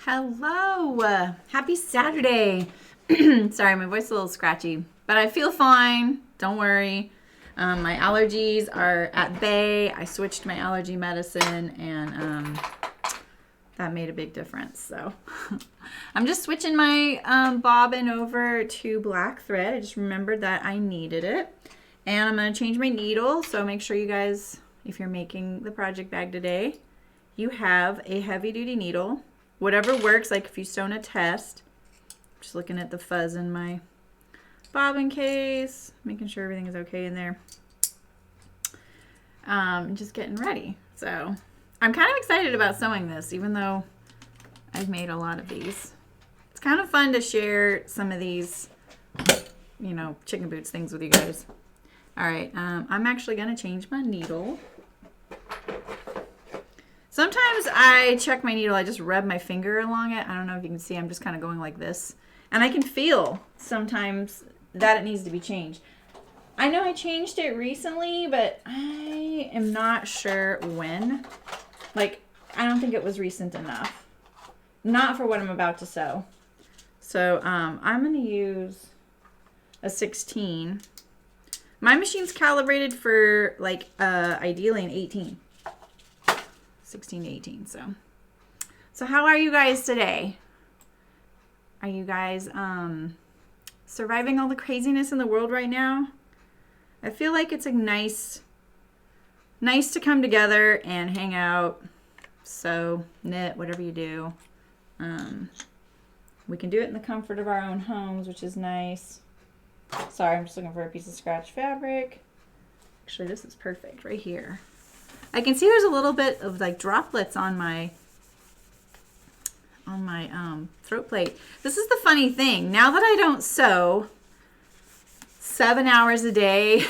Hello. Happy Saturday. Sorry, my voice is a little scratchy, but I feel fine. Don't worry. My allergies are at bay. I switched my allergy medicine, and that made a big difference. So I'm just switching my bobbin over to black thread. I just remembered that I needed it. And I'm going to change my needle. So make sure you guys, if you're making the project bag today, you have a heavy duty needle. Whatever works, like if you sew a test. Just looking at the fuzz in my bobbin case, making sure everything is okay in there. Just getting ready. So I'm kind of excited about sewing this, even though I've made a lot of these. It's kind of fun to share some of these, chicken boots things with you guys. All right, I'm actually going to change my needle. Sometimes I check my needle, I just rub my finger along it. I don't know if you can see, I'm just kind of going like this. And I can feel sometimes that it needs to be changed. I know I changed it recently, but I am not sure when. Like, I don't think it was recent enough. Not for what I'm about to sew. So I'm going to use a 16. My machine's calibrated for ideally an 18. 16 to 18. So how are you guys today? Are you guys surviving all the craziness in the world right now? I feel like it's nice to come together and hang out, sew, knit, whatever you do. We can do it in the comfort of our own homes, which is nice. Sorry, I'm just looking for a piece of scratch fabric. Actually, this is perfect right here. I can see there's a little bit of droplets on my throat plate. This is the funny thing. Now that I don't sew 7 hours a day,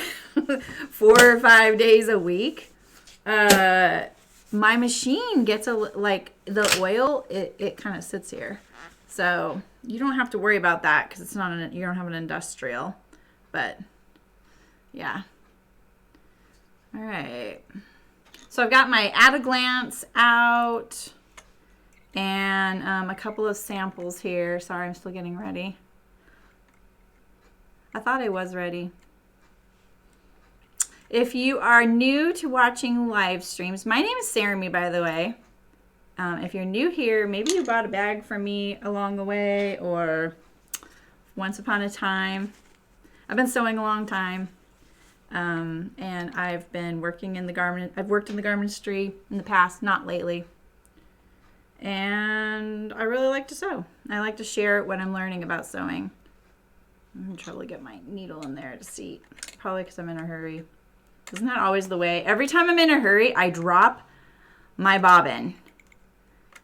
4 or 5 days a week, my machine gets the oil. It kind of sits here, so you don't have to worry about that because it's not you don't have an industrial. But yeah. All right. So I've got my at a glance out and a couple of samples here. Sorry, I'm still getting ready. I thought I was ready. If you are new to watching live streams, my name is Sarami, by the way. If you're new here, maybe you bought a bag from me along the way or once upon a time. I've been sewing a long time. And I've been working in the garment. I've worked in the garment industry in the past, not lately. And I really like to sew. I like to share what I'm learning about sewing. I'm going to try to get my needle in there to see. Probably because I'm in a hurry. Isn't that always the way? Every time I'm in a hurry, I drop my bobbin.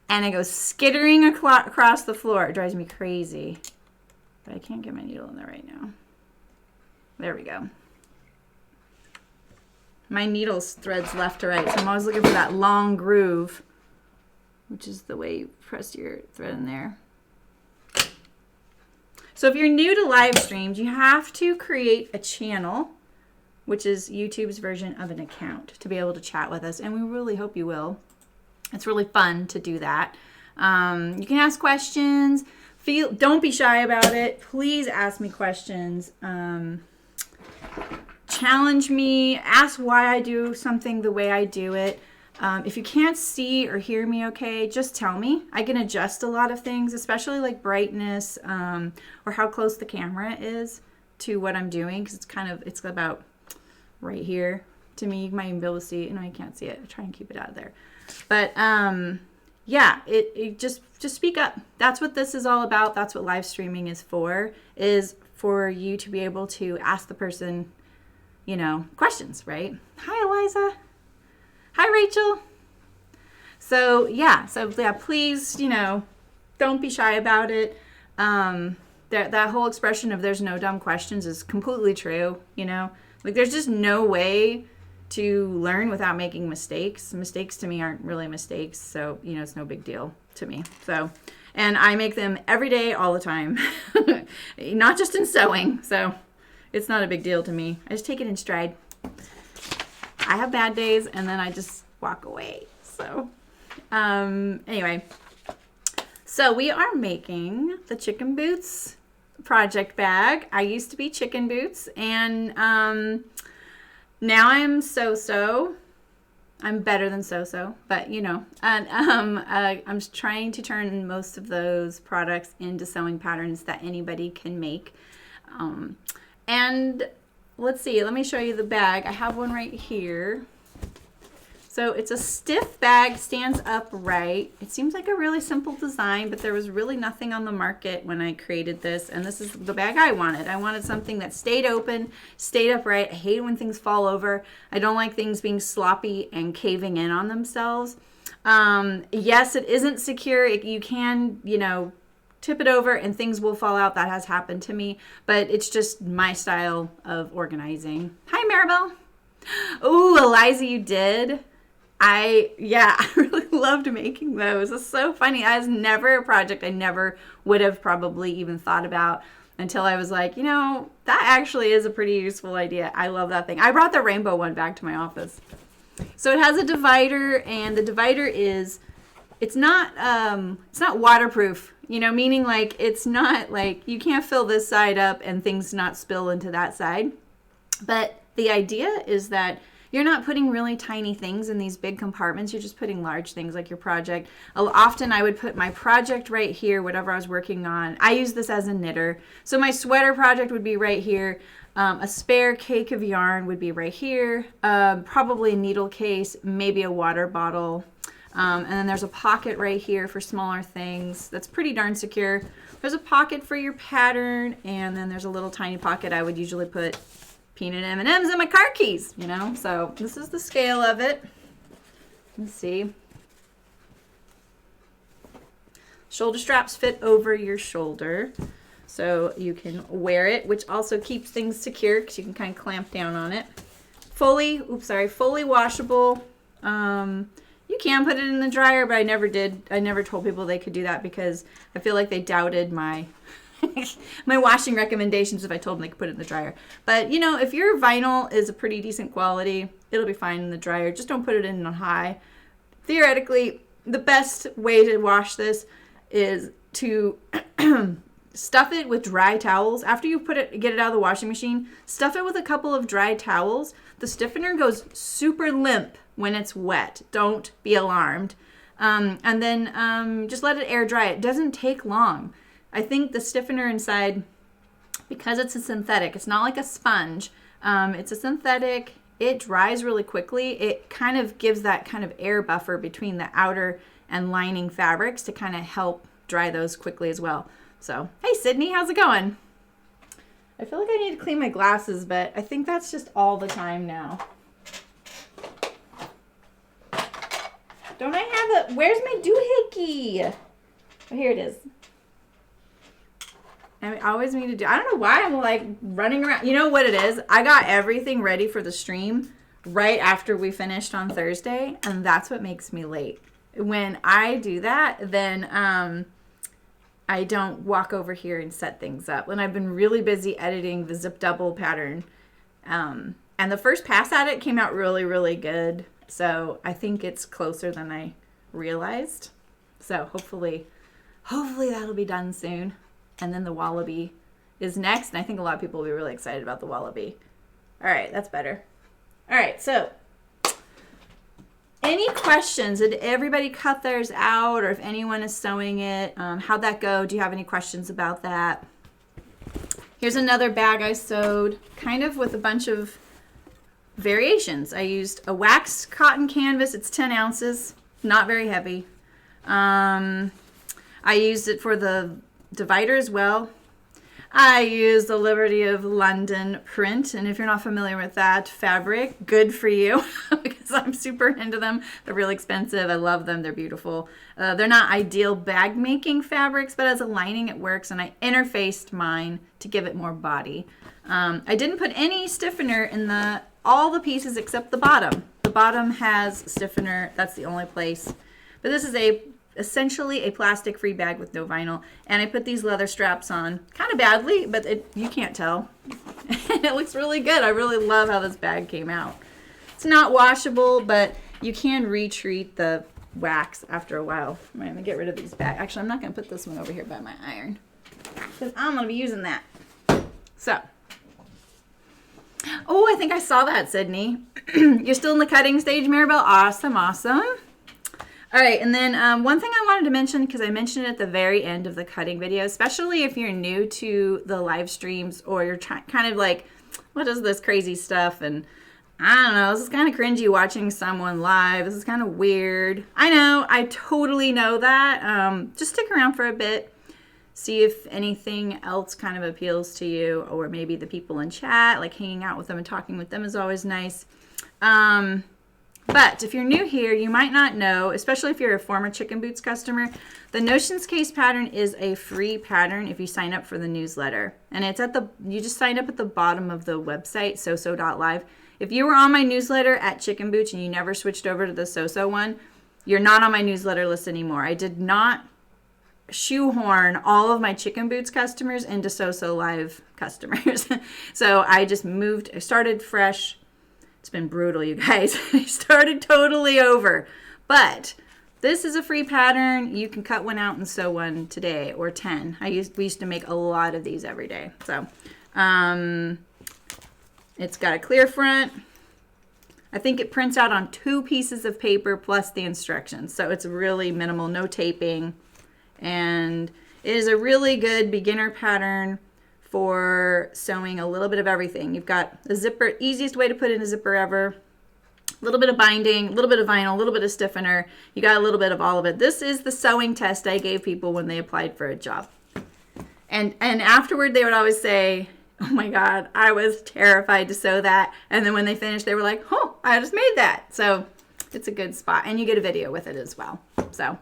And it goes skittering across the floor. It drives me crazy. But I can't get my needle in there right now. There we go. My needle threads left to right, so I'm always looking for that long groove, which is the way you press your thread in there. So if you're new to live streams, you have to create a channel, which is YouTube's version of an account, to be able to chat with us, and we really hope you will. It's really fun to do that. You can ask questions. Don't be shy about it. Please ask me questions. Challenge me, ask why I do something the way I do it. If you can't see or hear me okay, just tell me. I can adjust a lot of things, especially like brightness or how close the camera is to what I'm doing, because it's about right here to me. You might even be able to see it. No, you can't see it. I try and keep it out of there. But yeah, it just speak up. That's what this is all about. That's what live streaming is for you to be able to ask the person questions, right? Hi, Eliza. Hi, Rachel. So yeah, please, don't be shy about it. That whole expression of there's no dumb questions is completely true, there's just no way to learn without making mistakes. Mistakes to me aren't really mistakes, so, it's no big deal to me. So, and I make them every day, all the time, not just in sewing, so it's not a big deal to me. I just take it in stride. I have bad days, and then I just walk away. So, anyway. So we are making the Chicken Boots project bag. I used to be Chicken Boots, and now I'm So-So. I'm better than So-So, but you know, and I'm trying to turn most of those products into sewing patterns that anybody can make. And let's see, let me show you the bag. I have one right here. So it's a stiff bag, stands upright. It seems like a really simple design, but there was really nothing on the market when I created this, and this is the bag I wanted. I wanted something that stayed open, stayed upright. I hate when things fall over. I don't like things being sloppy and caving in on themselves. Yes, it isn't secure. You can, you know, tip it over and things will fall out. That has happened to me, but it's just my style of organizing. Hi, Maribel. Oh, Eliza, you did. I really loved making those. It's so funny. I was never a project I never would have probably even thought about until I was like, you know, that actually is a pretty useful idea. I love that thing. I brought the rainbow one back to my office. So it has a divider, and the divider is, it's not waterproof, you know, meaning like it's not like you can't fill this side up and things not spill into that side. But the idea is that you're not putting really tiny things in these big compartments. You're just putting large things like your project. Often I would put my project right here, whatever I was working on. I use this as a knitter. So my sweater project would be right here. A spare cake of yarn would be right here. Probably a needle case, maybe a water bottle. And then there's a pocket right here for smaller things. That's pretty darn secure. There's a pocket for your pattern, and then there's a little tiny pocket I would usually put peanut M&Ms and my car keys, you know. So this is the scale of it. Let's see. Shoulder straps fit over your shoulder, so you can wear it, which also keeps things secure because you can kind of clamp down on it. Fully washable. You can put it in the dryer, but I never did. I never told people they could do that because I feel like they doubted my my washing recommendations if I told them they could put it in the dryer. But, you know, if your vinyl is a pretty decent quality, it'll be fine in the dryer. Just don't put it in on high. Theoretically, the best way to wash this is to stuff it with dry towels. After you get it out of the washing machine, stuff it with a couple of dry towels. The stiffener goes super limp when it's wet. Don't be alarmed. And then just let it air dry. It doesn't take long. I think the stiffener inside, because it's a synthetic, it's not like a sponge. It's a synthetic. It dries really quickly. It kind of gives that kind of air buffer between the outer and lining fabrics to kind of help dry those quickly as well. So, hey Sydney, how's it going? I feel like I need to clean my glasses, but I think that's just all the time now. Don't I have a, where's my doohickey? Oh, here it is. I always need to do, I don't know why I'm like running around. You know what it is? I got everything ready for the stream right after we finished on Thursday, and that's what makes me late. When I do that, then I don't walk over here and set things up. When I've been really busy editing the zip double pattern, and the first pass at it came out really, really good. So I think it's closer than I realized. So hopefully that'll be done soon. And then the wallaby is next. And I think a lot of people will be really excited about the wallaby. All right, that's better. All right, so any questions? Did everybody cut theirs out? Or if anyone is sewing it, how'd that go? Do you have any questions about that? Here's another bag I sewed, kind of with a bunch of variations. I used a waxed cotton canvas. It's 10 ounces, not very heavy. I used it for the divider as well. I use the Liberty of London print, and if you're not familiar with that fabric, good for you because I'm super into them. They're really expensive. I love them. They're beautiful. They're not ideal bag making fabrics, but as a lining it works, and I interfaced mine to give it more body. I didn't put any stiffener in all the pieces except the bottom. The bottom has stiffener. That's the only place. But this is essentially a plastic-free bag with no vinyl, and I put these leather straps on kind of badly, but you can't tell. It looks really good. I really love how this bag came out. It's not washable, but you can retreat the wax after a while. I'm going to get rid of these back. Actually, I'm not going to put this one over here by my iron because I'm going to be using that. So, oh, I think I saw that, Sydney. You're still in the cutting stage, Maribel? Awesome, awesome. All right, and then one thing I wanted to mention, because I mentioned it at the very end of the cutting video, especially if you're new to the live streams or you're kind of like, what is this crazy stuff? And I don't know, this is kind of cringy watching someone live. This is kind of weird. I know, I totally know that. Just stick around for a bit. See if anything else kind of appeals to you, or maybe the people in chat, like hanging out with them and talking with them is always nice. But if you're new here, you might not know, especially if you're a former Chicken Boots customer, the Notions Case pattern is a free pattern if you sign up for the newsletter. And it's at you just sign up at the bottom of the website, soso.live. If you were on my newsletter at Chicken Boots and you never switched over to the Soso one, you're not on my newsletter list anymore. I did not shoehorn all of my Chicken Boots customers into Soso Live customers. So I just I started fresh. It's been brutal, you guys. I started totally over. But this is a free pattern. You can cut one out and sew one today, or 10. We used to make a lot of these every day. So it's got a clear front. I think it prints out on 2 pieces of paper plus the instructions. So it's really minimal, no taping. And it is a really good beginner pattern for sewing a little bit of everything. You've got a zipper, easiest way to put in a zipper ever. A little bit of binding, a little bit of vinyl, a little bit of stiffener. You got a little bit of all of it. This is the sewing test I gave people when they applied for a job. And afterward, they would always say, oh my God, I was terrified to sew that. And then when they finished, they were like, oh, I just made that. So it's a good spot. And you get a video with it as well. So...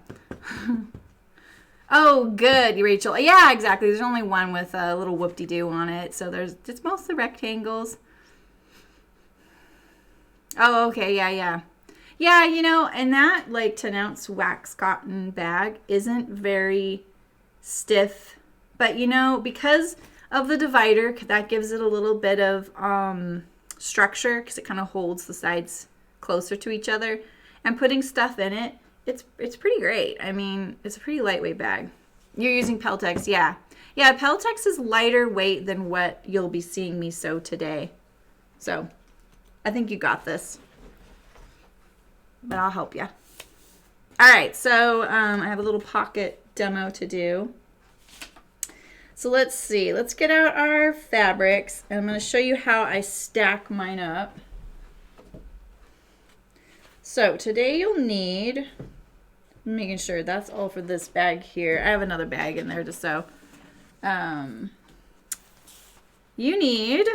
Oh, good, Rachel. Yeah, exactly. There's only one with a little whoop-de-doo on it. So it's mostly rectangles. Oh, okay. Yeah. Yeah, and that like 10-ounce wax cotton bag isn't very stiff. But, because of the divider, that gives it a little bit of structure because it kind of holds the sides closer to each other. And putting stuff in it, it's pretty great. I mean, it's a pretty lightweight bag. You're using Peltex, yeah. Yeah, Peltex is lighter weight than what you'll be seeing me sew today. So, I think you got this. But I'll help you. All right, so I have a little pocket demo to do. So let's see. Let's get out our fabrics. And I'm going to show you how I stack mine up. So today you'll need, I'm making sure that's all for this bag here. I have another bag in there to sew. You need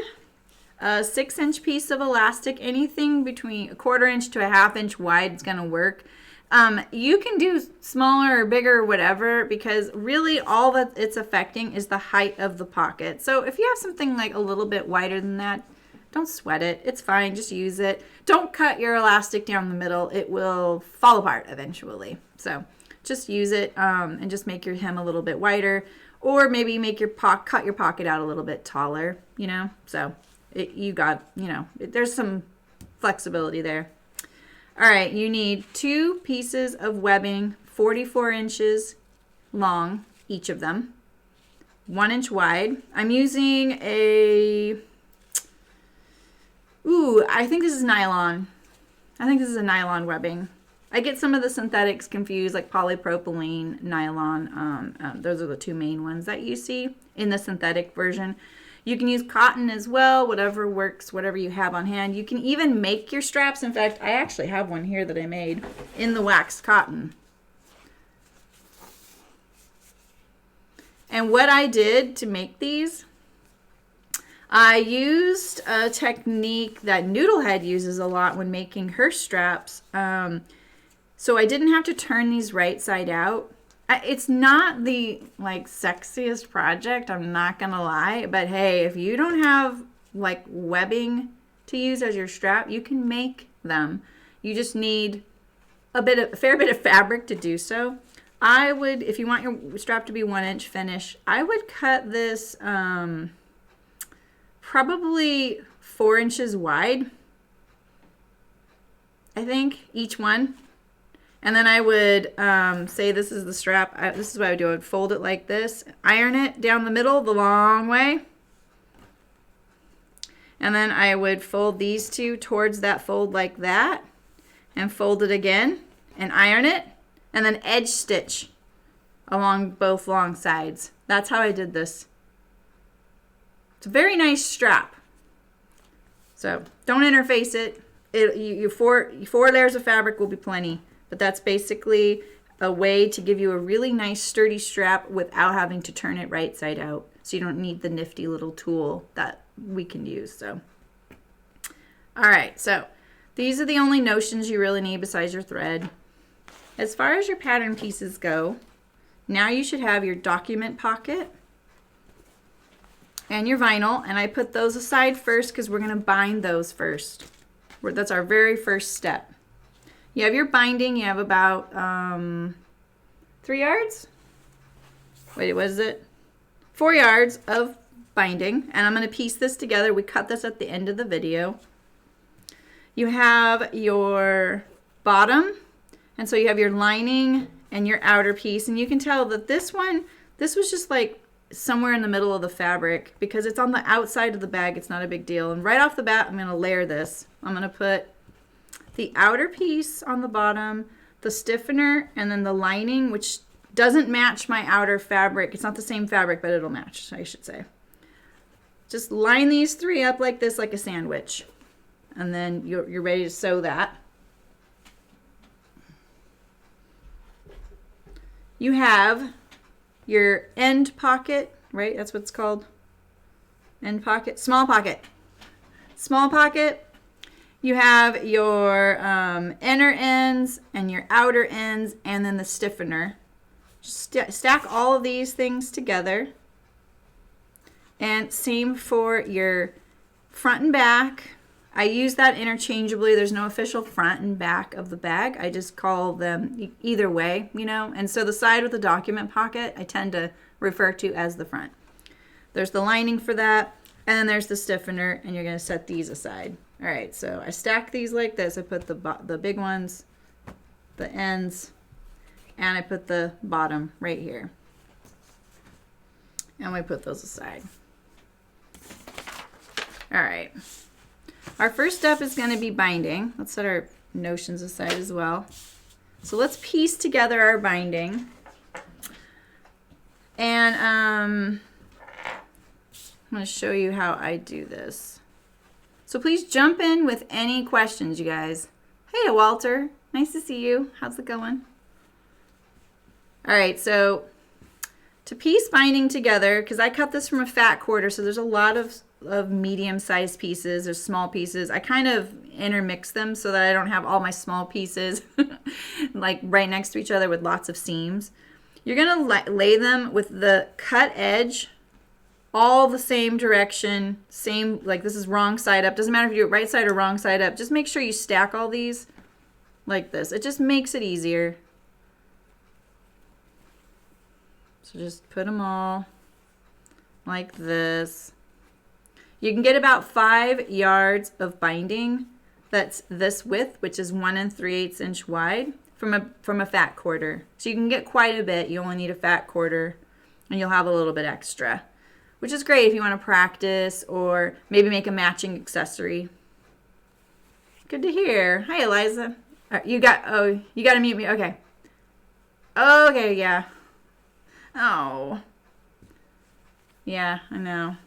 a 6-inch piece of elastic. Anything between a 1/4 inch to a 1/2 inch wide is going to work. You can do smaller or bigger, whatever, because really all that it's affecting is the height of the pocket. So if you have something like a little bit wider than that, don't sweat it. It's fine. Just use it. Don't cut your elastic down the middle. It will fall apart eventually. So just use it and just make your hem a little bit wider, or maybe make your cut your pocket out a little bit taller, So there's some flexibility there. All right, you need 2 pieces of webbing, 44 inches long, each of them, 1 inch wide. I'm using I think this is nylon. I think this is a nylon webbing. I get some of the synthetics confused, like polypropylene, nylon. Those are the 2 main ones that you see in the synthetic version. You can use cotton as well, whatever works, whatever you have on hand. You can even make your straps. In fact, I actually have one here that I made in the waxed cotton. And what I did to make these, I used a technique that Noodlehead uses a lot when making her straps. So I didn't have to turn these right side out. It's not the sexiest project, I'm not gonna lie, but hey, if you don't have webbing to use as your strap, you can make them. You just need a fair bit of fabric to do so. I would, if you want your strap to be 1 inch finish, I would cut this probably 4 inches wide, I think, each one. And then I would say this is the strap. This is what I would do. I would fold it like this, iron it down the middle the long way. And then I would fold these two towards that fold like that and fold it again and iron it and then edge stitch along both long sides. That's how I did this. It's a very nice strap. So don't interface it. Four layers of fabric will be plenty. But that's basically a way to give you a really nice sturdy strap without having to turn it right side out. So you don't need the nifty little tool that we can use. So, all right, so these are the only notions you really need besides your thread. As far as your pattern pieces go, now you should have your document pocket and your vinyl, and I put those aside first because we're going to bind those first. That's our very first step. You have your binding. You have about 3 yards. Wait, what is it? 4 yards of binding, and I'm going to piece this together. We cut this at the end of the video. You have your bottom, and so you have your lining and your outer piece, and you can tell that this was just like somewhere in the middle of the fabric because it's on the outside of the bag. It's not a big deal. And right off the bat, I'm going to layer this. I'm going to put the outer piece on the bottom, the stiffener, and then the lining, which doesn't match my outer fabric. It's not the same fabric, but it'll match, I should say. Just line these 3 up like this, like a sandwich. And then you're ready to sew that. You have your end pocket, right? That's what it's called. End pocket, small pocket. Small pocket. You have your inner ends and your outer ends and then the stiffener. Just stack all of these things together. And same for your front and back. I use that interchangeably. There's no official front and back of the bag. I just call them either way, you know. And so the side with the document pocket, I tend to refer to as the front. There's the lining for that. And then there's the stiffener, and you're going to set these aside. All right, so I stack these like this. I put the big ones, the ends, and I put the bottom right here. And we put those aside. All right. Our first step is going to be binding. Let's set our notions aside as well. So let's piece together our binding. And I'm going to show you how I do this. So please jump in with any questions, you guys. Hey, Walter. Nice to see you. How's it going? All right, so to piece binding together, because I cut this from a fat quarter, so there's a lot of medium-sized pieces. There's small pieces. I kind of intermix them so that I don't have all my small pieces like right next to each other with lots of seams. You're going to lay them with the cut edge all the same direction, same, like this is wrong side up. Doesn't matter if you do it right side or wrong side up. Just make sure you stack all these like this. It just makes it easier. So just put them all like this. You can get about 5 yards of binding. That's this width, which is 1 3/8 inch wide from a fat quarter. So you can get quite a bit. You only need a fat quarter and you'll have a little bit extra, which is great if you want to practice or maybe make a matching accessory. Good to hear. Hi, Eliza. You got to mute me. Okay. Okay, yeah. Oh. Yeah, I know.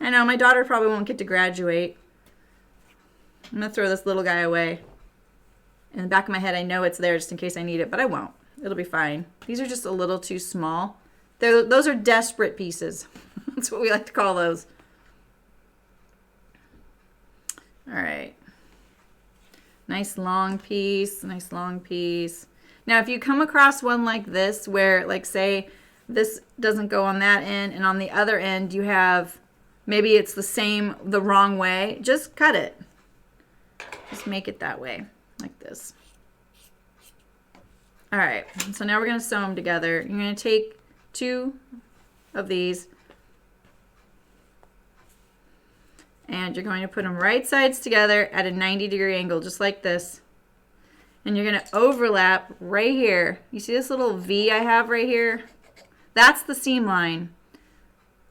My daughter probably won't get to graduate. I'm going to throw this little guy away. In the back of my head, I know it's there just in case I need it, but I won't. It'll be fine. These are just a little too small. Those are desperate pieces. That's what we like to call those. All right. Nice long piece, nice long piece. Now, if you come across one like this where, like, say, this doesn't go on that end and on the other end you have, maybe it's the wrong way, just cut it. Just make it that way, like this. All right, so now we're going to sew them together. You're going to take 2 of these and you're going to put them right sides together at a 90-degree angle, just like this. And you're going to overlap right here. You see this little V I have right here? That's the seam line.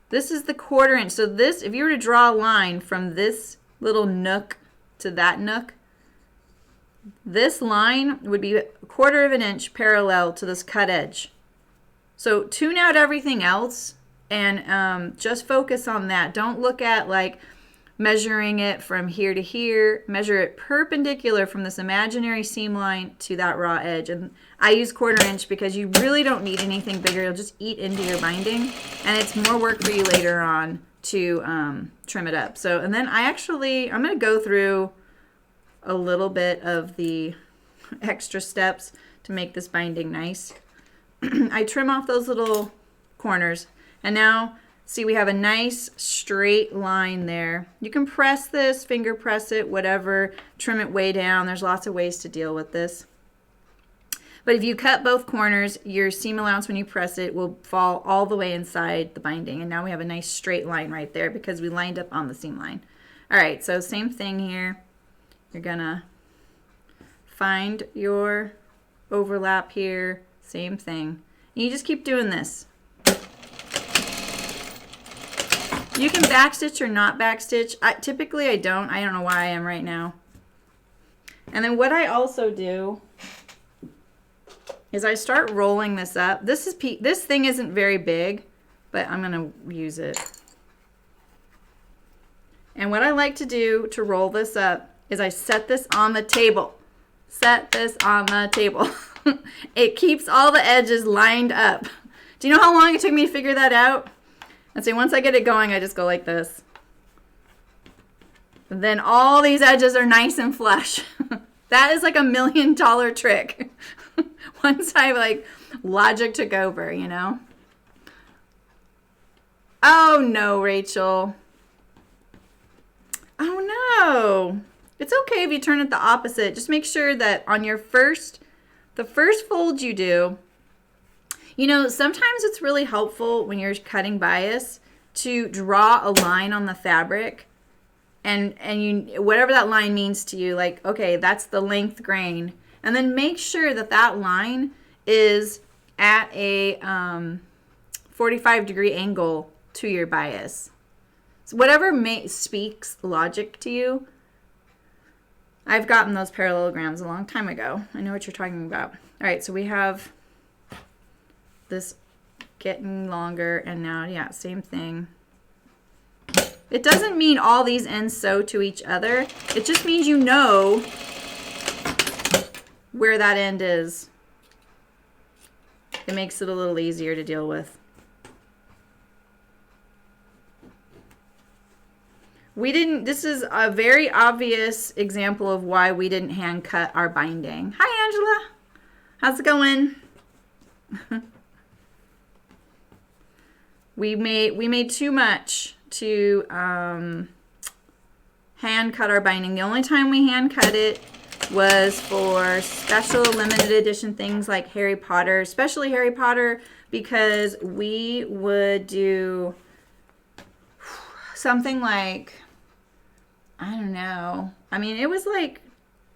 This is the 1/4 inch. So this, if you were to draw a line from this little nook to that nook, this line would be 1/4 inch parallel to this cut edge. So tune out everything else and just focus on that. Don't look at like measuring it from here to here. Measure it perpendicular from this imaginary seam line to that raw edge. And I use 1/4 inch because you really don't need anything bigger. It'll just eat into your binding, and it's more work for you later on to trim it up. So, and then I'm going to go through a little bit of the extra steps to make this binding nice. I trim off those little corners, and now see, we have a nice straight line there. You can press this, finger press it, whatever, trim it way down. There's lots of ways to deal with this. But if you cut both corners, your seam allowance when you press it will fall all the way inside the binding. And now we have a nice straight line right there because we lined up on the seam line. All right, so same thing here. You're gonna find your overlap here, same thing. And you just keep doing this. You can backstitch or not backstitch. Typically I don't know why I am right now. And then what I also do is I start rolling this up. This thing isn't very big, but I'm gonna use it. And what I like to do to roll this up is I set this on the table. Set this on the table. It keeps all the edges lined up. Do you know how long it took me to figure that out? And see, once I get it going, I just go like this. And then all these edges are nice and flush. That is like $1 million trick. Once I like logic took over, you know? Oh no, Rachel. Oh no. It's okay if you turn it the opposite. Just make sure that on your the first fold you do, you know, sometimes it's really helpful when you're cutting bias to draw a line on the fabric and you, whatever that line means to you, like, okay, that's the length grain. And then make sure that that line is at a 45-degree angle to your bias. So whatever speaks logic to you. I've gotten those parallelograms a long time ago. I know what you're talking about. All right, so we have this getting longer, and now, yeah, same thing. It doesn't mean all these ends sew to each other. It just means you know where that end is. It makes it a little easier to deal with. This is a very obvious example of why we didn't hand cut our binding. Hi, Angela. How's it going? We made too much to hand cut our binding. The only time we hand cut it was for special limited edition things like Harry Potter, especially Harry Potter, because we would do something like, I don't know. I mean, it was like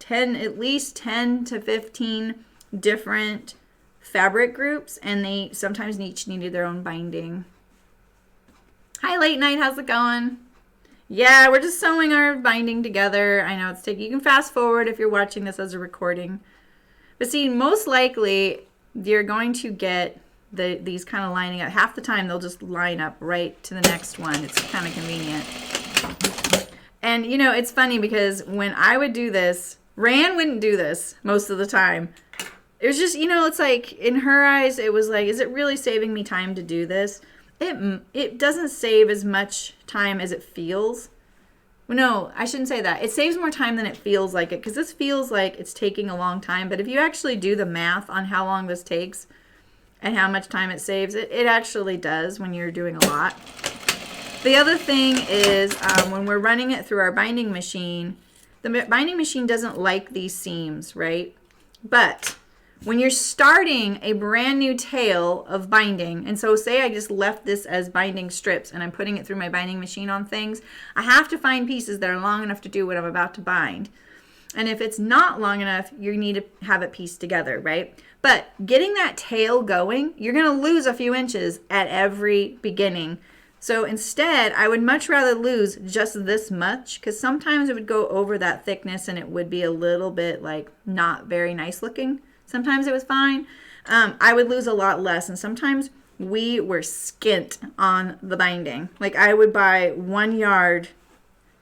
at least 10 to 15 different fabric groups, and they sometimes each needed their own binding. Hi, late night. How's it going? Yeah, we're just sewing our binding together. I know it's taking. You can fast forward if you're watching this as a recording. But see, most likely you're going to get these kind of lining up. Half the time they'll just line up right to the next one. It's kind of convenient. And you know, it's funny because when I would do this, Ran wouldn't do this most of the time. It was just, you know, it's like in her eyes, it was like, is it really saving me time to do this? It doesn't save as much time as it feels. No, I shouldn't say that. It saves more time than it feels like it, because this feels like it's taking a long time. But if you actually do the math on how long this takes and how much time it saves, it actually does when you're doing a lot. The other thing is when we're running it through our binding machine, the binding machine doesn't like these seams, right? But when you're starting a brand new tail of binding, and so say I just left this as binding strips and I'm putting it through my binding machine on things, I have to find pieces that are long enough to do what I'm about to bind. And if it's not long enough, you need to have it pieced together, right? But getting that tail going, you're going to lose a few inches at every beginning. So instead, I would much rather lose just this much, because sometimes it would go over that thickness and it would be a little bit like not very nice looking. Sometimes it was fine. I would lose a lot less, and sometimes we were skint on the binding. Like I would buy 1 yard,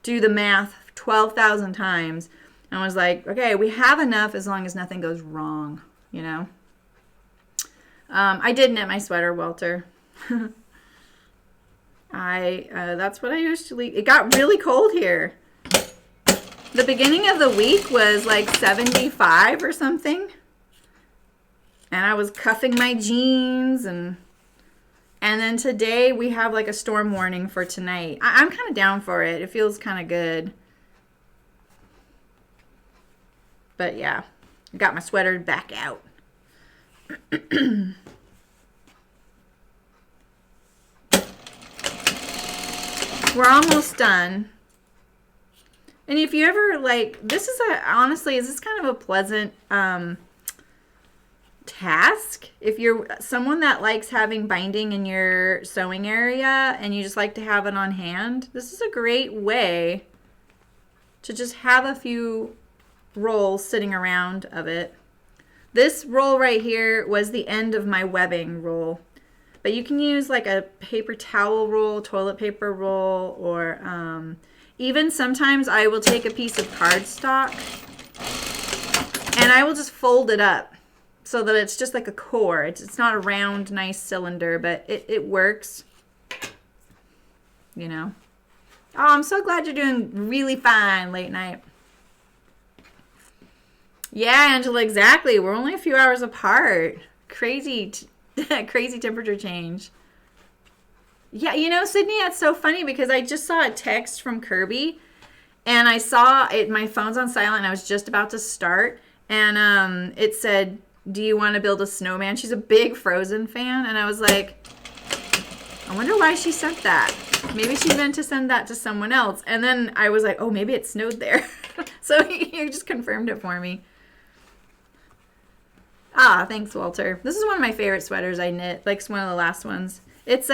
do the math 12,000 times, and I was like, okay, we have enough as long as nothing goes wrong, you know? I did knit my sweater, Walter. That's what I usually, it got really cold here. The beginning of the week was like 75 or something. And I was cuffing my jeans, and then today we have like a storm warning for tonight. I'm kind of down for it. It feels kind of good. But yeah, I got my sweater back out. We're almost done. And if you ever like, this is honestly, is this kind of a pleasant task? If you're someone that likes having binding in your sewing area and you just like to have it on hand, this is a great way to just have a few rolls sitting around of it. This roll right here was the end of my webbing roll. But you can use like a paper towel roll, toilet paper roll, or even sometimes I will take a piece of cardstock and I will just fold it up so that it's just like a core. It's not a round, nice cylinder, but it works, you know. Oh, I'm so glad you're doing really fine late night. Yeah, Angela, exactly. We're only a few hours apart. Crazy crazy temperature change. Yeah, you know, Sydney, that's so funny because I just saw a text from Kirby and I saw it, my phone's on silent and I was just about to start, and it said, do you want to build a snowman? She's a big Frozen fan, and I was like, I wonder why she sent that. Maybe she meant to send that to someone else. And then I was like, oh, maybe it snowed there. So you just confirmed it for me. Ah, thanks, Walter. This is one of my favorite sweaters I knit. Like, it's one of the last ones. It's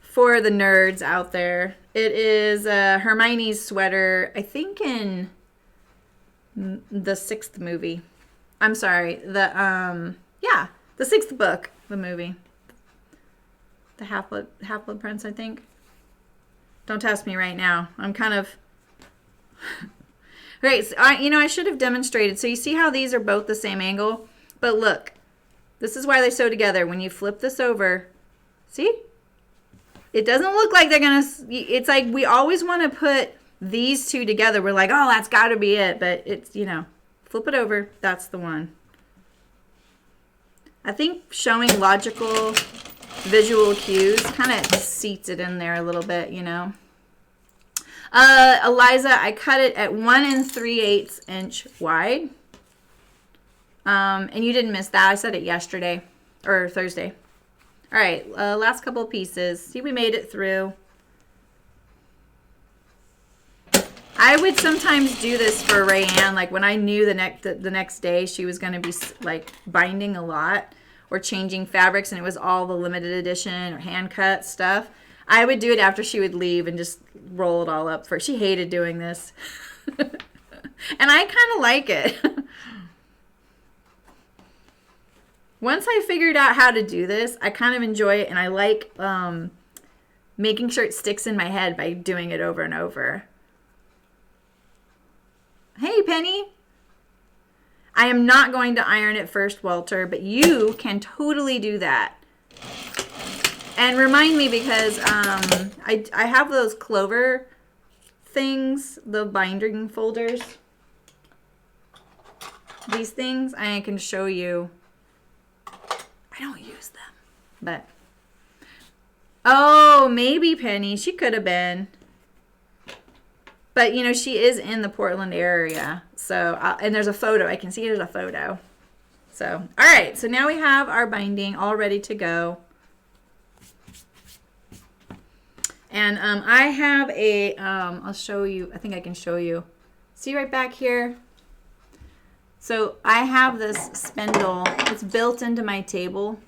for the nerds out there. It is Hermione's sweater, I think in the 6th movie. I'm sorry, the 6th book, the movie. The Half-Blood Prince, I think. Don't test me right now. I'm kind of... Right, so I should have demonstrated. So you see how these are both the same angle? But look, this is why they sew together. When you flip this over, see? It doesn't look like they're going to... It's like we always want to put these two together. We're like, oh, that's got to be it. But it's, flip it over. That's the one. I think showing logical visual cues kind of seats it in there a little bit, Eliza, I cut it at 1 3/8 inch wide. And you didn't miss that. I said it yesterday or Thursday. All right, last couple of pieces. See, we made it through. I would sometimes do this for Rayanne, like when I knew the next day she was going to be like binding a lot or changing fabrics, and it was all the limited edition or hand cut stuff. I would do it after she would leave and just roll it all up for her. She hated doing this. And I kind of like it. Once I figured out how to do this, I kind of enjoy it, and I like making sure it sticks in my head by doing it over and over. Hey, Penny. I am not going to iron it first, Walter, but you can totally do that. And remind me, because I have those Clover things, the binding folders. These things, I can show you. I don't use them, but... Oh, maybe Penny. She could have been. But, she is in the Portland area. So, and there's a photo. I can see there's a photo. So, all right. So now we have our binding all ready to go. And I have a, I'll show you, I think I can show you. See right back here? So I have this spindle. It's built into my table,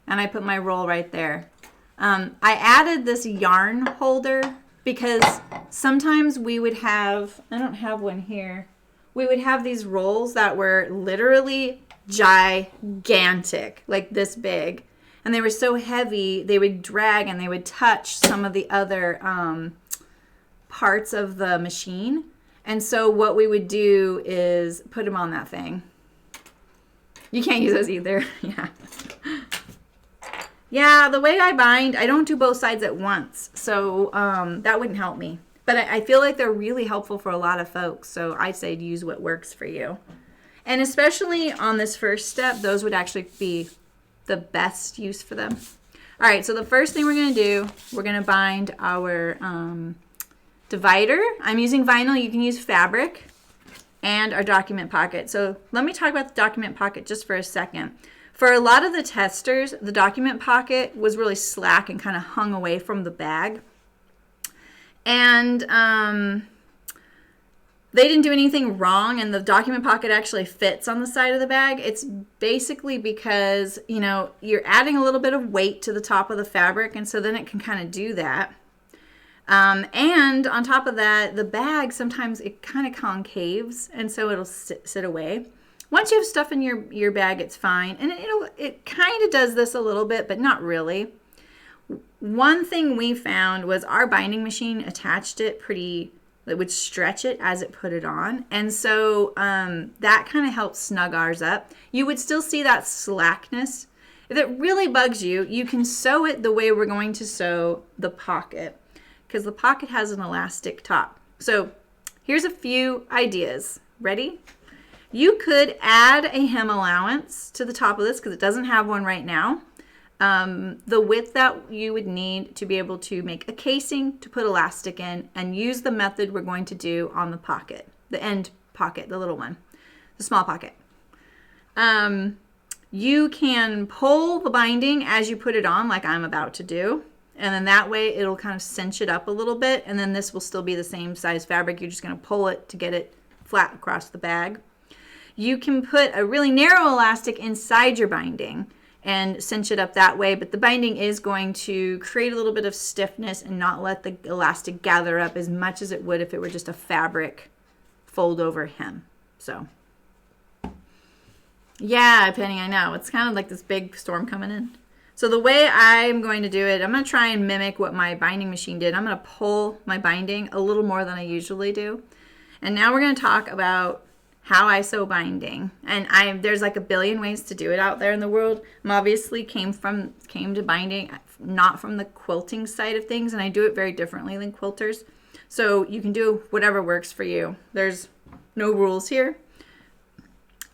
and I put my roll right there. I added this yarn holder because sometimes we would have, I don't have one here, we would have these rolls that were literally gigantic, like this big. And they were so heavy, they would drag and they would touch some of the other parts of the machine. And so what we would do is put them on that thing. You can't use those either. Yeah. Yeah, the way I bind, I don't do both sides at once. So that wouldn't help me. But I feel like they're really helpful for a lot of folks. So I say use what works for you. And especially on this first step, those would actually be the best use for them. All right, so the first thing we're going to do, we're going to bind our divider. I'm using vinyl. You can use fabric, and our document pocket. So let me talk about the document pocket just for a second. For a lot of the testers, the document pocket was really slack and kind of hung away from the bag. And they didn't do anything wrong, and the document pocket actually fits on the side of the bag. It's basically because, you know, you're adding a little bit of weight to the top of the fabric, and so then it can kind of do that. And on top of that, the bag, sometimes it kind of concaves, and so it'll sit away. Once you have stuff in your bag, it's fine. And it kind of does this a little bit, but not really. One thing we found was our binding machine attached it pretty, it would stretch it as it put it on. And so that kind of helps snug ours up. You would still see that slackness. If it really bugs you, you can sew it the way we're going to sew the pocket, because the pocket has an elastic top. So here's a few ideas. Ready? You could add a hem allowance to the top of this because it doesn't have one right now. The width that you would need to be able to make a casing to put elastic in, and use the method we're going to do on the pocket, the end pocket, the little one, the small pocket. You can pull the binding as you put it on, like I'm about to do. And then that way it'll kind of cinch it up a little bit. And then this will still be the same size fabric. You're just going to pull it to get it flat across the bag. You can put a really narrow elastic inside your binding and cinch it up that way. But the binding is going to create a little bit of stiffness and not let the elastic gather up as much as it would if it were just a fabric fold over hem. So, yeah, Penny, I know. It's kind of like this big storm coming in. So the way I'm going to do it, I'm going to try and mimic what my binding machine did. I'm going to pull my binding a little more than I usually do. And now we're going to talk about how I sew binding. And there's like a billion ways to do it out there in the world. I'm obviously came to binding not from the quilting side of things, and I do it very differently than quilters. So you can do whatever works for you. There's no rules here.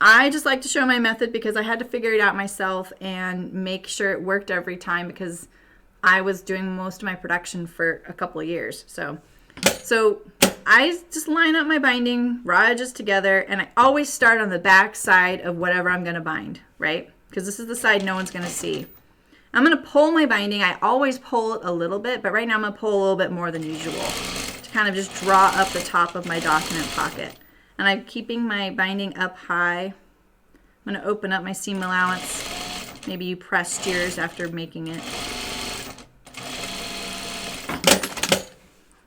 I just like to show my method because I had to figure it out myself and make sure it worked every time, because I was doing most of my production for a couple of years. So I just line up my binding raw edges together, and I always start on the back side of whatever I'm going to bind, right? Because this is the side no one's going to see. I'm going to pull my binding. I always pull it a little bit, but right now I'm going to pull a little bit more than usual to kind of just draw up the top of my document pocket. And I'm keeping my binding up high. I'm going to open up my seam allowance. Maybe you pressed yours after making it.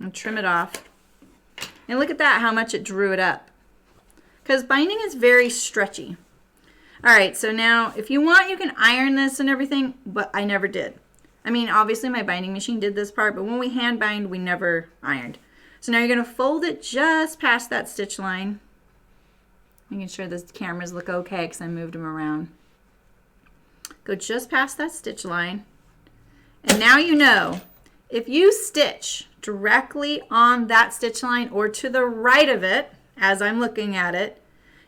And trim it off. And look at that, how much it drew it up. Because binding is very stretchy. All right, so now if you want, you can iron this and everything, but I never did. I mean, obviously my binding machine did this part, but when we hand bind, we never ironed. So now you're going to fold it just past that stitch line. Making sure the cameras look okay because I moved them around. Go just past that stitch line. And now you know, if you stitch directly on that stitch line or to the right of it, as I'm looking at it,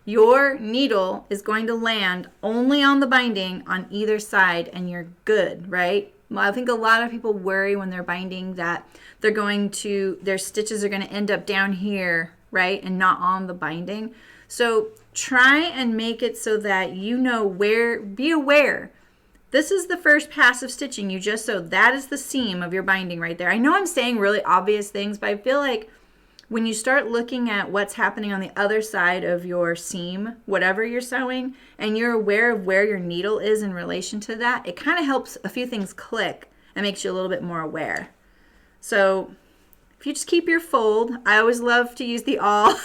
your needle is going to land only on the binding on either side, and you're good, right? Well, I think a lot of people worry when they're binding that their stitches are going to end up down here, right, and not on the binding. So try and make it so that you know where, be aware. This is the first pass of stitching you just sewed. That is the seam of your binding right there. I know I'm saying really obvious things, but I feel like when you start looking at what's happening on the other side of your seam, whatever you're sewing, and you're aware of where your needle is in relation to that, it kind of helps a few things click and makes you a little bit more aware. So if you just keep your fold, I always love to use the awl.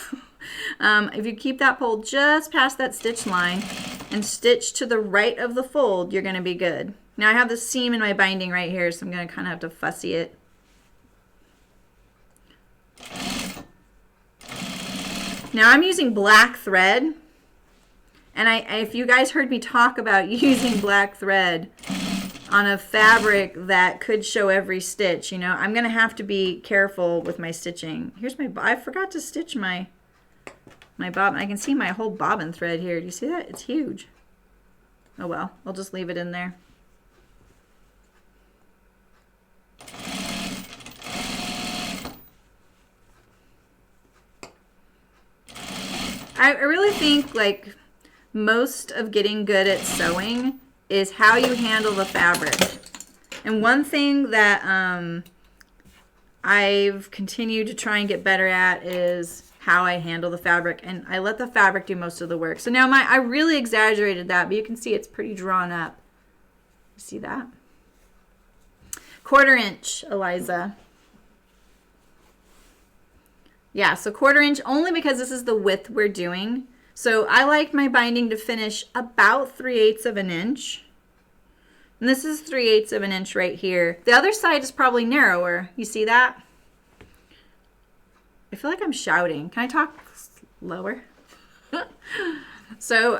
If you keep that fold just past that stitch line and stitch to the right of the fold, you're going to be good. Now I have the seam in my binding right here, so I'm going to kind of have to fussy it. Now I'm using black thread, and if you guys heard me talk about using black thread on a fabric that could show every stitch, you know, I'm going to have to be careful with my stitching. Here's my, I forgot to stitch my bobbin. I can see my whole bobbin thread here. Do you see that? It's huge. Oh well, I'll just leave it in there. I really think like most of getting good at sewing is how you handle the fabric. And one thing that I've continued to try and get better at is how I handle the fabric, and I let the fabric do most of the work. So now I really exaggerated that, but you can see it's pretty drawn up. You see that? 1/4 inch, Eliza. Yeah, so 1/4 inch only because this is the width we're doing. So I like my binding to finish about 3/8 of an inch. And this is 3/8 of an inch right here. The other side is probably narrower. You see that? I feel like I'm shouting. Can I talk lower? So,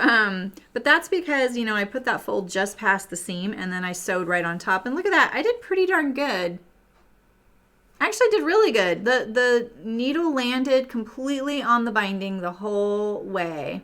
but that's because, you know, I put that fold just past the seam and then I sewed right on top. And look at that. I did pretty darn good. I actually did really good. The needle landed completely on the binding the whole way.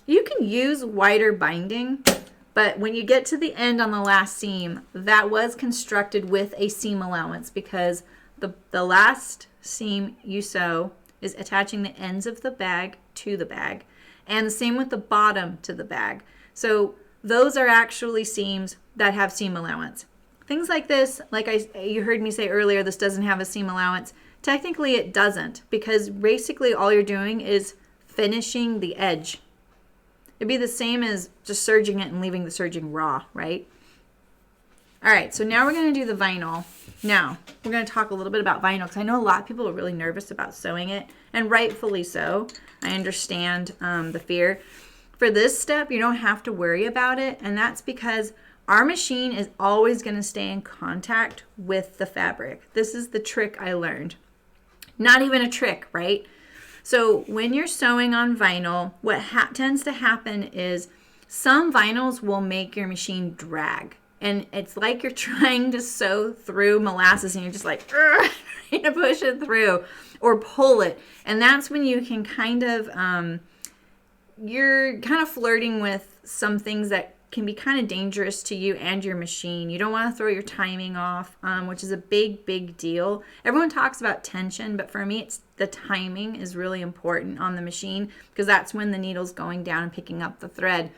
You can use wider binding, but when you get to the end on the last seam, that was constructed with a seam allowance because the last seam you sew is attaching the ends of the bag to the bag, and the same with the bottom to the bag. So those are actually seams that have seam allowance. Things like this, like you heard me say earlier, this doesn't have a seam allowance. Technically it doesn't, because basically all you're doing is finishing the edge. It'd be the same as just serging it and leaving the serging raw, right? All right, so now we're going to do the vinyl. Now, we're going to talk a little bit about vinyl because I know a lot of people are really nervous about sewing it, and rightfully so. I understand the fear. For this step, you don't have to worry about it, and that's because our machine is always going to stay in contact with the fabric. This is the trick I learned. Not even a trick, right? So when you're sewing on vinyl, what tends to happen is some vinyls will make your machine drag. And it's like you're trying to sew through molasses and you're just like, trying to push it through or pull it. And that's when you can kind of, you're kind of flirting with some things that can be kind of dangerous to you and your machine. You don't want to throw your timing off, which is a big deal. Everyone talks about tension, but for me, it's the timing is really important on the machine because that's when the needle's going down and picking up the thread.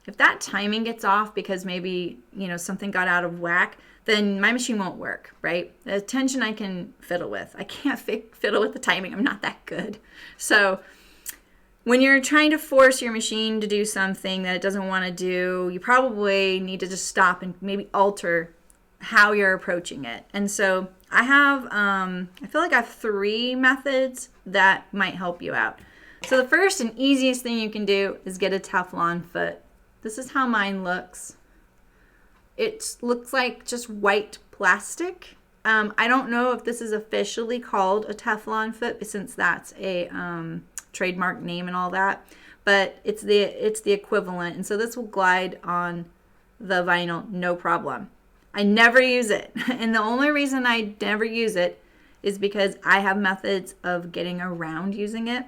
If that timing gets off because maybe, you know, something got out of whack, then my machine won't work, right? The tension I can fiddle with. I can't fiddle with the timing. I'm not that good. So when you're trying to force your machine to do something that it doesn't want to do, you probably need to just stop and maybe alter how you're approaching it. And so I have, I feel like I have 3 methods that might help you out. So the first and easiest thing you can do is get a Teflon foot. This is how mine looks. It looks like just white plastic. I don't know if this is officially called a Teflon foot since that's a trademark name and all that, but it's the equivalent. And so this will glide on the vinyl, no problem. I never use it. And the only reason I never use it is because I have methods of getting around using it.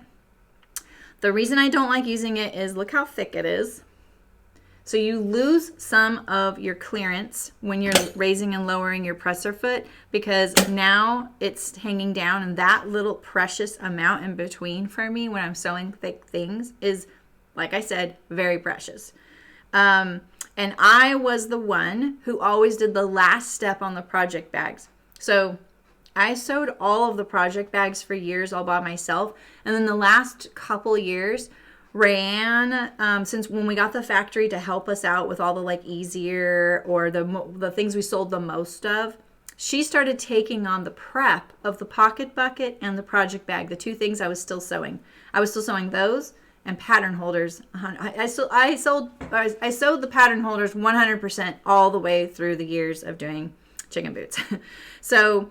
The reason I don't like using it is look how thick it is. So you lose some of your clearance when you're raising and lowering your presser foot because now it's hanging down, and that little precious amount in between for me when I'm sewing thick things is, like I said, very precious. And I was the one who always did the last step on the project bags. So I sewed all of the project bags for years all by myself. And then the last couple years, Rayanne, since when we got the factory to help us out with all the like easier or the things we sold the most of, she started taking on the prep of the pocket bucket and the project bag, the two things I was still sewing. I was still sewing those and pattern holders. I sewed the pattern holders 100% all the way through the years of doing chicken boots. So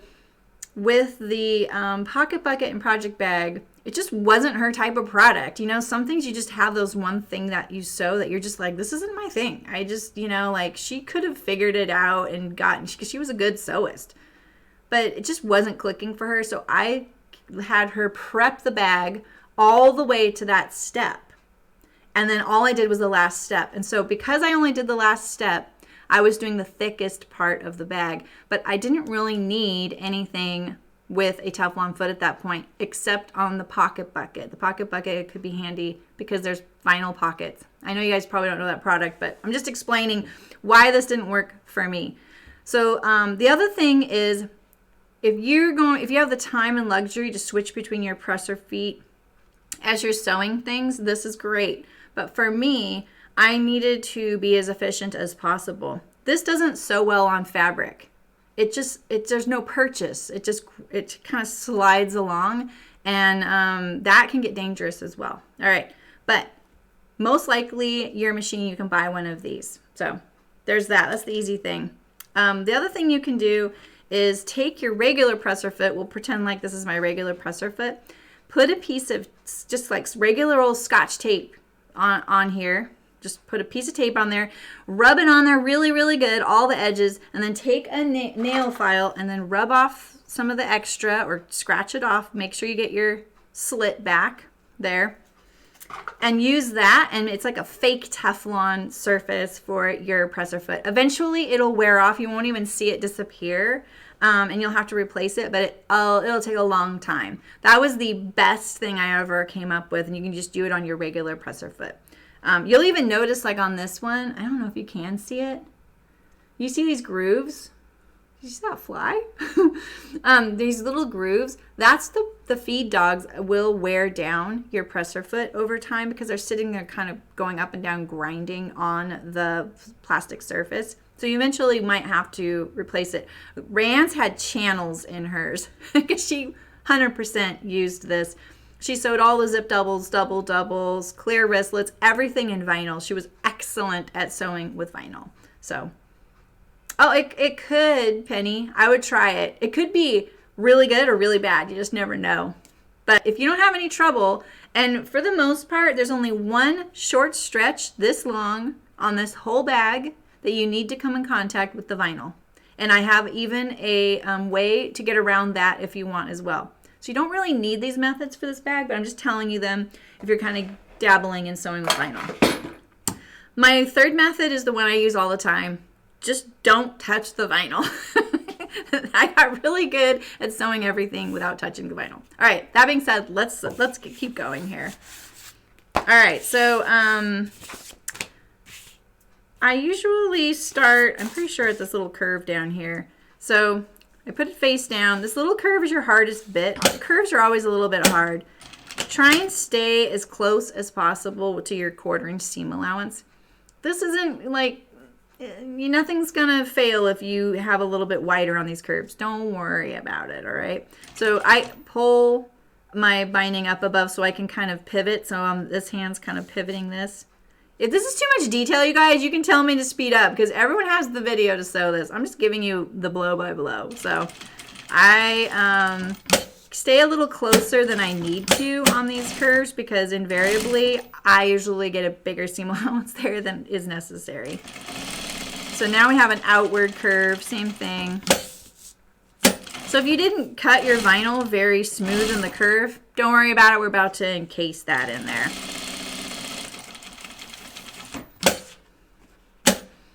with the pocket bucket and project bag, it just wasn't her type of product. You know, some things you just have those one thing that you sew that you're just like, this isn't my thing. I just, you know, like she could have figured it out and gotten, because she was a good sewist, but it just wasn't clicking for her. So I had her prep the bag all the way to that step. And then all I did was the last step. And so because I only did the last step, I was doing the thickest part of the bag, but I didn't really need anything with a Teflon foot at that point, except on the pocket bucket. The pocket bucket could be handy because there's vinyl pockets. I know you guys probably don't know that product, but I'm just explaining why this didn't work for me. So the other thing is, if you have the time and luxury to switch between your presser feet as you're sewing things, this is great. But for me, I needed to be as efficient as possible. This doesn't sew well on fabric. There's no purchase. It kind of slides along, and that can get dangerous as well. All right, but most likely your machine, you can buy one of these. So there's that. That's the easy thing. The other thing you can do is take your regular presser foot. We'll pretend like this is my regular presser foot. Put a piece of just like regular old Scotch tape on here. Just put a piece of tape on there, rub it on there really, really good, all the edges, and then take a nail file and then rub off some of the extra or scratch it off. Make sure you get your slit back there and use that. And it's like a fake Teflon surface for your presser foot. Eventually it'll wear off. You won't even see it disappear. And you'll have to replace it, but it'll take a long time. That was the best thing I ever came up with, and you can just do it on your regular presser foot. You'll even notice, like on this one, I don't know if you can see it. You see these grooves? Did you see that fly? These little grooves, that's the feed dogs will wear down your presser foot over time because they're sitting there kind of going up and down, grinding on the plastic surface. So you eventually might have to replace it. Rayanne's had channels in hers because she 100% used this. She sewed all the zip doubles, doubles, clear wristlets, everything in vinyl. She was excellent at sewing with vinyl. So, it could, Penny. I would try it. It could be really good or really bad. You just never know. But if you don't have any trouble, and for the most part, there's only one short stretch this long on this whole bag that you need to come in contact with the vinyl. And I have even a way to get around that if you want as well. So you don't really need these methods for this bag, but I'm just telling you them if you're kind of dabbling in sewing with vinyl. My third method is the one I use all the time. Just don't touch the vinyl. I got really good at sewing everything without touching the vinyl. All right, that being said, let's keep going here. All right, so I usually start, I'm pretty sure at this little curve down here. So I put it face down. This little curve is your hardest bit. Curves are always a little bit hard. Try and stay as close as possible to your 1/4 inch seam allowance. This isn't like, nothing's gonna fail if you have a little bit wider on these curves. Don't worry about it, all right? So I pull my binding up above so I can kind of pivot. So this hand's kind of pivoting this. If this is too much detail, you guys, you can tell me to speed up because everyone has the video to sew this. I'm just giving you the blow by blow. So I stay a little closer than I need to on these curves because invariably I usually get a bigger seam allowance there than is necessary. So now we have an outward curve, same thing. So if you didn't cut your vinyl very smooth in the curve, don't worry about it. We're about to encase that in there.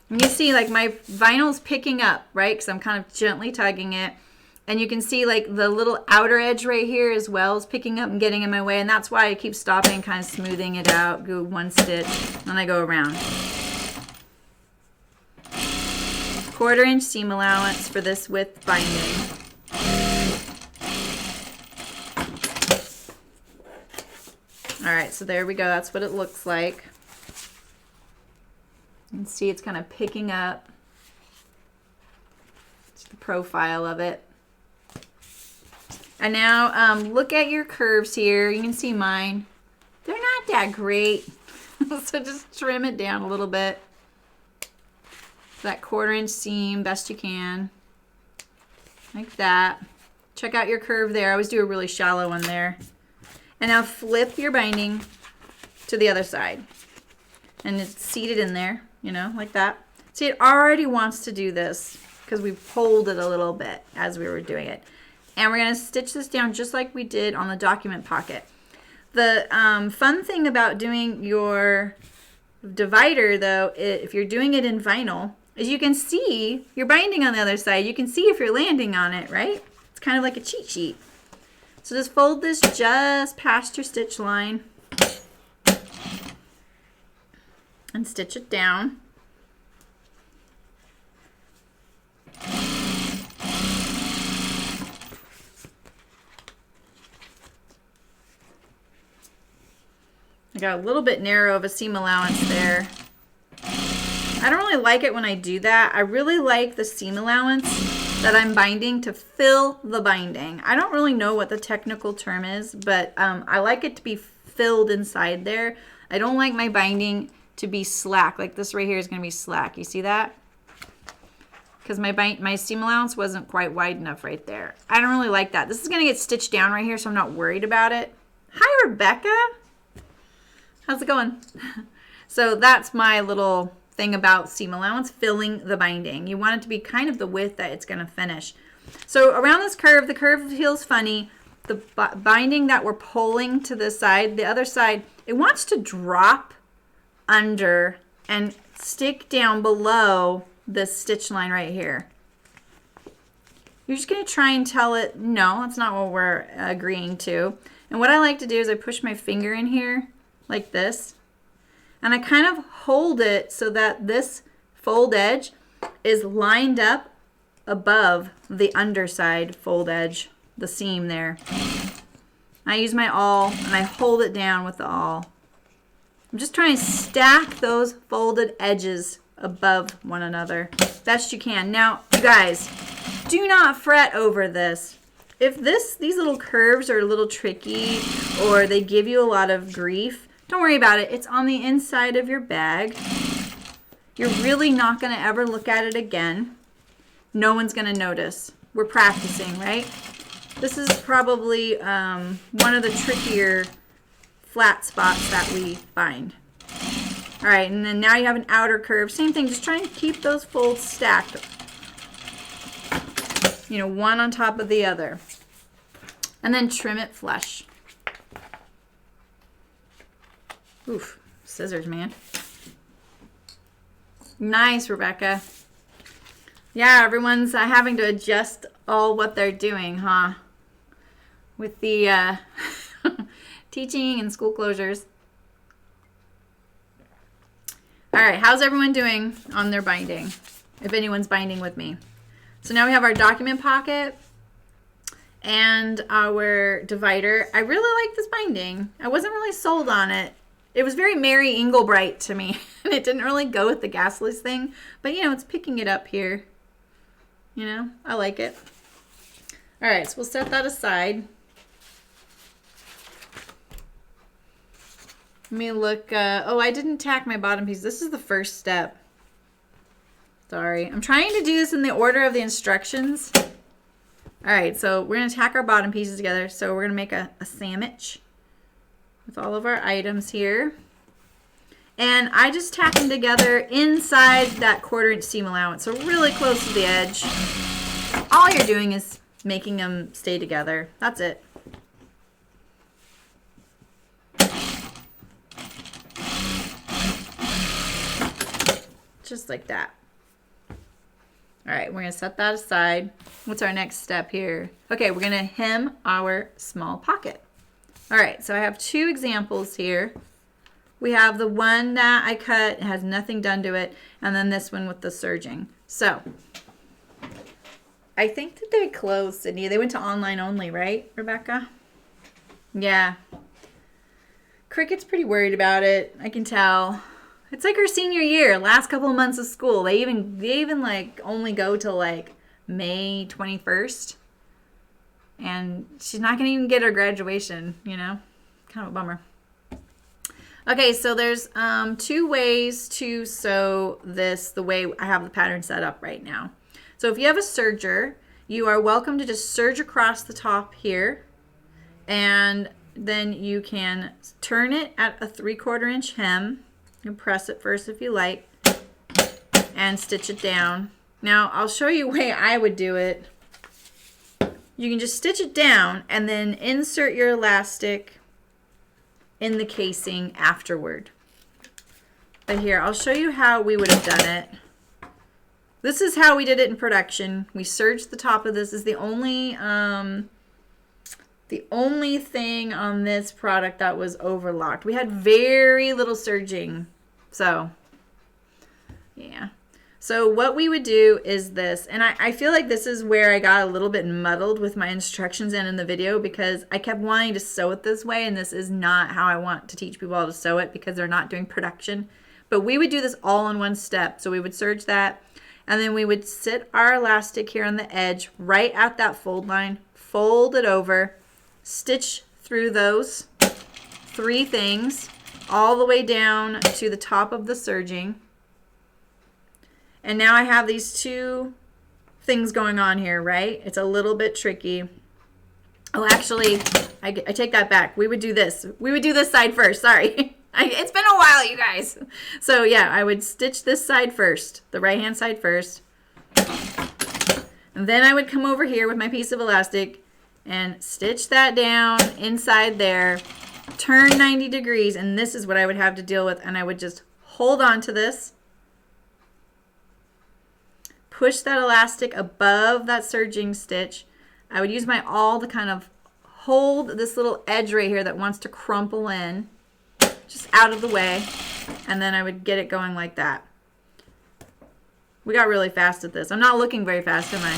And you see like my vinyl's picking up, right? Because I'm kind of gently tugging it. And you can see like the little outer edge right here as well is picking up and getting in my way. And that's why I keep stopping, kind of smoothing it out, go one stitch, then I go around. 1/4 inch seam allowance for this width binding. All right, so there we go. That's what it looks like. You can see it's kind of picking up. It's the profile of it. And now look at your curves here. You can see mine. They're not that great. So just trim it down a little bit. That 1/4 inch seam, best you can. Like that. Check out your curve there. I always do a really shallow one there. And now flip your binding to the other side. And it's seated in there, you know, like that. See, it already wants to do this because we pulled it a little bit as we were doing it. And we're going to stitch this down just like we did on the document pocket. The fun thing about doing your divider, though, if you're doing it in vinyl, is you can see your binding on the other side. You can see if you're landing on it, right? It's kind of like a cheat sheet. So just fold this just past your stitch line and stitch it down. I got a little bit narrow of a seam allowance there. I don't really like it when I do that. I really like the seam allowance that I'm binding to fill the binding. I don't really know what the technical term is, but I like it to be filled inside there. I don't like my binding to be slack. Like this right here is going to be slack. You see that? Because my seam allowance wasn't quite wide enough right there. I don't really like that. This is going to get stitched down right here, so I'm not worried about it. Hi, Rebecca. How's it going? So that's my little thing about seam allowance, filling the binding. You want it to be kind of the width that it's going to finish. So around this curve, the curve feels funny. The binding that we're pulling to this side, the other side, it wants to drop under and stick down below this stitch line right here. You're just going to try and tell it, no, that's not what we're agreeing to. And what I like to do is I push my finger in here like this. And I kind of hold it so that this fold edge is lined up above the underside fold edge, the seam there. I use my awl and I hold it down with the awl. I'm just trying to stack those folded edges above one another best you can. Now, you guys, do not fret over this. If these little curves are a little tricky or they give you a lot of grief, don't worry about it. It's on the inside of your bag. You're really not going to ever look at it again. No one's going to notice. We're practicing, right? This is probably one of the trickier flat spots that we bind. All right, and then now you have an outer curve. Same thing, just trying to keep those folds stacked. You know, one on top of the other. And then trim it flush. Oof, scissors, man. Nice, Rebecca. Yeah, everyone's having to adjust all what they're doing, huh? With the teaching and school closures. All right, how's everyone doing on their binding? If anyone's binding with me. So now we have our document pocket and our divider. I really like this binding. I wasn't really sold on it. It was very Mary Englebright to me, and it didn't really go with the gasless thing. But, you know, it's picking it up here. You know, I like it. All right, so we'll set that aside. Let me look. Oh, I didn't tack my bottom piece. This is the first step. Sorry. I'm trying to do this in the order of the instructions. All right, so we're going to tack our bottom pieces together. So we're going to make a sandwich with all of our items here. And I just tack them together inside that 1/4 inch seam allowance. So really close to the edge. All you're doing is making them stay together. That's it. Just like that. All right, we're gonna set that aside. What's our next step here? Okay, we're gonna hem our small pocket. All right, so I have two examples here. We have the one that I cut, it has nothing done to it, and then this one with the serging. So, I think that they closed, Sydney. They went to online only, right, Rebecca? Yeah. Cricket's pretty worried about it. I can tell. It's like her senior year, last couple of months of school. They even like only go till like May 21st. And she's not going to even get her graduation, you know? Kind of a bummer. Okay, so there's 2 ways to sew this the way I have the pattern set up right now. So if you have a serger, you are welcome to just serge across the top here. And then you can turn it at a 3/4 inch hem. You can press it first if you like. And stitch it down. Now, I'll show you the way I would do it. You can just stitch it down and then insert your elastic in the casing afterward. But here, I'll show you how we would have done it. This is how we did it in production. We serged the top of this. This is the only thing on this product that was overlocked. We had very little serging. So, yeah. So what we would do is this, and I feel like this is where I got a little bit muddled with my instructions and in the video because I kept wanting to sew it this way, and this is not how I want to teach people how to sew it because they're not doing production. But we would do this all in one step. So we would serge that, and then we would sit our elastic here on the edge right at that fold line, fold it over, stitch through those 3 things all the way down to the top of the serging. And now I have these 2 things going on here, right? It's a little bit tricky. Oh, actually, I take that back. We would do this. We would do this side first. Sorry. It's been a while, you guys. So, yeah, I would stitch this side first, the right-hand side first. And then I would come over here with my piece of elastic and stitch that down inside there, turn 90 degrees, and this is what I would have to deal with. And I would just hold on to this. Push that elastic above that serging stitch. I would use my awl to kind of hold this little edge right here that wants to crumple in, just out of the way, and then I would get it going like that. We got really fast at this. I'm not looking very fast, am I?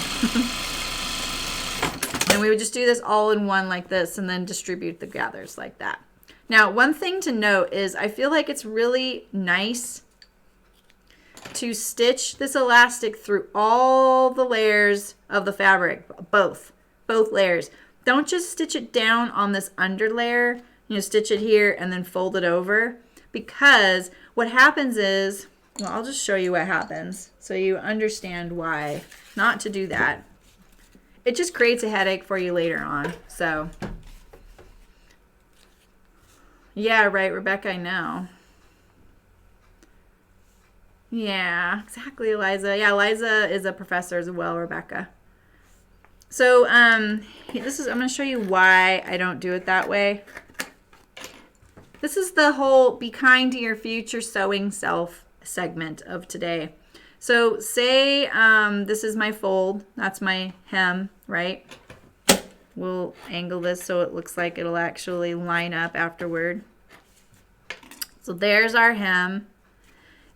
And we would just do this all in one like this and then distribute the gathers like that. Now, one thing to note is I feel like it's really nice to stitch this elastic through all the layers of the fabric, both layers. Don't just stitch it down on this under layer, stitch it here and then fold it over, because what happens is, well, I'll just show you what happens so you understand why not to do that. It just creates a headache for you later on. So, yeah, right, Rebecca, I know. Yeah, exactly, Eliza. Yeah, Eliza is a professor as well, Rebecca. So, I'm going to show you why I don't do it that way. This is the whole be kind to your future sewing self segment of today. So, say this is my fold. That's my hem, right? We'll angle this so it looks like it'll actually line up afterward. So, there's our hem.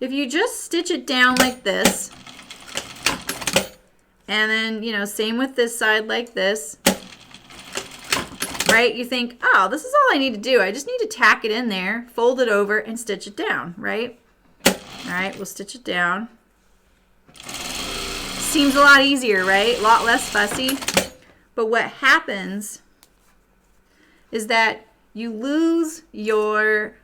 If you just stitch it down like this, and then, same with this side like this, right? You think, oh, this is all I need to do. I just need to tack it in there, fold it over, and stitch it down, right? All right, we'll stitch it down. Seems a lot easier, right? A lot less fussy. But what happens is that you lose your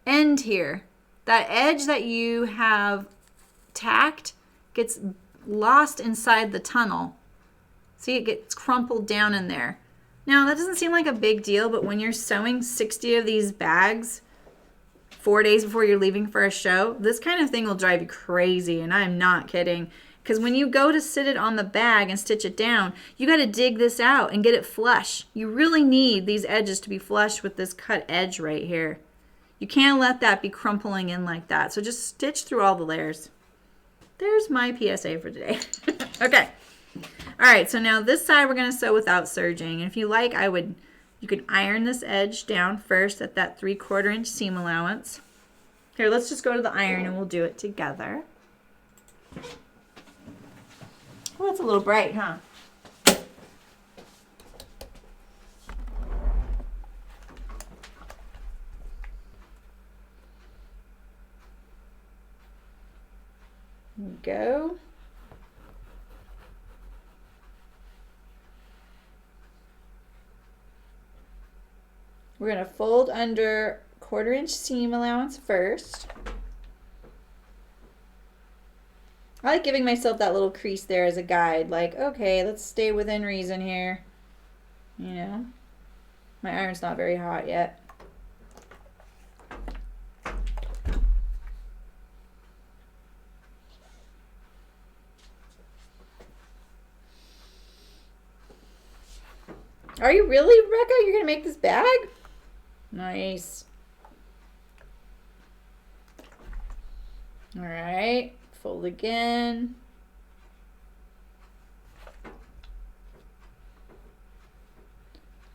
end here. That edge that you have tacked gets lost inside the tunnel. See, it gets crumpled down in there. Now, that doesn't seem like a big deal, but when you're sewing 60 of these bags 4 days before you're leaving for a show, this kind of thing will drive you crazy, and I'm not kidding. Because when you go to sit it on the bag and stitch it down, you got to dig this out and get it flush. You really need these edges to be flush with this cut edge right here. You can't let that be crumpling in like that. So just stitch through all the layers. There's my PSA for today. Okay. All right, so now this side we're going to sew without serging. And if you like, you could iron this edge down first at that 3/4 inch seam allowance. Here, let's just go to the iron and we'll do it together. Well, it's a little bright, huh? go. We're going to fold under 1/4 inch seam allowance first. I like giving myself that little crease there as a guide, like, okay, let's stay within reason here. You know, my iron's not very hot yet. Are you really, Rebecca? You're going to make this bag? Nice. All right, fold again.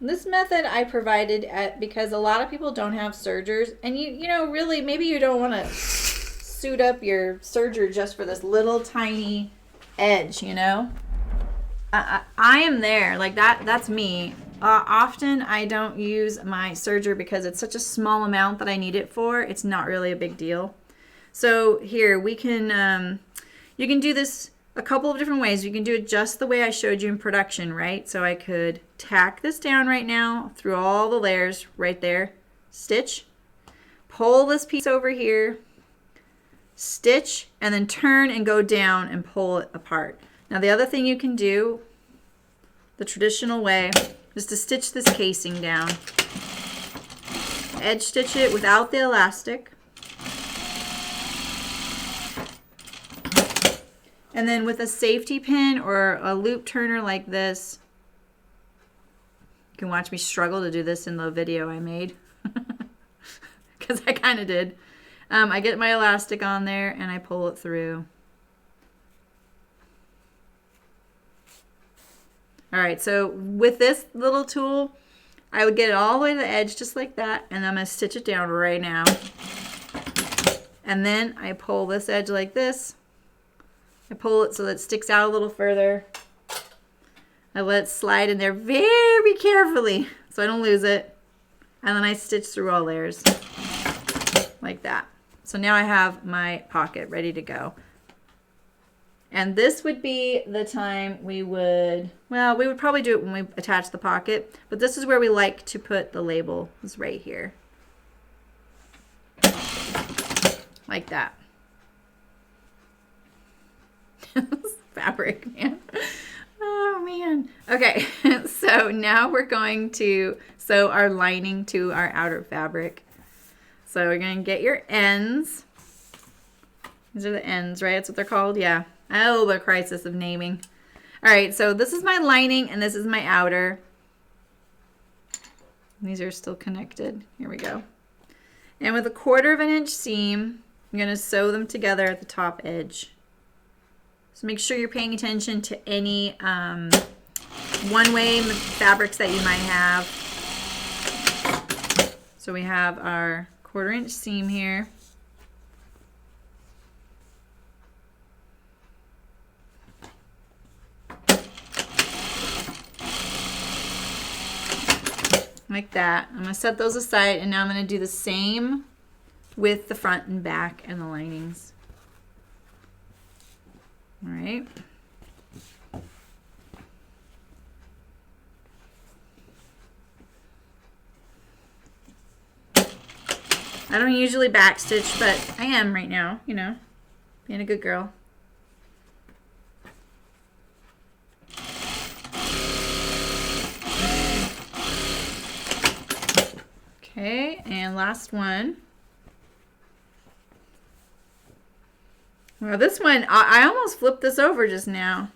This method I provided because a lot of people don't have sergers, and you know, really, maybe you don't want to suit up your serger just for this little tiny edge, you know? I am there, like that's me. Often I don't use my serger because it's such a small amount that I need it for. It's not really a big deal. So here we can, you can do this a couple of different ways. You can do it just the way I showed you in production, right? So I could tack this down right now through all the layers right there, stitch, pull this piece over here, stitch, and then turn and go down and pull it apart. Now the other thing you can do, the traditional way, is to stitch this casing down. Edge stitch it without the elastic. And then with a safety pin or a loop turner like this, you can watch me struggle to do this in the video I made. Because I kind of did. I get my elastic on there and I pull it through. All right, so with this little tool, I would get it all the way to the edge just like that, and I'm going to stitch it down right now. And then I pull this edge like this. I pull it so that it sticks out a little further. I let it slide in there very carefully so I don't lose it. And then I stitch through all layers like that. So now I have my pocket ready to go. And this would be the time we would, well, we would probably do it when we attach the pocket, but this is where we like to put the label, is right here. Like that. Fabric, man. Oh, man. Okay, so now we're going to sew our lining to our outer fabric. So we're going to get your ends. These are the ends, right? That's what they're called? Yeah. Oh, the crisis of naming. All right, so this is my lining and this is my outer. These are still connected. Here we go. And with a 1/4 inch seam, I'm going to sew them together at the top edge. So make sure you're paying attention to any one-way fabrics that you might have. So we have our 1/4 inch seam here. Like that. I'm going to set those aside, and now I'm going to do the same with the front and back and the linings. All right. I don't usually backstitch, but I am right now, you know, being a good girl. Okay, and last one. Well, this one, I almost flipped this over just now.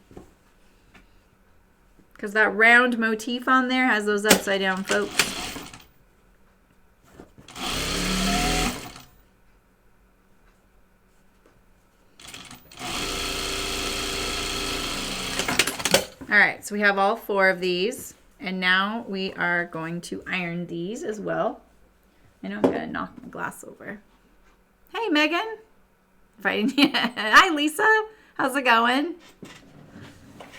Because that round motif on there has those upside down folks. All right, so we have all 4 of these. And now we are going to iron these as well. I know I'm going to knock my glass over. Hey, Megan. Fighting. Hi, Lisa. How's it going?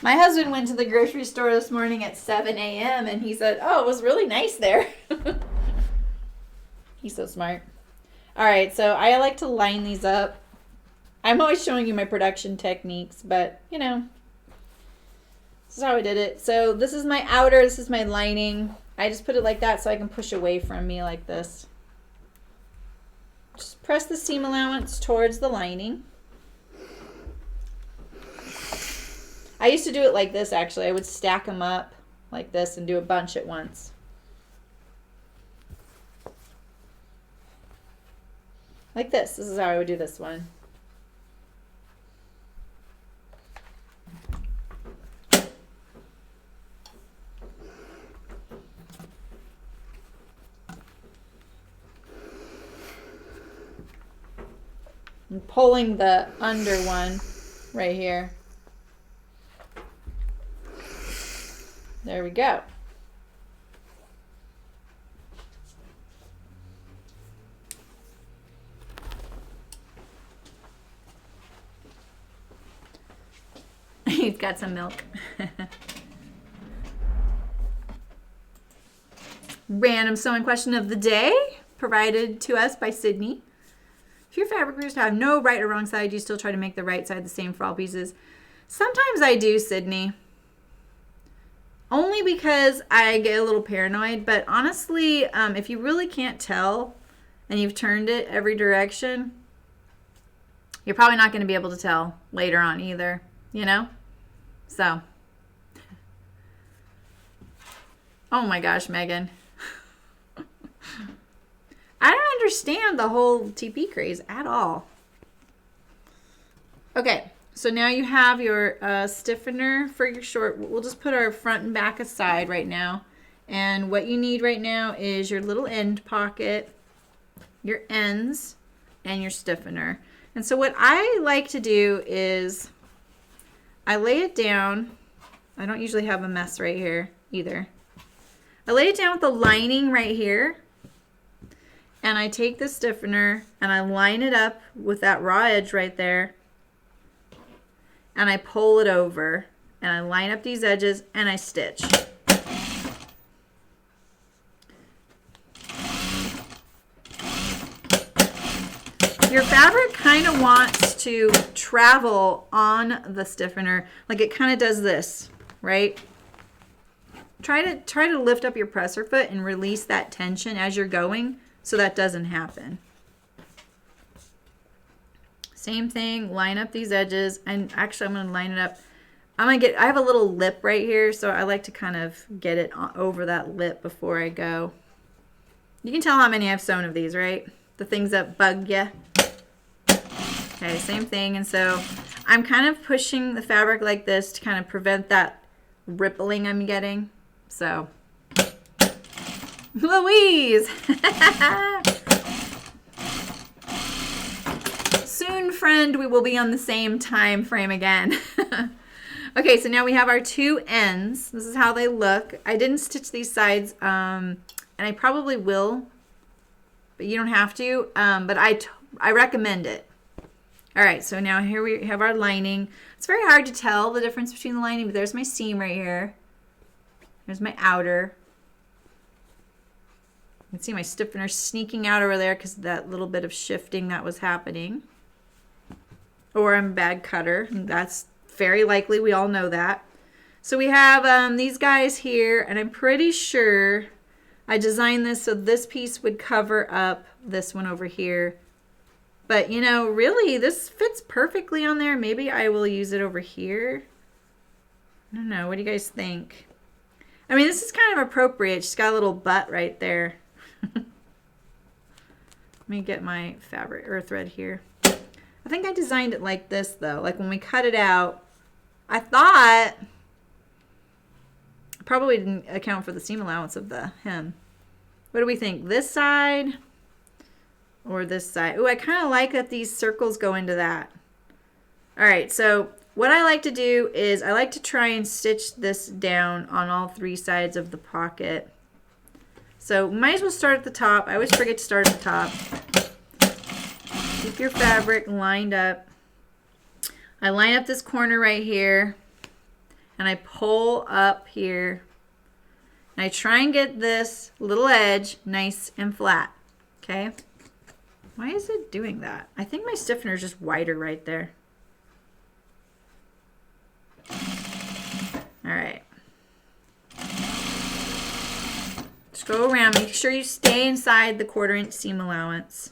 My husband went to the grocery store this morning at 7 a.m. and he said, oh, it was really nice there. He's so smart. All right, so I like to line these up. I'm always showing you my production techniques, but you know, this is how I did it. So this is my outer, this is my lining. I just put it like that so I can push away from me like this. Just press the seam allowance towards the lining. I used to do it like this actually. I would stack them up like this and do a bunch at once. Like this. This is how I would do this one. I'm pulling the under one right here. There we go. He's got some milk. Random sewing question of the day provided to us by Sydney. If your fabric readers have no right or wrong side, you still try to make the right side the same for all pieces? Sometimes I do, Sydney. Only because I get a little paranoid, but honestly, if you really can't tell and you've turned it every direction, you're probably not going to be able to tell later on either, you know? So, oh my gosh, Megan. I don't understand the whole TP craze at all. Okay, so now you have your stiffener for your short. We'll just put our front and back aside right now. And what you need right now is your little end pocket, your ends, and your stiffener. And so what I like to do is I lay it down. I don't usually have a mess right here either. I lay it down with the lining right here. And I take the stiffener and I line it up with that raw edge right there. And I pull it over. And I line up these edges and I stitch. Your fabric kind of wants to travel on the stiffener. Like it kind of does this, right? Try to lift up your presser foot and release that tension as you're going, so that doesn't happen. Same thing, line up these edges. And actually I'm going to line it up. I have a little lip right here, so I like to kind of get it over that lip before I go. You can tell how many I've sewn of these, right? The things that bug you. Okay, same thing. And so I'm kind of pushing the fabric like this to kind of prevent that rippling I'm getting. So, Louise! Soon, friend, we will be on the same time frame again. Okay, so now we have our two ends. This is how they look. I didn't stitch these sides, and I probably will, but you don't have to. But I recommend it. All right, so now here we have our lining. It's very hard to tell the difference between the lining, but there's my seam right here. There's my outer. You can see my stiffener sneaking out over there because of that little bit of shifting that was happening. Or I'm a bad cutter. That's very likely. We all know that. So we have these guys here, and I'm pretty sure I designed this so this piece would cover up this one over here. But, you know, really, this fits perfectly on there. Maybe I will use it over here. I don't know. What do you guys think? I mean, this is kind of appropriate. She's got a little butt right there. Let me get my fabric or thread here. I think I designed it like this, though. Like when we cut it out, I thought I probably didn't account for the seam allowance of the hem. What do we think? This side or this side? Oh, I kind of like that these circles go into that. All right, so what I like to do is I like to try and stitch this down on all three sides of the pocket. So might as well start at the top. I always forget to start at the top. Keep your fabric lined up. I line up this corner right here and I pull up here. And I try and get this little edge nice and flat, okay? Why is it doing that? I think my stiffener is just wider right there. All right. Just go around. Make sure you stay inside the 1/4 inch seam allowance.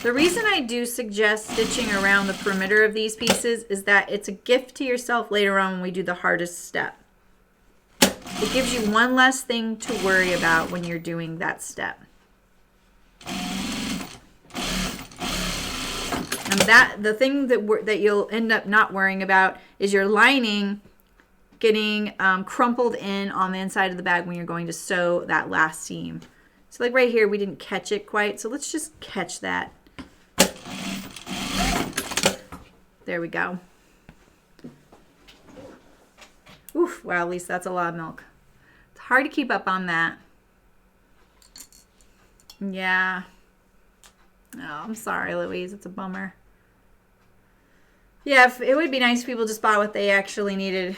The reason I do suggest stitching around the perimeter of these pieces is that it's a gift to yourself later on when we do the hardest step. It gives you one less thing to worry about when you're doing that step. And the thing that you'll end up not worrying about is your lining getting crumpled in on the inside of the bag when you're going to sew that last seam. So like right here, we didn't catch it quite. So let's just catch that. There we go. Oof, wow, at least that's a lot of milk. It's hard to keep up on that. Yeah. Oh, I'm sorry, Louise. It's a bummer. Yeah, it would be nice if people just bought what they actually needed.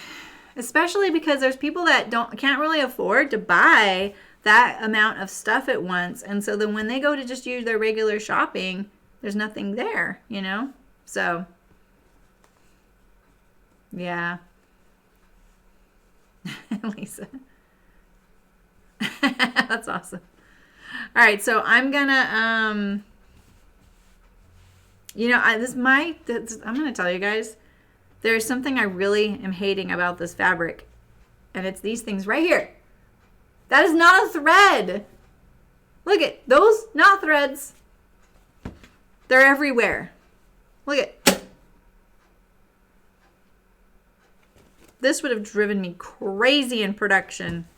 Especially because there's people that can't really afford to buy that amount of stuff at once. And so then when they go to just use their regular shopping, there's nothing there, you know? So, yeah. Lisa. That's awesome. All right, so I'm gonna, you know, I'm gonna tell you guys, there's something I really am hating about this fabric, and it's these things right here. That is not a thread. Look at those, not threads. They're everywhere. Look at. This would have driven me crazy in production.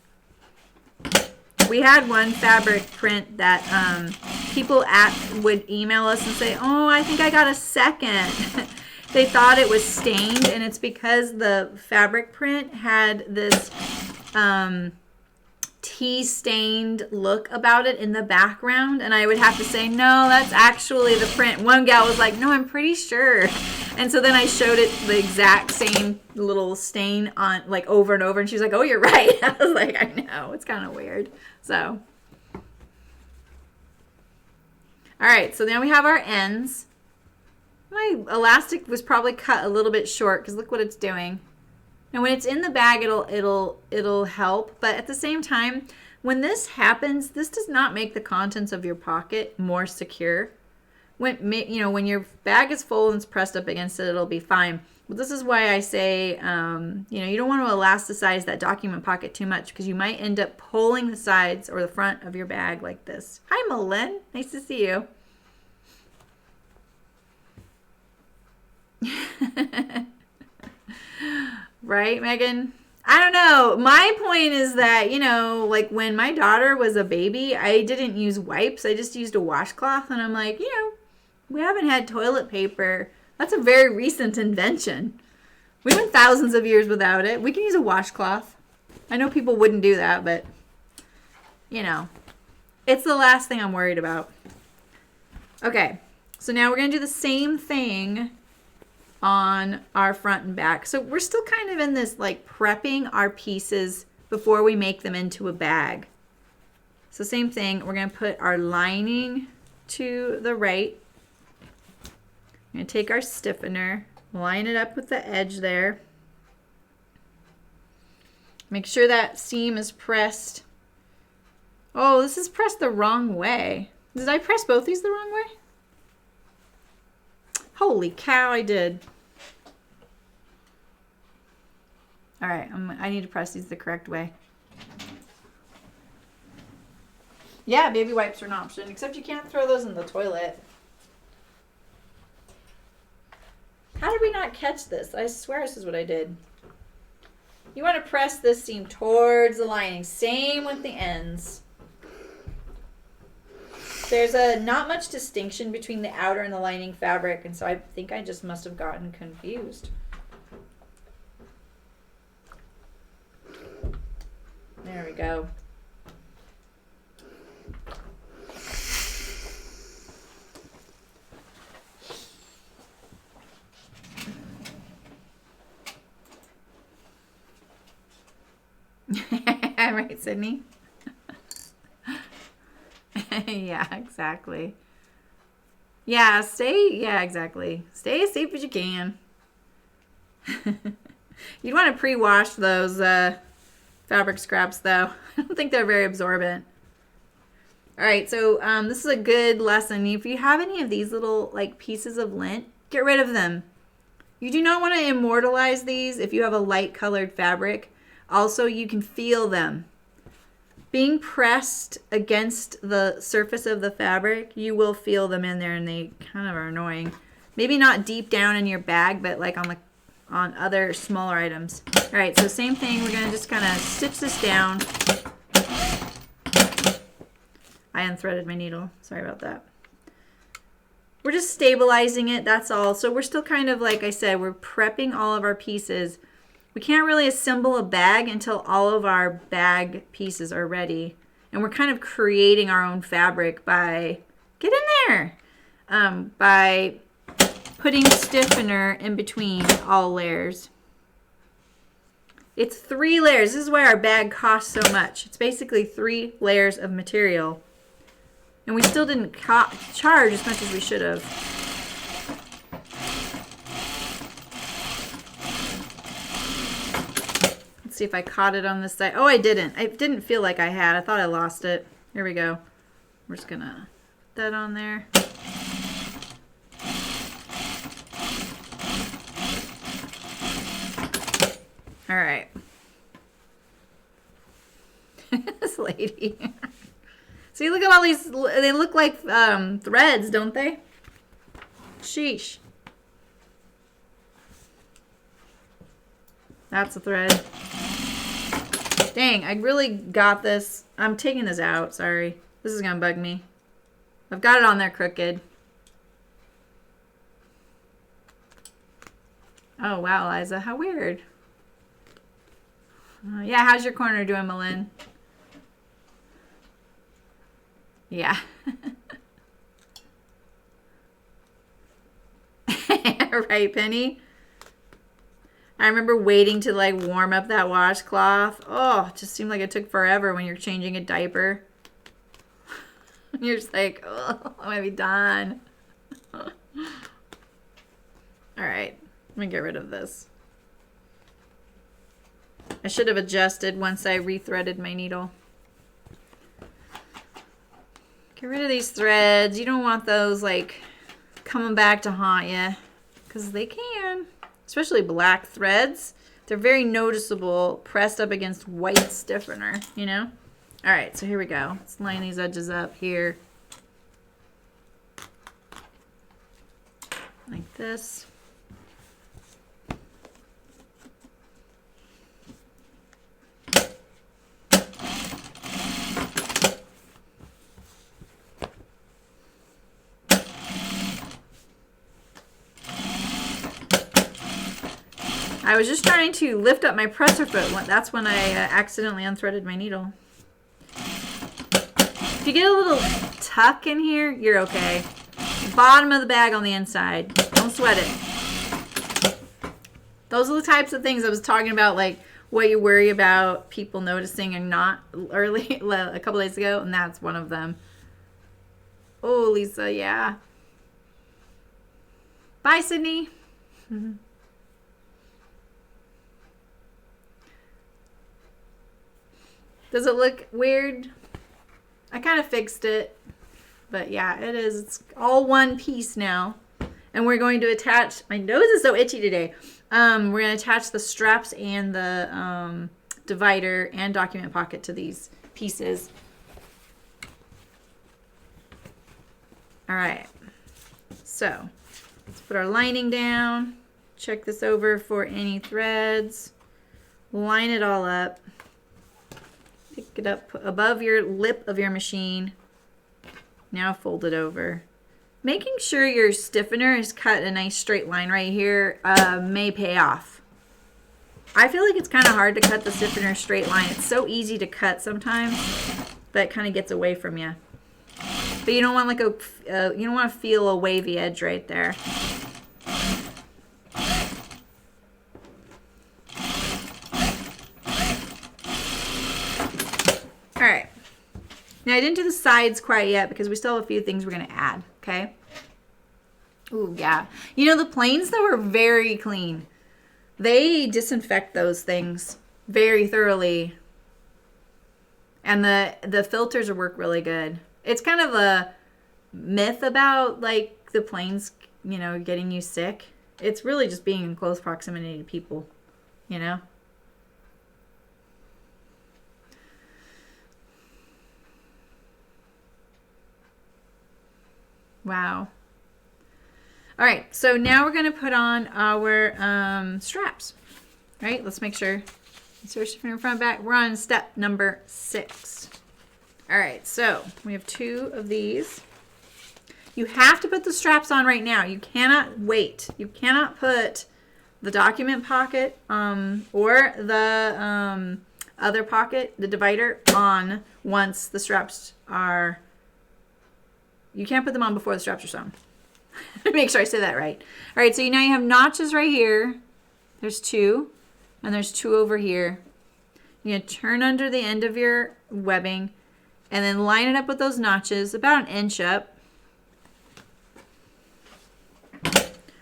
We had one fabric print that people would email us and say, oh, I think I got a second. They thought it was stained, and it's because the fabric print had this tea-stained look about it in the background, and I would have to say, no, that's actually the print. One gal was like, no, I'm pretty sure. And so then I showed it the exact same little stain on, like, over and over, and she's like, oh, you're right. I was like, I know, it's kind of weird. So, all right, so now we have our ends. My elastic was probably cut a little bit short because look what it's doing. Now when it's in the bag, it'll help, but at the same time, when this happens, this does not make the contents of your pocket more secure. When your bag is full and it's pressed up against it, it'll be fine. But this is why I say, you don't want to elasticize that document pocket too much because you might end up pulling the sides or the front of your bag like this. Hi, Malin. Nice to see you. Right, Megan? I don't know. My point is that, like when my daughter was a baby, I didn't use wipes. I just used a washcloth. And I'm like, we haven't had toilet paper. That's a very recent invention. We went thousands of years without it. We can use a washcloth. I know people wouldn't do that, but, it's the last thing I'm worried about. Okay, so now we're going to do the same thing on our front and back. So we're still kind of in this like prepping our pieces before we make them into a bag. So same thing, we're going to put our lining to the right. I'm going to take our stiffener, line it up with the edge there. Make sure that seam is pressed. Oh, this is pressed the wrong way. Did I press both these the wrong way? Holy cow, I did. All right, I need to press these the correct way. Yeah, baby wipes are an option, except you can't throw those in the toilet. How did we not catch this? I swear this is what I did. You want to press this seam towards the lining. Same with the ends. There's not much distinction between the outer and the lining fabric, and so I think I just must have gotten confused. There we go. Right, Sydney? Yeah, exactly. Yeah, yeah, exactly. Stay as safe as you can. You'd want to pre-wash those fabric scraps, though. I don't think they're very absorbent. All right, so this is a good lesson. If you have any of these little like pieces of lint, get rid of them. You do not want to immortalize these if you have a light colored fabric. Also, you can feel them. Being pressed against the surface of the fabric, you will feel them in there, and they kind of are annoying. Maybe not deep down in your bag, but like on other smaller items. All right, so same thing. We're gonna just kind of stitch this down. I unthreaded my needle. Sorry about that. We're just stabilizing it, that's all. So we're still kind of, like I said, we're prepping all of our pieces. We can't really assemble a bag until all of our bag pieces are ready. And we're kind of creating our own fabric by, get in there, by putting stiffener in between all layers. It's 3 layers. This is why our bag costs so much. It's basically 3 layers of material. And we still didn't charge as much as we should have. Let's see if I caught it on this side. Oh, I didn't. I didn't feel like I had. I thought I lost it. Here we go. We're just going to put that on there. All right. This lady. See, look at all these. They look like threads, don't they? Sheesh. That's a thread. Dang, I really got this. I'm taking this out. Sorry. This is going to bug me. I've got it on there crooked. Oh, wow, Liza. How weird. Yeah, how's your corner doing, Malin? Yeah. Right, Penny? I remember waiting to like warm up that washcloth. Oh, it just seemed like it took forever when you're changing a diaper. You're just like, oh, I might be done. All right, let me get rid of this. I should have adjusted once I rethreaded my needle. Get rid of these threads. You don't want those like coming back to haunt you, because they can. Especially black threads. They're very noticeable pressed up against white stiffener, you know? All right, so here we go. Let's line these edges up here. Like this. I was just trying to lift up my presser foot. That's when I accidentally unthreaded my needle. If you get a little tuck in here, you're okay. Bottom of the bag on the inside. Don't sweat it. Those are the types of things I was talking about, like what you worry about people noticing and not early, a couple days ago, and that's one of them. Oh, Lisa, yeah. Bye, Sydney. Does it look weird? I kind of fixed it. But yeah, it is. It's all one piece now. And we're going to attach, my nose is so itchy today. We're going to attach the straps and the divider and document pocket to these pieces. All right. So let's put our lining down. Check this over for any threads. Line it all up. Pick it up above your lip of your machine. Now fold it over. Making sure your stiffener is cut a nice straight line right here may pay off. I feel like it's kind of hard to cut the stiffener straight line. It's so easy to cut sometimes, but it kind of gets away from you. But you don't want like you don't want to feel a wavy edge right there. Now, I didn't do the sides quite yet because we still have a few things we're going to add, okay? Ooh, yeah. You know, the planes, though, are very clean. They disinfect those things very thoroughly. And the filters work really good. It's kind of a myth about, like, the planes, you know, getting you sick. It's really just being in close proximity to people, you know? Wow. All right, so now we're going to put on our straps. All right, let's make sure. Search from front back. We're on step number 6. All right, so we have 2 of these. You have to put the straps on right now. You cannot wait. You cannot put the document pocket or the other pocket, the divider, on once the straps are... You can't put them on before the straps are sewn. Make sure I say that right. All right, so now you have notches right here. There's 2, and there's 2 over here. You're going to turn under the end of your webbing and then line it up with those notches about 1 inch up.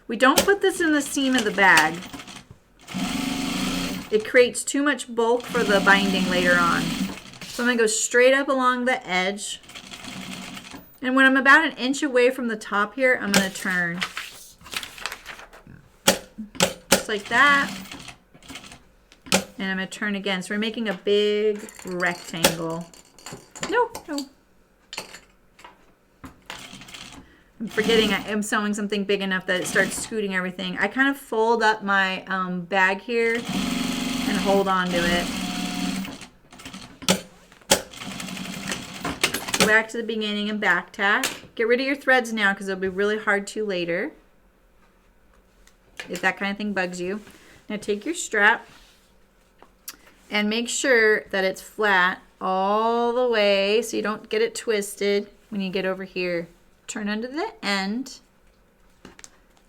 We don't put this in the seam of the bag. It creates too much bulk for the binding later on. So I'm going to go straight up along the edge. And when I'm about 1 inch away from the top here, I'm going to turn. Just like that. And I'm going to turn again. So we're making a big rectangle. No. I'm forgetting I'm sewing something big enough that it starts scooting everything. I kind of fold up my bag here and hold on to it. Go back to the beginning and back tack. Get rid of your threads now because it'll be really hard to later, if that kind of thing bugs you. Now take your strap and make sure that it's flat all the way so you don't get it twisted when you get over here. Turn under the end,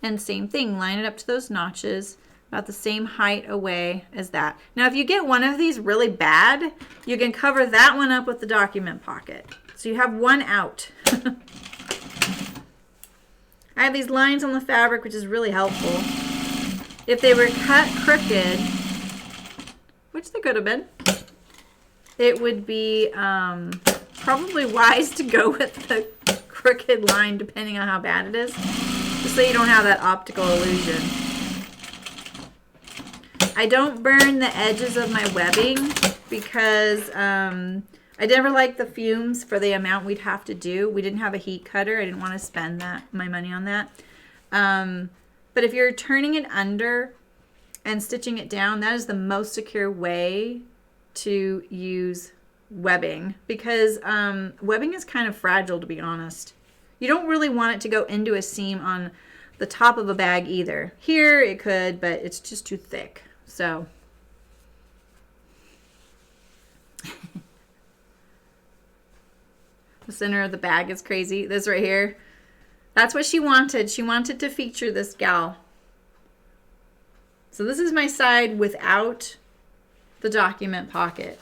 and same thing, line it up to those notches, about the same height away as that. Now if you get one of these really bad, you can cover that one up with the document pocket. So you have one out. I have these lines on the fabric, which is really helpful. If they were cut crooked, which they could have been, it would be probably wise to go with the crooked line depending on how bad it is, just so you don't have that optical illusion. I don't burn the edges of my webbing because I never liked the fumes for the amount we'd have to do. We didn't have a heat cutter. I didn't want to spend my money on that. But if you're turning it under and stitching it down, that is the most secure way to use webbing, because webbing is kind of fragile, to be honest. You don't really want it to go into a seam on the top of a bag either. Here it could, but it's just too thick. So the center of the bag is crazy. This right here, that's what she wanted. She wanted to feature this gal. So this is my side without the document pocket,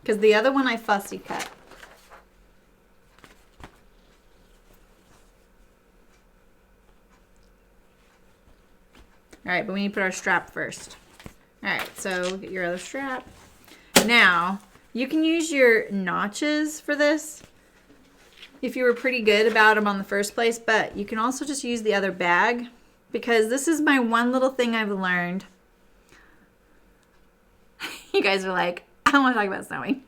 because the other one I fussy cut. All right, but we need to put our strap first. All right, so get your other strap. Now, you can use your notches for this if you were pretty good about them on the first place, but you can also just use the other bag, because this is my one little thing I've learned. You guys are like, I don't want to talk about sewing.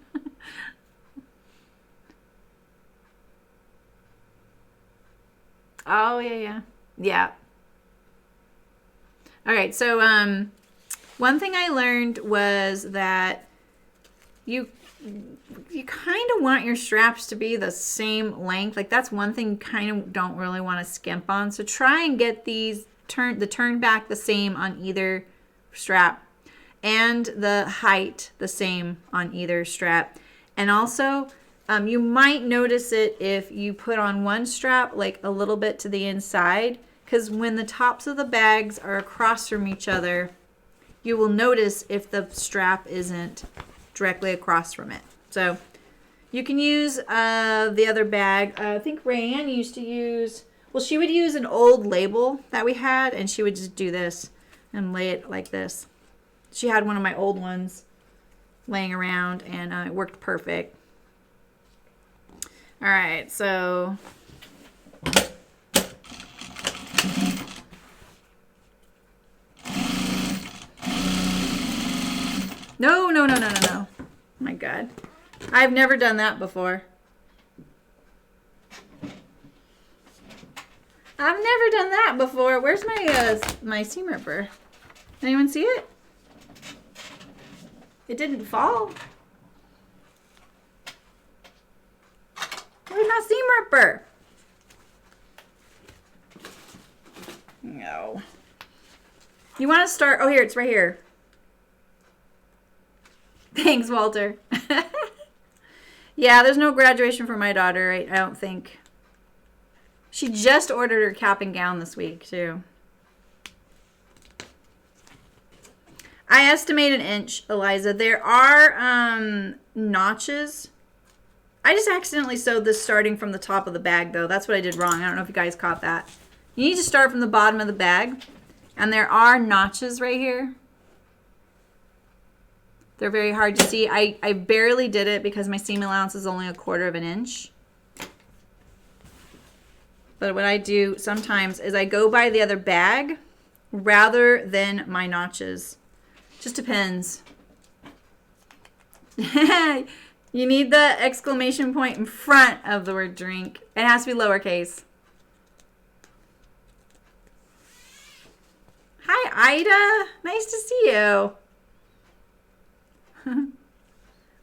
Oh, yeah. All right, so one thing I learned was that you kind of want your straps to be the same length. Like, that's one thing you kind of don't really want to skimp on. So try and get these turn back the same on either strap, and the height the same on either strap. And also, you might notice it if you put on one strap like a little bit to the inside, because when the tops of the bags are across from each other, you will notice if the strap isn't directly across from it. So You can use the other bag. I think Rayanne used to use, well, she would use an old label that we had, and she would just do this and lay it like this. She had one of my old ones laying around, and it worked perfect. All right, so no. Oh my God. I've never done that before. I've never done that before. Where's my seam ripper? Anyone see it? It didn't fall. Where's my seam ripper? No. You want to start? Oh, here, it's right here. Thanks, Walter. Yeah, there's no graduation for my daughter, I don't think. She just ordered her cap and gown this week, too. I estimate an inch, Eliza. There are notches. I just accidentally sewed this starting from the top of the bag, though. That's what I did wrong. I don't know if you guys caught that. You need to start from the bottom of the bag. And there are notches right here. They're very hard to see. I barely did it because my seam allowance is only 1/4 of an inch. But what I do sometimes is I go by the other bag rather than my notches. Just depends. You need the exclamation point in front of the word drink. It has to be lowercase. Hi, Ida. Nice to see you.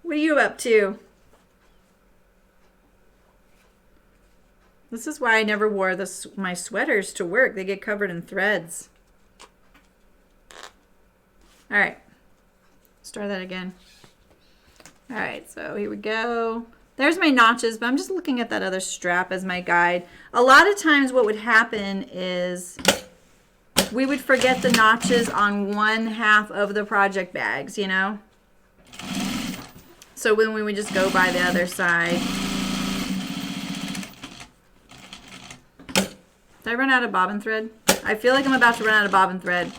What are you up to? This is why I never wore my sweaters to work. They get covered in threads. All right. Let's try that again. All right, so here we go. There's my notches, but I'm just looking at that other strap as my guide. A lot of times what would happen is we would forget the notches on one half of the project bags, you know? So when we would just go by the other side. Did I run out of bobbin thread? I feel like I'm about to run out of bobbin thread.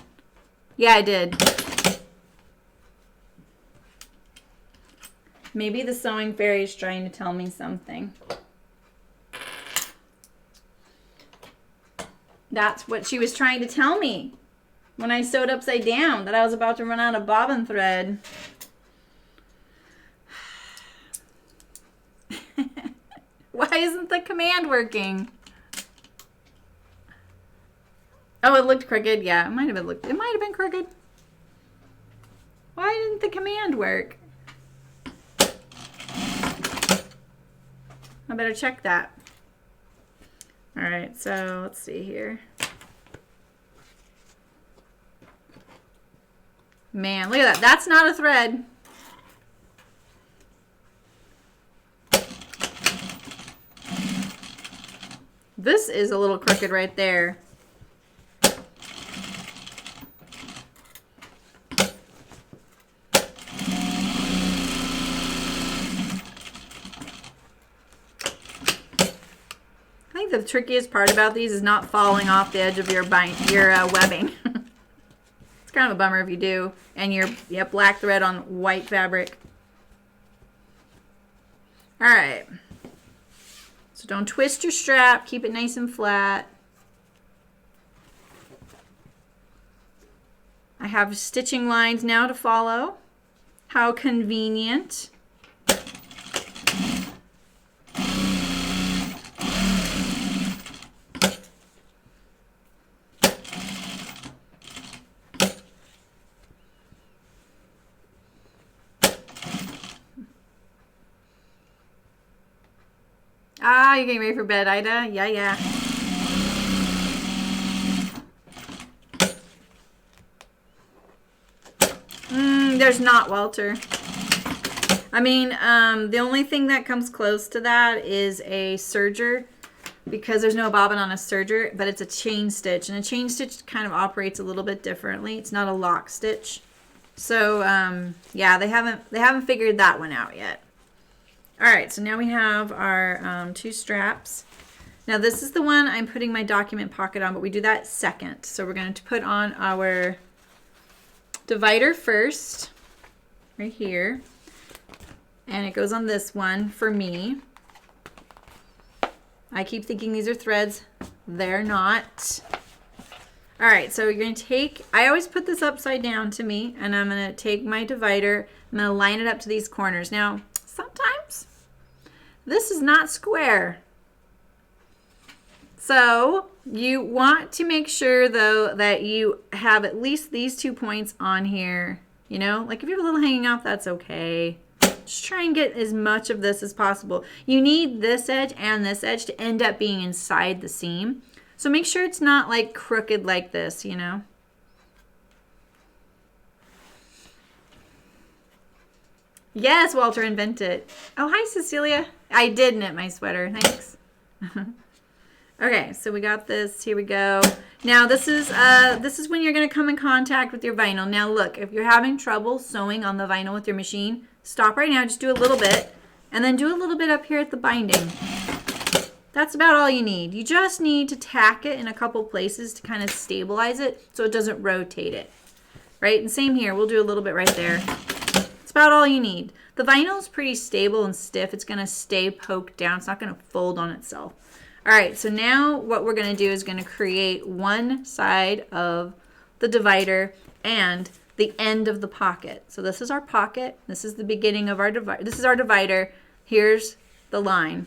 Yeah, I did. Maybe the sewing fairy is trying to tell me something. That's what she was trying to tell me when I sewed upside down, that I was about to run out of bobbin thread. Why isn't the command working? Oh, it looked crooked. Yeah, it might have been crooked. Why didn't the command work? I better check that. All right, so let's see here. Man, look at that. That's not a thread. This is a little crooked right there. I think the trickiest part about these is not falling off the edge of your webbing. It's kind of a bummer if you do, and you have black thread on white fabric. All right. So don't twist your strap. Keep it nice and flat. I have stitching lines now to follow. How convenient. Ah, you're getting ready for bed, Ida? Yeah. There's not, Walter. I mean, the only thing that comes close to that is a serger, because there's no bobbin on a serger, but it's a chain stitch, and a chain stitch kind of operates a little bit differently. It's not a lock stitch. So, yeah, they haven't figured that one out yet. All right, so now we have our 2 straps. Now this is the one I'm putting my document pocket on, but we do that second. So we're going to put on our divider first, right here. And it goes on this one for me. I keep thinking these are threads. They're not. All right, so you're going to take, I always put this upside down to me, and I'm going to take my divider, I'm going to line it up to these corners. Now, sometimes this is not square. So you want to make sure, though, that you have at least these 2 points on here. You know, like if you have a little hanging off, that's okay. Just try and get as much of this as possible. You need this edge and this edge to end up being inside the seam. So make sure it's not like crooked like this, you know. Yes, Walter, invent it. Oh, hi, Cecilia. I did knit my sweater. Thanks. Okay, so we got this. Here we go. Now this is when you're going to come in contact with your vinyl. Now look, if you're having trouble sewing on the vinyl with your machine, stop right now. Just do a little bit, and then do a little bit up here at the binding. That's about all you need. You just need to tack it in a couple places to kind of stabilize it so it doesn't rotate it. Right? And same here. We'll do a little bit right there. It's about all you need. The vinyl is pretty stable and stiff. It's going to stay poked down. It's not going to fold on itself. All right, so now what we're going to do is going to create one side of the divider and the end of the pocket. So this is our pocket. This is the beginning of our divider. This is our divider. Here's the line.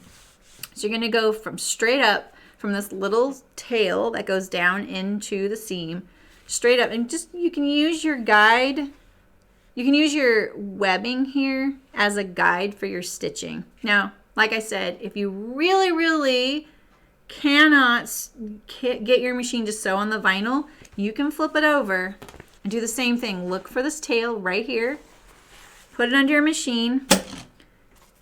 So you're going to go from straight up from this little tail that goes down into the seam, straight up, and just you can use your guide. You can use your webbing here as a guide for your stitching. Now, like I said, if you really cannot get your machine to sew on the vinyl, you can flip it over and do the same thing. Look for this tail right here, put it under your machine,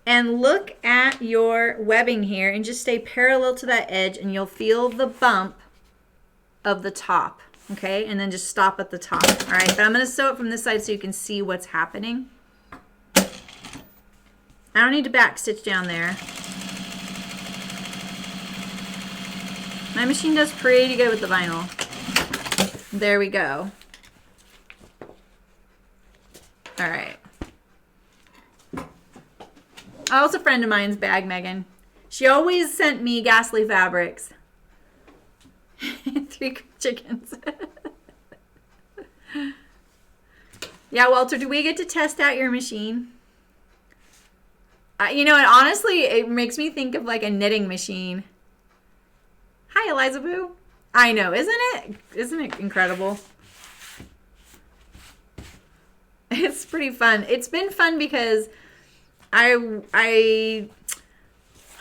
and look at your webbing here and just stay parallel to that edge, and you'll feel the bump of the top, okay? And then just stop at the top. All right, but I'm going to sew it from this side so you can see what's happening. I don't need to back stitch down there. My machine does pretty good with the vinyl. There we go. All right. Oh, it's a friend of mine's bag, Megan. She always sent me Ghastly Fabrics. 3 chickens. Yeah, Walter, do we get to test out your machine? You know, and honestly, it makes me think of like a knitting machine. Hi, Eliza Boo. I know, isn't it incredible? It's pretty fun. It's been fun because I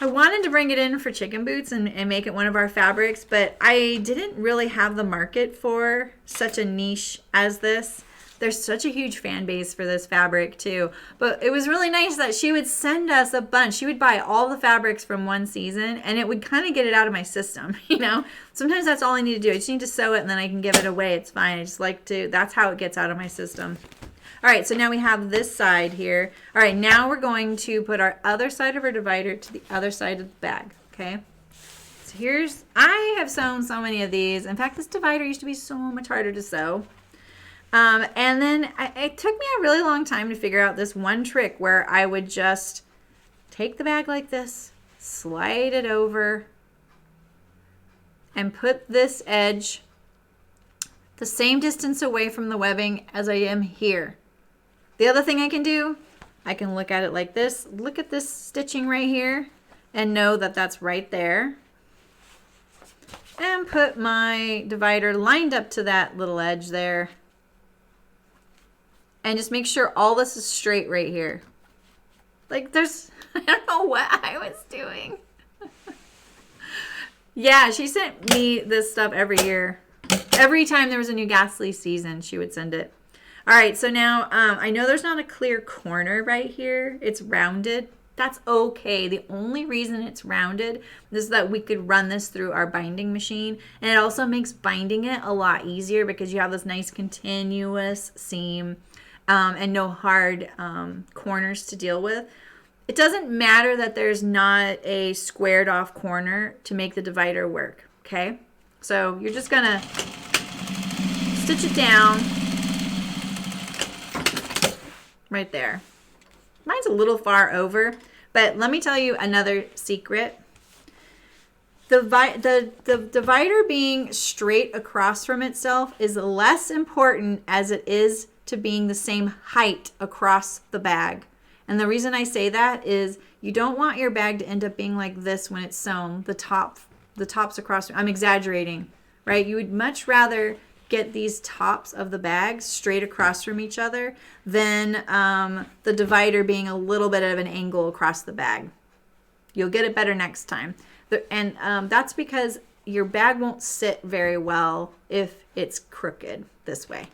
wanted to bring it in for chicken boots and make it one of our fabrics, but I didn't really have the market for such a niche as this. There's such a huge fan base for this fabric too. But it was really nice that she would send us a bunch. She would buy all the fabrics from one season, and it would kind of get it out of my system, you know? Sometimes that's all I need to do. I just need to sew it and then I can give it away. It's fine. I just like to, that's how it gets out of my system. All right, so now we have this side here. All right, now we're going to put our other side of our divider to the other side of the bag, okay? So here's, I have sewn so many of these. In fact, this divider used to be so much harder to sew. And then it took me a really long time to figure out this one trick where I would just take the bag like this, slide it over, and put this edge the same distance away from the webbing as I am here. The other thing I can do, I can look at it like this. Look at this stitching right here and know that that's right there. And put my divider lined up to that little edge there. And just make sure all this is straight right here. Like there's, I don't know what I was doing. Yeah, she sent me this stuff every year. Every time there was a new Ghastly season, she would send it. All right, so now I know there's not a clear corner right here. It's rounded. That's okay. The only reason it's rounded is that we could run this through our binding machine. And it also makes binding it a lot easier because you have this nice continuous seam and no hard corners to deal with. it doesn't matter that there's not a squared off corner to make the divider work, okay? So you're just gonna stitch it down right there. Mine's a little far over, but let me tell you another secret. The divider being straight across from itself is less important as it is to being the same height across the bag. And the reason I say that is you don't want your bag to end up being like this when it's sewn, the tops across. I'm exaggerating, right? You would much rather get these tops of the bags straight across from each other than the divider being a little bit of an angle across the bag. You'll get it better next time. And that's because your bag won't sit very well if it's crooked this way.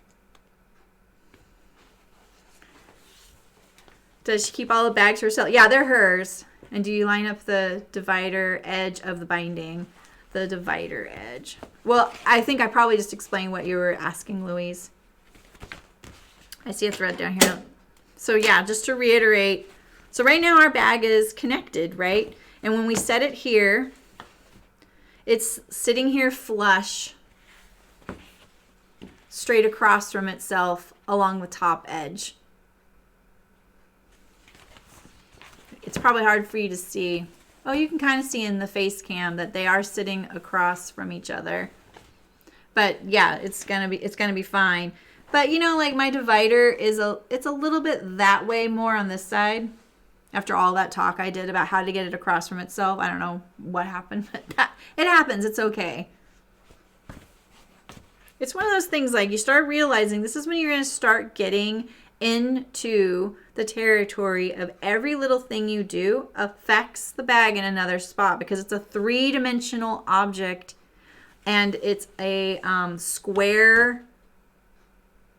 Does she keep all the bags herself? Yeah, they're hers. And do you line up the divider edge of the binding? The divider edge. Well, I think I probably just explained what you were asking, Louise. I see a thread down here. So yeah, just to reiterate. So right now our bag is connected, right? And when we set it here, it's sitting here flush, straight across from itself along the top edge. It's probably hard for you to see. Oh, you can kind of see in the face cam that they are sitting across from each other. But yeah, it's gonna be fine. But you know, like my divider it's a little bit that way more on this side. After all that talk I did about how to get it across from itself, I don't know what happened, but it happens. It's okay. It's one of those things like you start realizing this is when you're going to start getting into the territory of every little thing you do affects the bag in another spot because it's a three-dimensional object and it's a square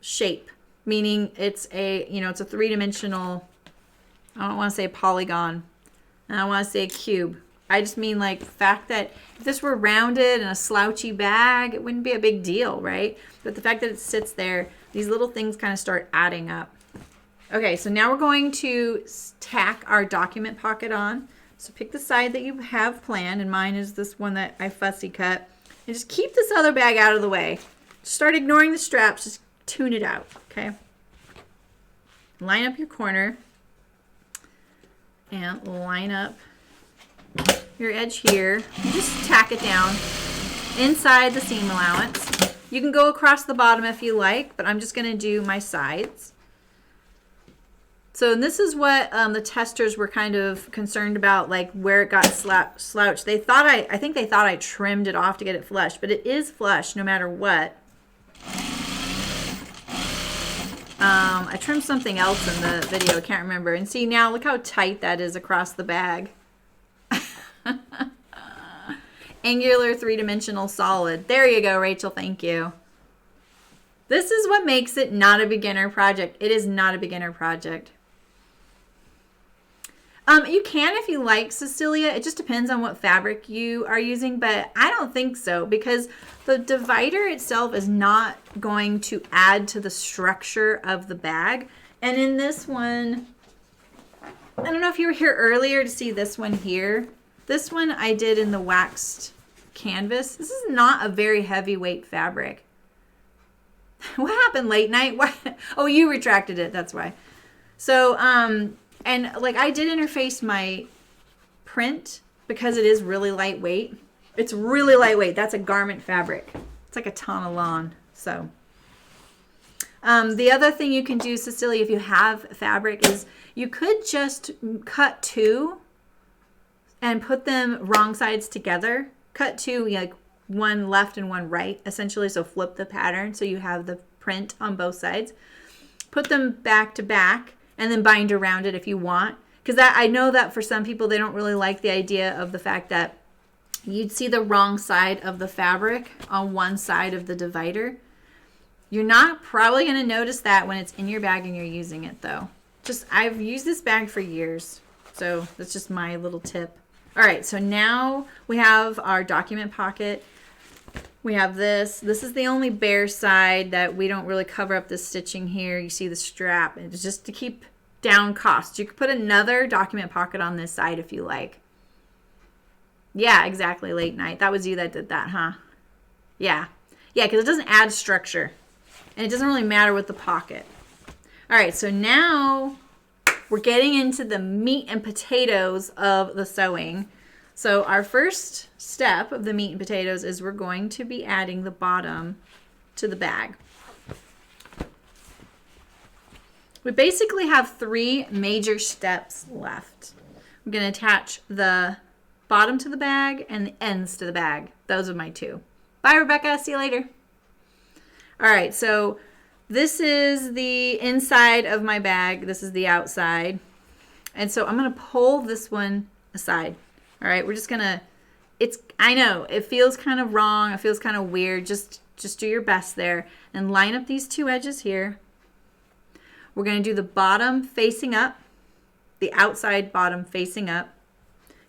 shape, meaning it's a three-dimensional. I don't want to say polygon. I don't want to say cube. I just mean like the fact that if this were rounded and a slouchy bag, it wouldn't be a big deal, right? But the fact that it sits there, these little things kind of start adding up. Okay, so now we're going to tack our document pocket on. So pick the side that you have planned, and mine is this one that I fussy cut. And just keep this other bag out of the way. Start ignoring the straps, just tune it out, okay? Line up your corner. And line up your edge here. And just tack it down inside the seam allowance. You can go across the bottom if you like, but I'm just going to do my sides. So this is what the testers were kind of concerned about, like where it got slouched. I think they thought I trimmed it off to get it flush, but it is flush no matter what. I trimmed something else in the video, I can't remember. And see now, look how tight that is across the bag. Angular three-dimensional solid. There you go, Rachel, thank you. This is what makes it not a beginner project. It is not a beginner project. You can if you like, Cecilia. It just depends on what fabric you are using, but I don't think so because the divider itself is not going to add to the structure of the bag. And in this one, I don't know if you were here earlier to see this one here. This one I did in the waxed canvas. This is not a very heavyweight fabric. What happened late night? What? Oh, you retracted it. That's why. So, and like I did interface my print because it is really lightweight. It's really lightweight. That's a garment fabric. It's like a ton of lawn. So, the other thing you can do, Cecilia, if you have fabric, is you could just cut two and put them wrong sides together. Cut two, like one left and one right, essentially. So flip the pattern so you have the print on both sides. Put them back to back and then bind around it if you want. Because I know that for some people, they don't really like the idea of the fact that you'd see the wrong side of the fabric on one side of the divider. You're not probably going to notice that when it's in your bag and you're using it though. I've used this bag for years. So that's just my little tip. All right, so now we have our document pocket. We have this. This is the only bare side that we don't really cover up the stitching here. You see the strap. And it's just to keep down cost. You could put another document pocket on this side if you like. Yeah, exactly, late night. That was you that did that, huh? Yeah. Yeah, because it doesn't add structure. And it doesn't really matter with the pocket. All right, so now we're getting into the meat and potatoes of the sewing. So our first step of the meat and potatoes is we're going to be adding the bottom to the bag. We basically have 3 major steps left. I'm going to attach the bottom to the bag and the ends to the bag. Those are my 2. Bye, Rebecca. See you later. All right, so this is the inside of my bag. This is the outside. And so I'm going to pull this one aside. All right, we're just going to, I know, it feels kind of wrong. It feels kind of weird. Just do your best there. And line up these 2 edges here. We're going to do the bottom facing up, the outside bottom facing up.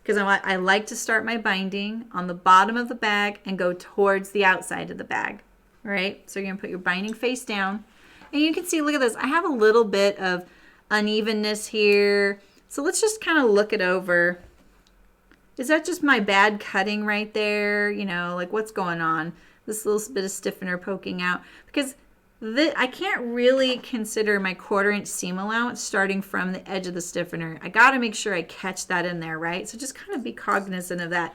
Because I like to start my binding on the bottom of the bag and go towards the outside of the bag. All right, so you're going to put your binding face down. And you can see, look at this. I have a little bit of unevenness here. So let's just kind of look it over. Is that just my bad cutting right there? You know, like what's going on? This little bit of stiffener poking out. Because I can't really consider my 1/4 inch seam allowance starting from the edge of the stiffener. I got to make sure I catch that in there, right? So just kind of be cognizant of that.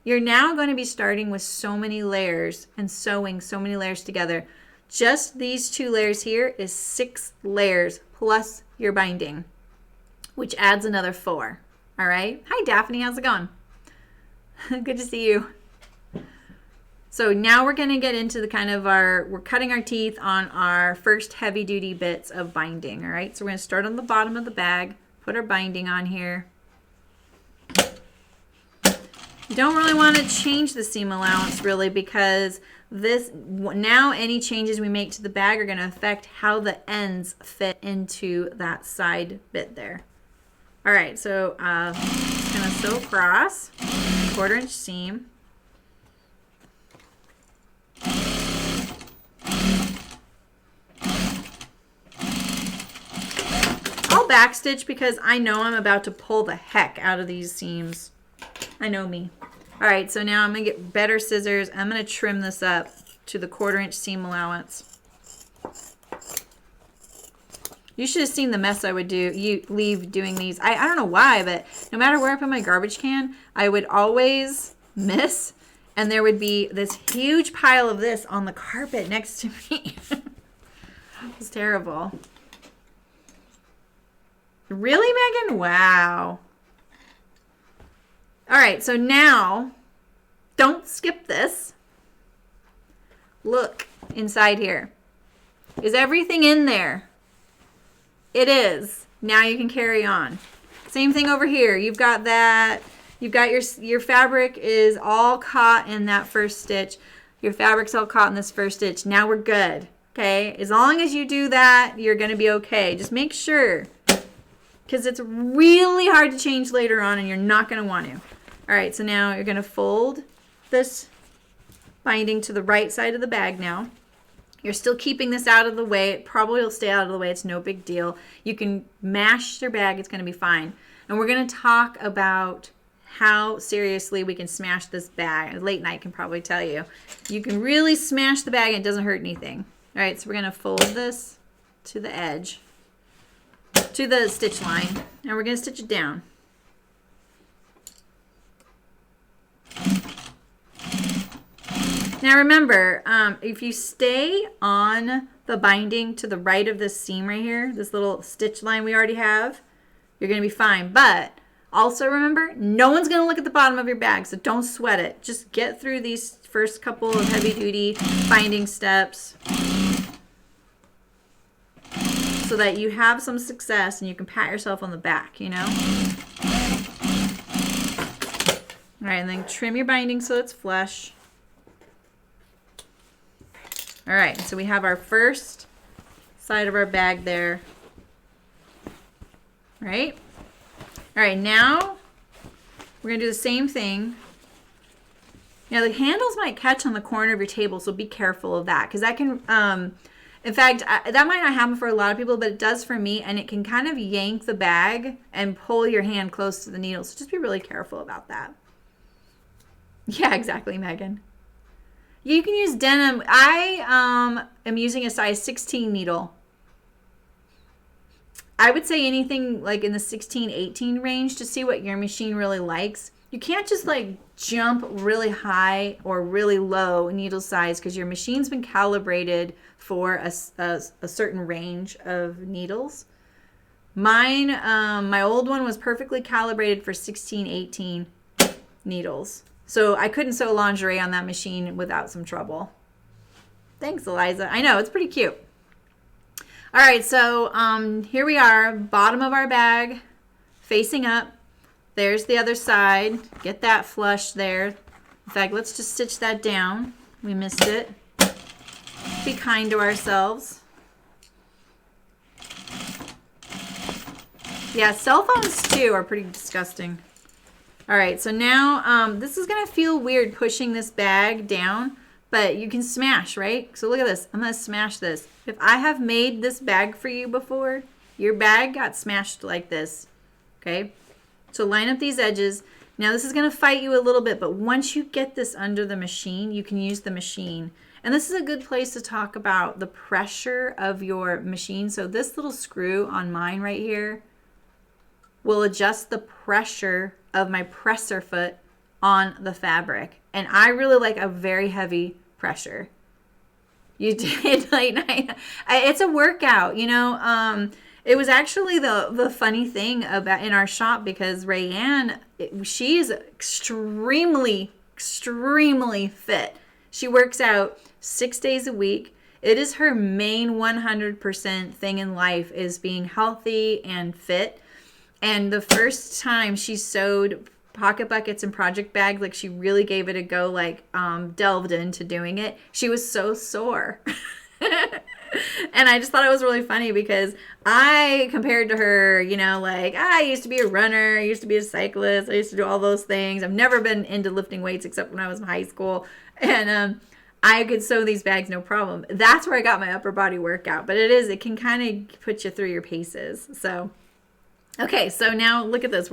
You're now going to be starting with so many layers and sewing so many layers together. Just these 2 layers here is 6 layers plus your binding, which adds another 4. All right. Hi, Daphne. How's it going? Good to see you. So now we're going to get into the kind of we're cutting our teeth on our first heavy duty bits of binding. All right. So we're going to start on the bottom of the bag, put our binding on here. You don't really want to change the seam allowance really, because now any changes we make to the bag are going to affect how the ends fit into that side bit there. All right, so just going to sew across, 1/4 inch seam. I'll backstitch because I know I'm about to pull the heck out of these seams. I know me. All right, so now I'm going to get better scissors. I'm going to trim this up to the 1/4 inch seam allowance. You should have seen the mess I would leave doing these. I don't know why, but no matter where I put my garbage can, I would always miss, and there would be this huge pile of this on the carpet next to me. It was terrible. Really, Megan? Wow. All right, so now, don't skip this. Look inside here. Is everything in there? It is. Now you can carry on. Same thing over here. You've got that. You've got your fabric is all caught in that first stitch. Your fabric's all caught in this first stitch. Now we're good. Okay? As long as you do that, you're going to be okay. Just make sure. Because it's really hard to change later on and you're not going to want to. All right, so now you're going to fold this binding to the right side of the bag now. You're still keeping this out of the way. It probably will stay out of the way. It's no big deal. You can mash your bag. It's going to be fine. And we're going to talk about how seriously we can smash this bag. Late night can probably tell you. You can really smash the bag and it doesn't hurt anything. All right, so we're going to fold this to the edge, to the stitch line, and we're going to stitch it down. Now remember, if you stay on the binding to the right of this seam right here, this little stitch line we already have, you're going to be fine. But also remember, no one's going to look at the bottom of your bag, so don't sweat it. Just get through these first couple of heavy-duty binding steps so that you have some success and you can pat yourself on the back, you know? All right, and then trim your binding so it's flush. All right, so we have our first side of our bag there. All right. All right, now we're going to do the same thing. Now the handles might catch on the corner of your table, so be careful of that because that can, In fact, that might not happen for a lot of people, but it does for me, and it can kind of yank the bag and pull your hand close to the needle. So just be really careful about that. Yeah, exactly, Megan. You can use denim. I am using a size 16 needle. I would say anything like in the 16, 18 range to see what your machine really likes. You can't just like jump really high or really low needle size because your machine's been calibrated for a certain range of needles. Mine, my old one was perfectly calibrated for 16, 18 needles. So I couldn't sew lingerie on that machine without some trouble. Thanks, Eliza. I know, it's pretty cute. All right, so here we are, bottom of our bag, facing up. There's the other side. Get that flush there. In fact, let's just stitch that down. We missed it. Be kind to ourselves. Yeah, cell phones too are pretty disgusting. All right, so now this is gonna feel weird pushing this bag down, but you can smash, right? So look at this, I'm gonna smash this. If I have made this bag for you before, your bag got smashed like this, okay? So line up these edges. Now this is gonna fight you a little bit, but once you get this under the machine, you can use the machine. And this is a good place to talk about the pressure of your machine. So this little screw on mine right here will adjust the pressure of my presser foot on the fabric. And I really like a very heavy pressure. You did late night. It's a workout, you know. It was actually the funny thing about in our shop because Rayanne, she is extremely fit. She works out 6 days a week. It is her main 100% thing in life is being healthy and fit. And the first time she sewed pocket buckets and project bags, like she really gave it a go, like delved into doing it. She was so sore. And I just thought it was really funny because I compared to her, you know, like I used to be a runner, I used to be a cyclist, I used to do all those things. I've never been into lifting weights except when I was in high school. And I could sew these bags no problem. That's where I got my upper body workout. But it can kind of put you through your paces. So okay, so now look at this.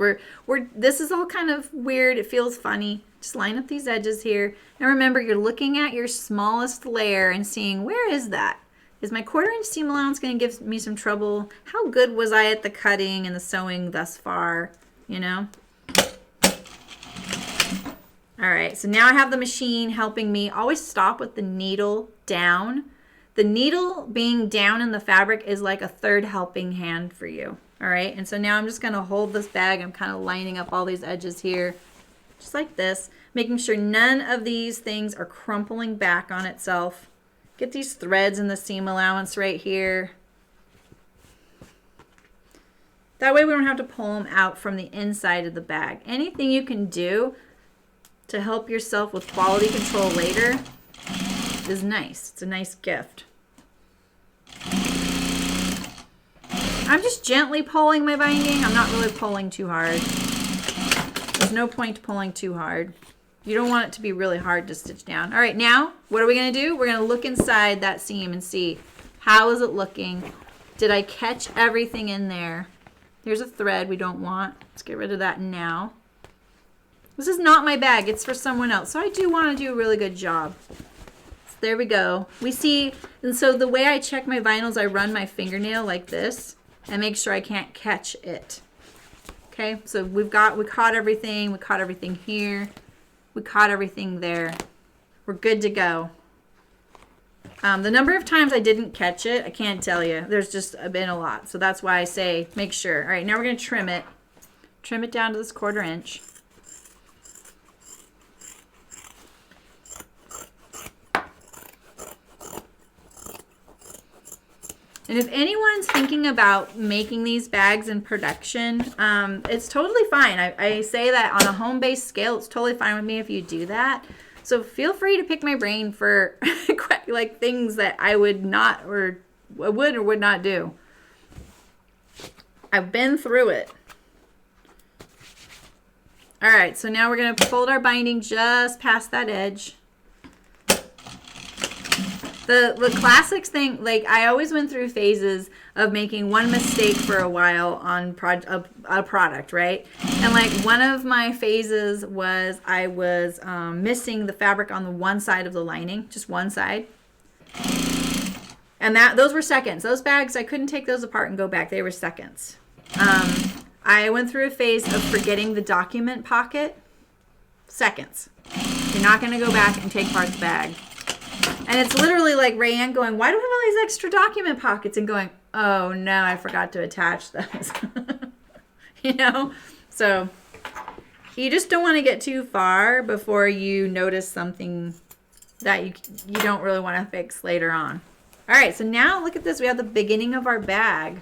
This is all kind of weird. It feels funny. Just line up these edges here. Now remember, you're looking at your smallest layer and seeing, where is that? Is my 1/4 inch seam allowance going to give me some trouble? How good was I at the cutting and the sewing thus far? You know? All right, so now I have the machine helping me. Always stop with the needle down. The needle being down in the fabric is like a third helping hand for you. All right, and so now I'm just gonna hold this bag. I'm kind of lining up all these edges here, just like this, making sure none of these things are crumpling back on itself. Get these threads in the seam allowance right here. That way we don't have to pull them out from the inside of the bag. Anything you can do to help yourself with quality control later is nice. It's a nice gift. I'm just gently pulling my binding. I'm not really pulling too hard. There's no point pulling too hard. You don't want it to be really hard to stitch down. All right, now what are we gonna do? We're gonna look inside that seam and see how is it looking. Did I catch everything in there? Here's a thread we don't want. Let's get rid of that now. This is not my bag, it's for someone else. So I do want to do a really good job. So there we go. We see, and so the way I check my vinyls, I run my fingernail like this and make sure I can't catch it. Okay, so we caught everything. We caught everything here. We caught everything there. We're good to go. The number of times I didn't catch it, I can't tell you. There's just been a lot. So that's why I say make sure. All right, now we're going to trim it. Trim it down to this 1/4 inch. And if anyone's thinking about making these bags in production, it's totally fine. I say that on a home-based scale, it's totally fine with me if you do that. So feel free to pick my brain for like things that I would not or would not do. I've been through it. All right, so now we're going to fold our binding just past that edge. The classics thing, like I always went through phases of making one mistake for a while on a product, right? And like one of my phases was I was missing the fabric on the one side of the lining, just one side. And those were seconds. Those bags, I couldn't take those apart and go back. They were seconds. I went through a phase of forgetting the document pocket. Seconds. You're not going to go back and take apart the bag. And it's literally like Rayanne going, why do we have all these extra document pockets? And going, oh no, I forgot to attach those. You know? So you just don't want to get too far before you notice something that you don't really want to fix later on. All right, so now look at this. We have the beginning of our bag.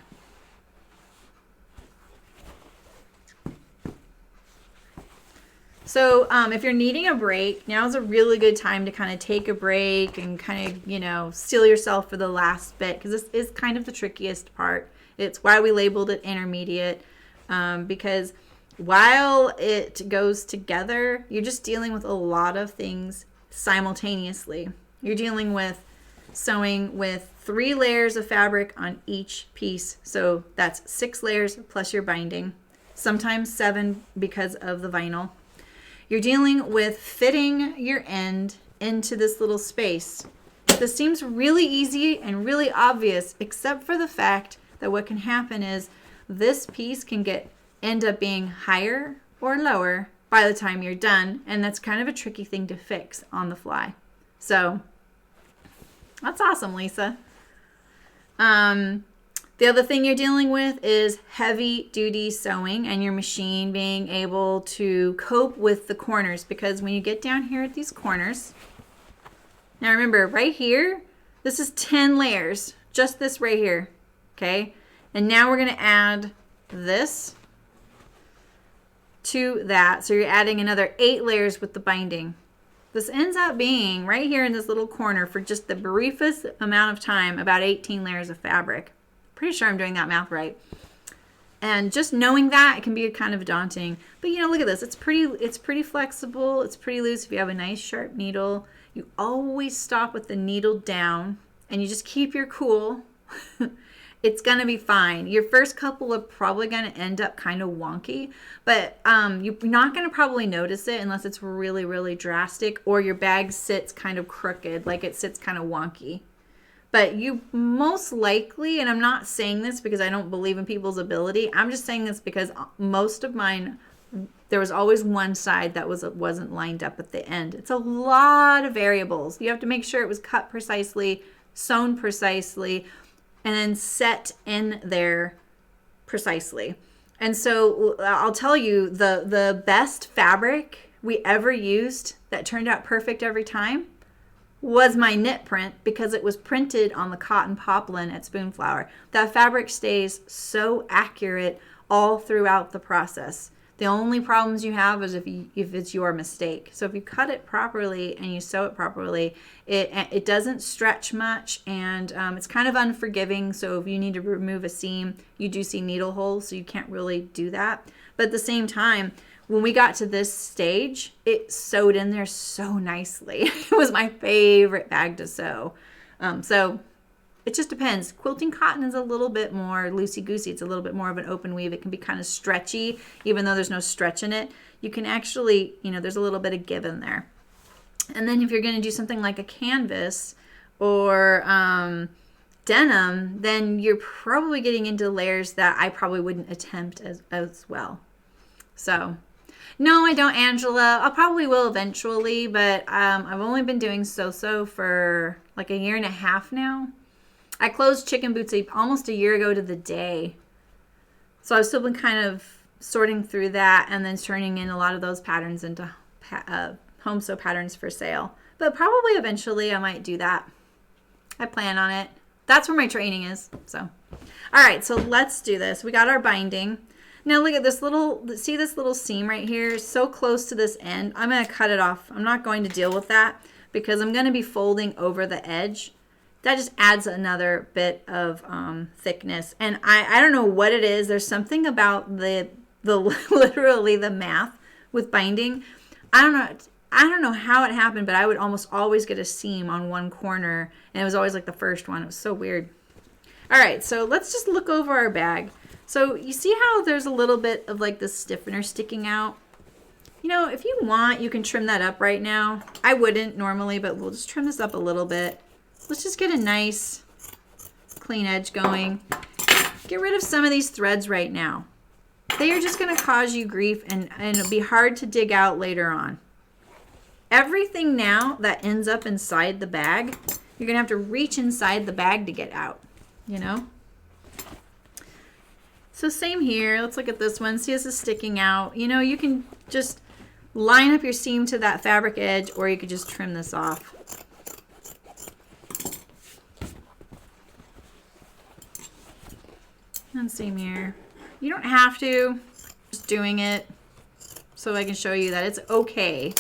So if you're needing a break, now's a really good time to kind of take a break and kind of, you know, steel yourself for the last bit, because this is kind of the trickiest part. It's why we labeled it intermediate, because while it goes together, you're just dealing with a lot of things simultaneously. You're dealing with sewing with 3 layers of fabric on each piece. So that's 6 layers plus your binding, sometimes 7 because of the vinyl. You're dealing with fitting your end into this little space. This seems really easy and really obvious, except for the fact that what can happen is this piece can end up being higher or lower by the time you're done, and that's kind of a tricky thing to fix on the fly. So that's awesome, Lisa. The other thing you're dealing with is heavy duty sewing and your machine being able to cope with the corners, because when you get down here at these corners, now remember right here, this is 10 layers, just this right here, okay? And now we're going to add this to that. So you're adding another 8 layers with the binding. This ends up being right here in this little corner for just the briefest amount of time, about 18 layers of fabric. Pretty sure I'm doing that math right. And just knowing that, it can be kind of daunting. But you know, look at this. It's pretty flexible. It's pretty loose. If you have a nice sharp needle, you always stop with the needle down and you just keep your cool. It's going to be fine. Your first couple are probably going to end up kind of wonky, but you're not going to probably notice it unless it's really, really drastic, or your bag sits kind of crooked, like it sits kind of wonky. But you most likely, and I'm not saying this because I don't believe in people's ability, I'm just saying this because most of mine, there was always one side that wasn't lined up at the end. It's a lot of variables. You have to make sure it was cut precisely, sewn precisely, and then set in there precisely. And so I'll tell you, the best fabric we ever used that turned out perfect every time was my knit print, because it was printed on the cotton poplin at Spoonflower. That fabric stays so accurate all throughout the process. The only problems you have is if it's your mistake. So if you cut it properly and you sew it properly, it doesn't stretch much, and it's kind of unforgiving. So if you need to remove a seam, you do see needle holes, so you can't really do that. But at the same time, when we got to this stage, it sewed in there so nicely. It was my favorite bag to sew. So it just depends. Quilting cotton is a little bit more loosey-goosey. It's a little bit more of an open weave. It can be kind of stretchy, even though there's no stretch in it. You can actually, there's a little bit of give in there. And then if you're going to do something like a canvas or denim, then you're probably getting into layers that I probably wouldn't attempt as well. So no, I don't, Angela. I probably will eventually, but I've only been doing so for like a year and a half now. I closed Chicken Boots almost a year ago to the day. So I've still been kind of sorting through that and then turning in a lot of those patterns into home sew patterns for sale. But probably eventually I might do that. I plan on it. That's where my training is. So, all right, so let's do this. We got our binding. Now look at this see this little seam right here? So close to this end. I'm going to cut it off. I'm not going to deal with that because I'm going to be folding over the edge. That just adds another bit of thickness. And I don't know what it is. There's something about the literally the math with binding. I don't know. I don't know how it happened, but I would almost always get a seam on one corner, and it was always like the first one. It was so weird. All right, so let's just look over our bag. So you see how there's a little bit of like this stiffener sticking out? You know, if you want, you can trim that up right now. I wouldn't normally, but we'll just trim this up a little bit. Let's just get a nice clean edge going. Get rid of some of these threads right now. They are just going to cause you grief, and it'll be hard to dig out later on. Everything now that ends up inside the bag, you're going to have to reach inside the bag to get out, you know? So same here. Let's look at this one. See, this is sticking out. You know, you can just line up your seam to that fabric edge, or you could just trim this off. And same here. You don't have to. Just doing it so I can show you that it's okay.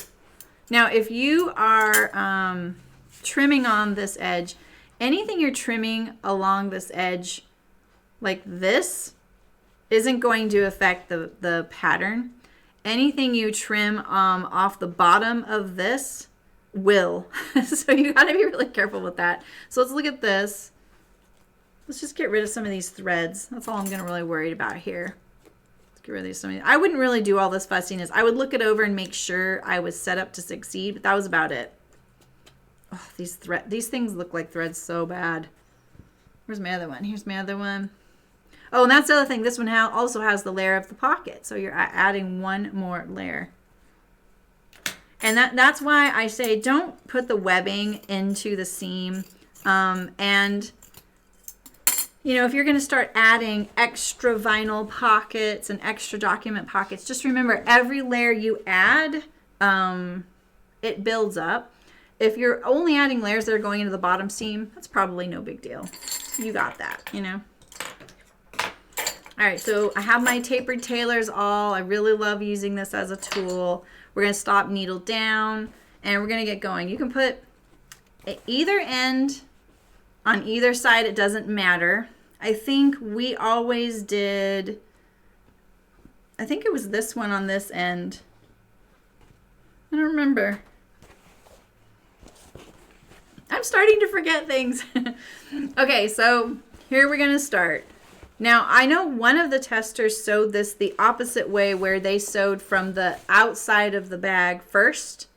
Now, if you are trimming on this edge, anything you're trimming along this edge like this isn't going to affect the pattern. Anything you trim off the bottom of this will. So you got to be really careful with that. So let's look at this. Let's just get rid of some of these threads. That's all I'm going to really worry about here. Let's get rid of these. I wouldn't really do all this fussiness. I would look it over and make sure I was set up to succeed, but that was about it. Oh, these things look like threads so bad. Where's my other one? Here's my other one. Oh, and that's the other thing. This one also has the layer of the pocket. So you're adding one more layer. And that's why I say don't put the webbing into the seam. And, you know, if you're going to start adding extra vinyl pockets and extra document pockets, just remember every layer you add, it builds up. If you're only adding layers that are going into the bottom seam, that's probably no big deal. You got that, you know. All right, so I have my tapered tailors all. I really love using this as a tool. We're going to stop needle down, and we're going to get going. You can put either end on either side. It doesn't matter. I think we always did, I think it was this one on this end. I don't remember. I'm starting to forget things. Okay, so here we're going to start. Now, I know one of the testers sewed this the opposite way, where they sewed from the outside of the bag first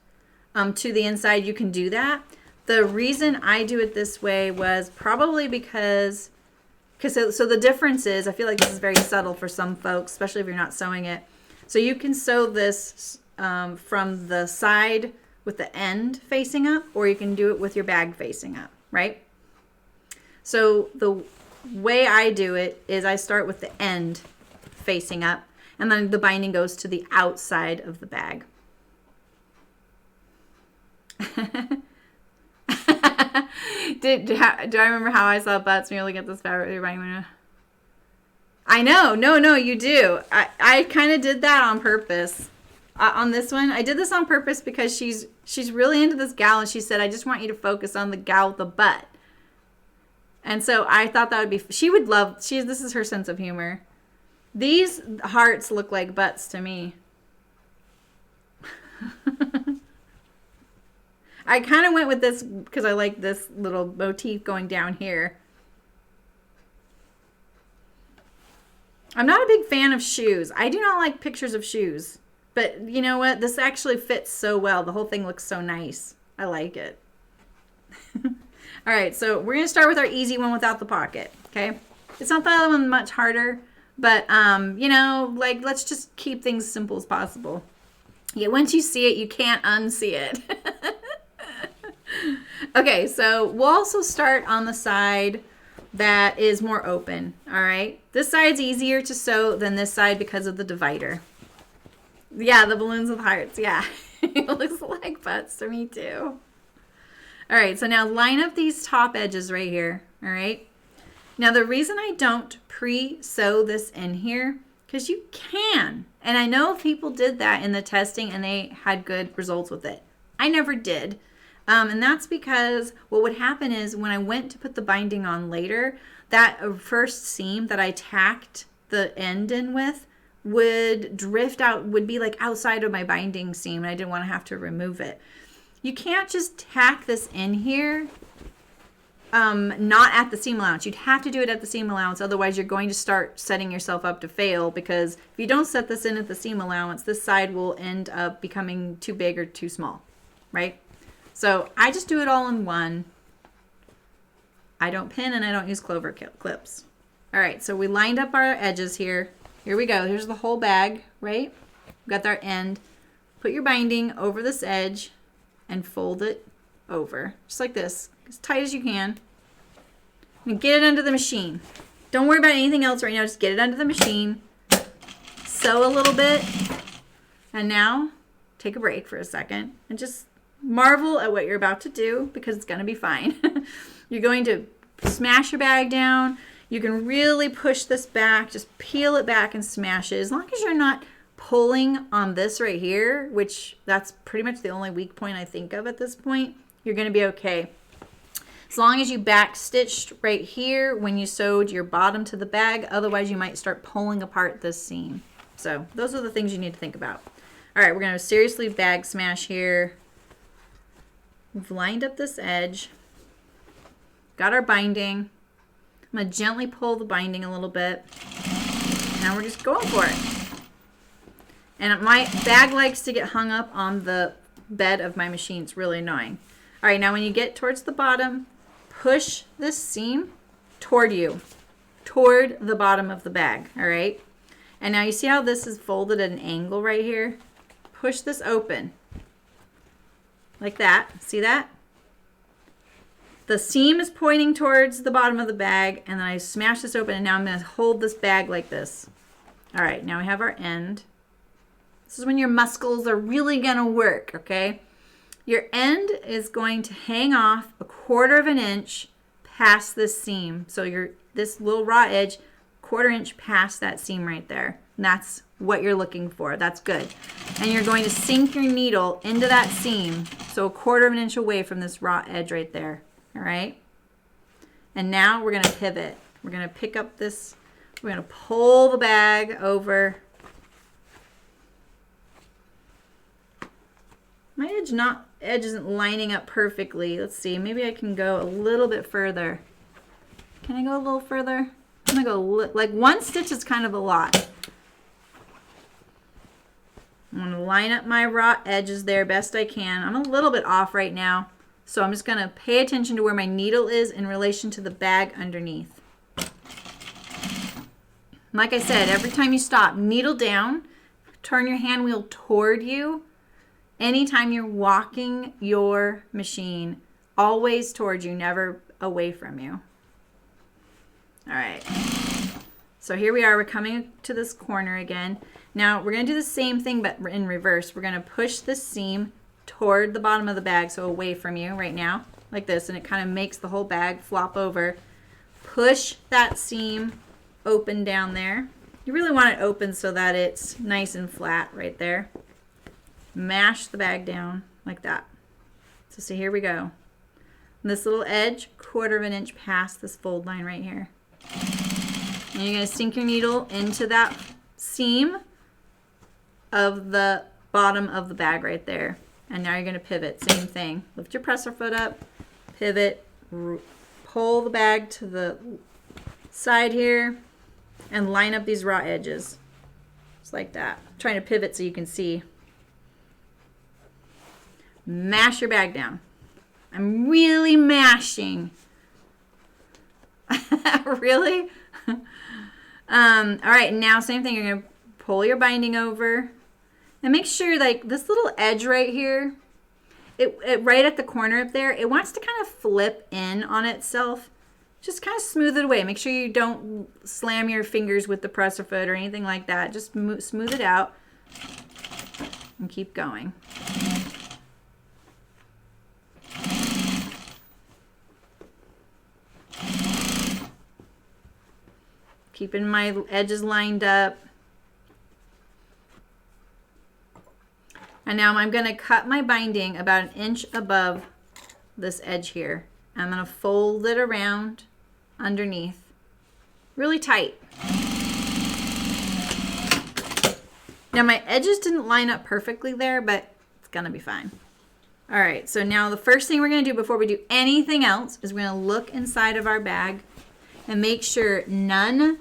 to the inside. You can do that. The reason I do it this way was probably because so the difference is, I feel like this is very subtle for some folks, especially if you're not sewing it. So you can sew this from the side with the end facing up, or you can do it with your bag facing up, right? So the way I do it is I start with the end facing up, and then the binding goes to the outside of the bag. Do I remember how I saw butts when you're looking at this fabric? I know. No, you do. I kind of did that on purpose. On this one, I did this on purpose because she's really into this gal, and she said, I just want you to focus on the gal with the butt. And so I thought that would be, she would love, this is her sense of humor. These hearts look like butts to me. I kind of went with this because I like this little motif going down here. I'm not a big fan of shoes. I do not like pictures of shoes. But you know what? This actually fits so well. The whole thing looks so nice. I like it. All right, so we're going to start with our easy one without the pocket, okay? It's not the other one much harder, but, you know, like, let's just keep things simple as possible. Yeah, once you see it, you can't unsee it. Okay, so we'll also start on the side that is more open, all right? This side's easier to sew than this side because of the divider. Yeah, the balloons with hearts, yeah. It looks like butts to me, too. All right, so now line up these top edges right here, all right? Now, the reason I don't pre-sew this in here, because you can. And I know people did that in the testing and they had good results with it. I never did. And that's because what would happen is when I went to put the binding on later, that first seam that I tacked the end in with would drift out, would be like outside of my binding seam, and I didn't want to have to remove it. You can't just tack this in here not at the seam allowance. You'd have to do it at the seam allowance, otherwise you're going to start setting yourself up to fail, because if you don't set this in at the seam allowance, this side will end up becoming too big or too small, right? So I just do it all in one. I don't pin and I don't use clover clips. All right, so we lined up our edges here. Here we go. Here's the whole bag, right? We've got our end. Put your binding over this edge and fold it over, just like this, as tight as you can. And get it under the machine. Don't worry about anything else right now. Just get it under the machine. Sew a little bit. And now take a break for a second and just marvel at what you're about to do, because it's going to be fine. You're going to smash your bag down. You can really push this back. Just peel it back and smash it. As long as you're not pulling on this right here, which that's pretty much the only weak point I think of at this point, you're going to be okay. As long as you back stitched right here when you sewed your bottom to the bag, otherwise you might start pulling apart this seam. So those are the things you need to think about. All right, we're going to seriously bag smash here. We've lined up this edge. Got our binding. I'm going to gently pull the binding a little bit. Now we're just going for it. And my bag likes to get hung up on the bed of my machine. It's really annoying. All right, now when you get towards the bottom, push this seam toward you, toward the bottom of the bag, all right? And now you see how this is folded at an angle right here? Push this open, like that. See that? The seam is pointing towards the bottom of the bag, and then I smash this open, and now I'm going to hold this bag like this. All right, now we have our end. This is when your muscles are really going to work, okay? Your end is going to hang off 1/4 of an inch past this seam. So this little raw edge, 1/4 inch past that seam right there. And that's what you're looking for. That's good. And you're going to sink your needle into that seam, so 1/4 of an inch away from this raw edge right there. All right? And now we're going to pivot. We're going to pick up this, we're going to pull the bag over. My edge isn't lining up perfectly. Let's see, maybe I can go a little bit further. Can I go a little further? I'm gonna go, like 1 stitch is kind of a lot. I'm gonna line up my raw edges there best I can. I'm a little bit off right now, so I'm just gonna pay attention to where my needle is in relation to the bag underneath. Like I said, every time you stop, needle down, turn your hand wheel toward you. Anytime you're walking your machine, always towards you, never away from you. All right. So here we are. We're coming to this corner again. Now we're going to do the same thing, but in reverse. We're going to push this seam toward the bottom of the bag, so away from you right now, like this, and it kind of makes the whole bag flop over. Push that seam open down there. You really want it open so that it's nice and flat right there. Mash the bag down like that. So see, here we go. And this little edge, 1/4 of an inch past this fold line right here. And you're going to sink your needle into that seam of the bottom of the bag right there. And now you're going to pivot. Same thing. Lift your presser foot up, pivot, pull the bag to the side here, and line up these raw edges. Just like that. I'm trying to pivot so you can see. Mash your bag down. I'm mashing. Really? All right, now same thing. You're going to pull your binding over. And make sure, like, this little edge right here, it right at the corner up there, it wants to kind of flip in on itself. Just kind of smooth it away. Make sure you don't slam your fingers with the presser foot or anything like that. Just smooth it out and keep going. Keeping my edges lined up. And now I'm going to cut my binding about 1 inch above this edge here. I'm going to fold it around underneath really tight. Now my edges didn't line up perfectly there, but it's gonna be fine. All right, so now the first thing we're gonna do before we do anything else is we're gonna look inside of our bag and make sure none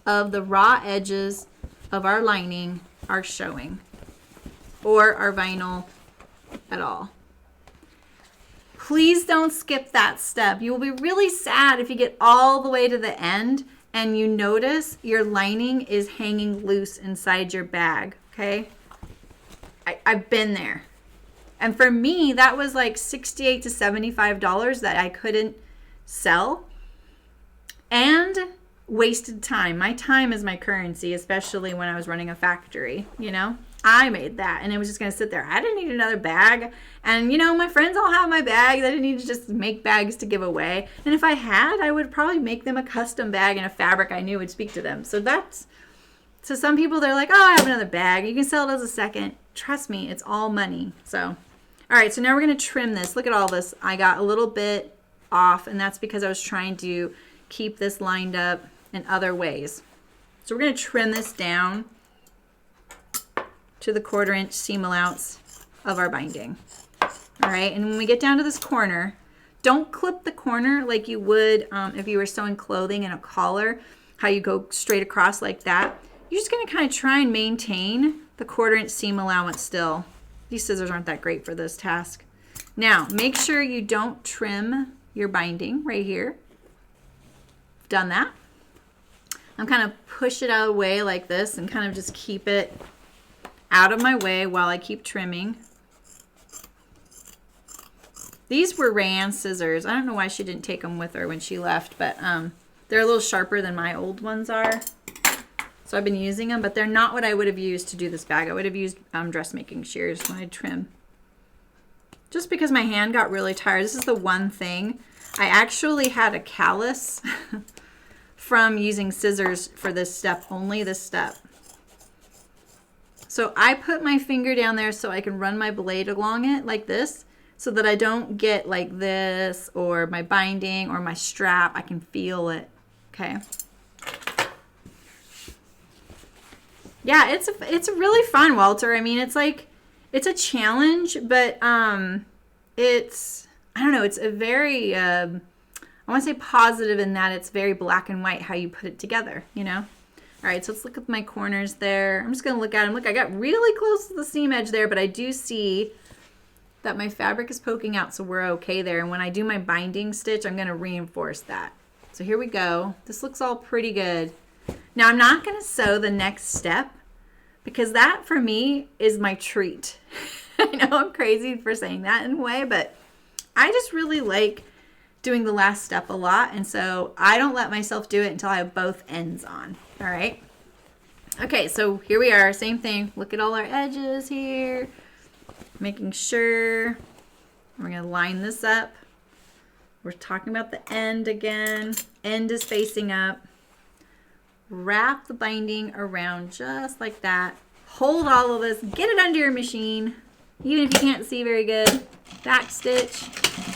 of the raw edges of our lining are showing or our vinyl at all. Please don't skip that step. You will be really sad if you get all the way to the end and you notice your lining is hanging loose inside your bag, okay? I've been there. And for me, that was like $68 to $75 that I couldn't sell and wasted time. My time is my currency, especially when I was running a factory, you know? I made that and it was just going to sit there. I didn't need another bag. And you know, my friends all have my bags. I didn't need to just make bags to give away. And if I had, I would probably make them a custom bag in a fabric I knew would speak to them. So some people, they're like, oh, I have another bag. You can sell it as a second. Trust me, it's all money. So, all right, so now we're going to trim this. Look at all this. I got a little bit off, and that's because I was trying to keep this lined up in other ways. So we're going to trim this down to the 1/4 inch seam allowance of our binding. All right, and when we get down to this corner, don't clip the corner like you would if you were sewing clothing in a collar, how you go straight across like that. You're just gonna kind of try and maintain the 1/4 inch seam allowance still. These scissors aren't that great for this task. Now, make sure you don't trim your binding right here. Done that. I'm kind of push it out of the way like this and kind of just keep it out of my way while I keep trimming. These were Rayanne's scissors. I don't know why she didn't take them with her when she left, but they're a little sharper than my old ones are. So I've been using them, but they're not what I would have used to do this bag. I would have used dressmaking shears when I trim. Just because my hand got really tired. This is the one thing. I actually had a callus from using scissors for this step, only this step. So I put my finger down there so I can run my blade along it like this so that I don't get like this or my binding or my strap. I can feel it, okay? Yeah, it's really fun, Walter. I mean, it's like, it's a challenge, but it's, I don't know, it's a very, I want to say positive in that it's very black and white how you put it together, you know? All right, so let's look at my corners there. I'm just going to look at them. Look, I got really close to the seam edge there, but I do see that my fabric is poking out, so we're okay there. And when I do my binding stitch, I'm going to reinforce that. So here we go. This looks all pretty good. Now, I'm not going to sew the next step because that, for me, is my treat. I know I'm crazy for saying that in a way, but I just really like doing the last step a lot, and so I don't let myself do it until I have both ends on. All right. Okay, so here we are. Same thing. Look at all our edges here. Making sure. We're going to line this up. We're talking about the end again. End is facing up. Wrap the binding around just like that. Hold all of this. Get it under your machine. Even if you can't see very good. Back stitch.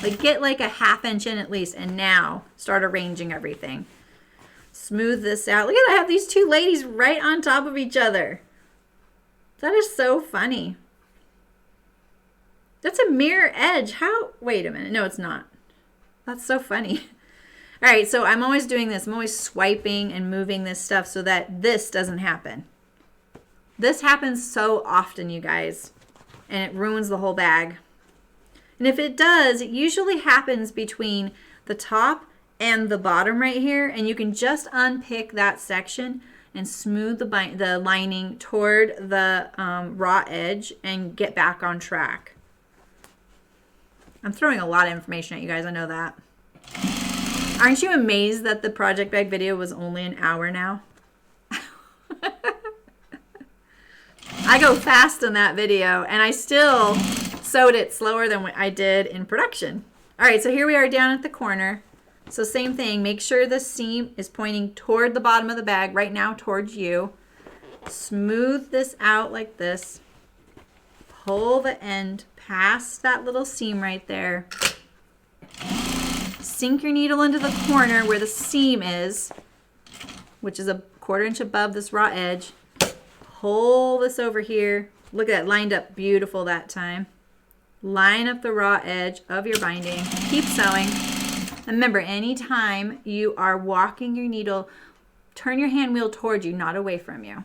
Like get like a 1/2 inch in at least. And now start arranging everything. Smooth this out. Look at, I have these two ladies right on top of each other. That is so funny. That's a mirror edge. How? Wait a minute. No, it's not. That's so funny. All right, so I'm always doing this. I'm always swiping and moving this stuff so that this doesn't happen. This happens so often, you guys, and it ruins the whole bag. And if it does, it usually happens between the top and the bottom right here, and you can just unpick that section and smooth the lining toward the raw edge and get back on track. I'm throwing a lot of information at you guys, I know that. Aren't you amazed that the project bag video was only an hour now? I go fast in that video, and I still sewed it slower than what I did in production. All right, so here we are down at the corner. So same thing, make sure the seam is pointing toward the bottom of the bag, right now towards you. Smooth this out like this. Pull the end past that little seam right there. Sink your needle into the corner where the seam is, which is a 1/4 inch above this raw edge. pull this over here. Look at that, lined up beautiful that time. Line up the raw edge of your binding. Keep sewing. And remember, anytime you are walking your needle, turn your hand wheel towards you, not away from you.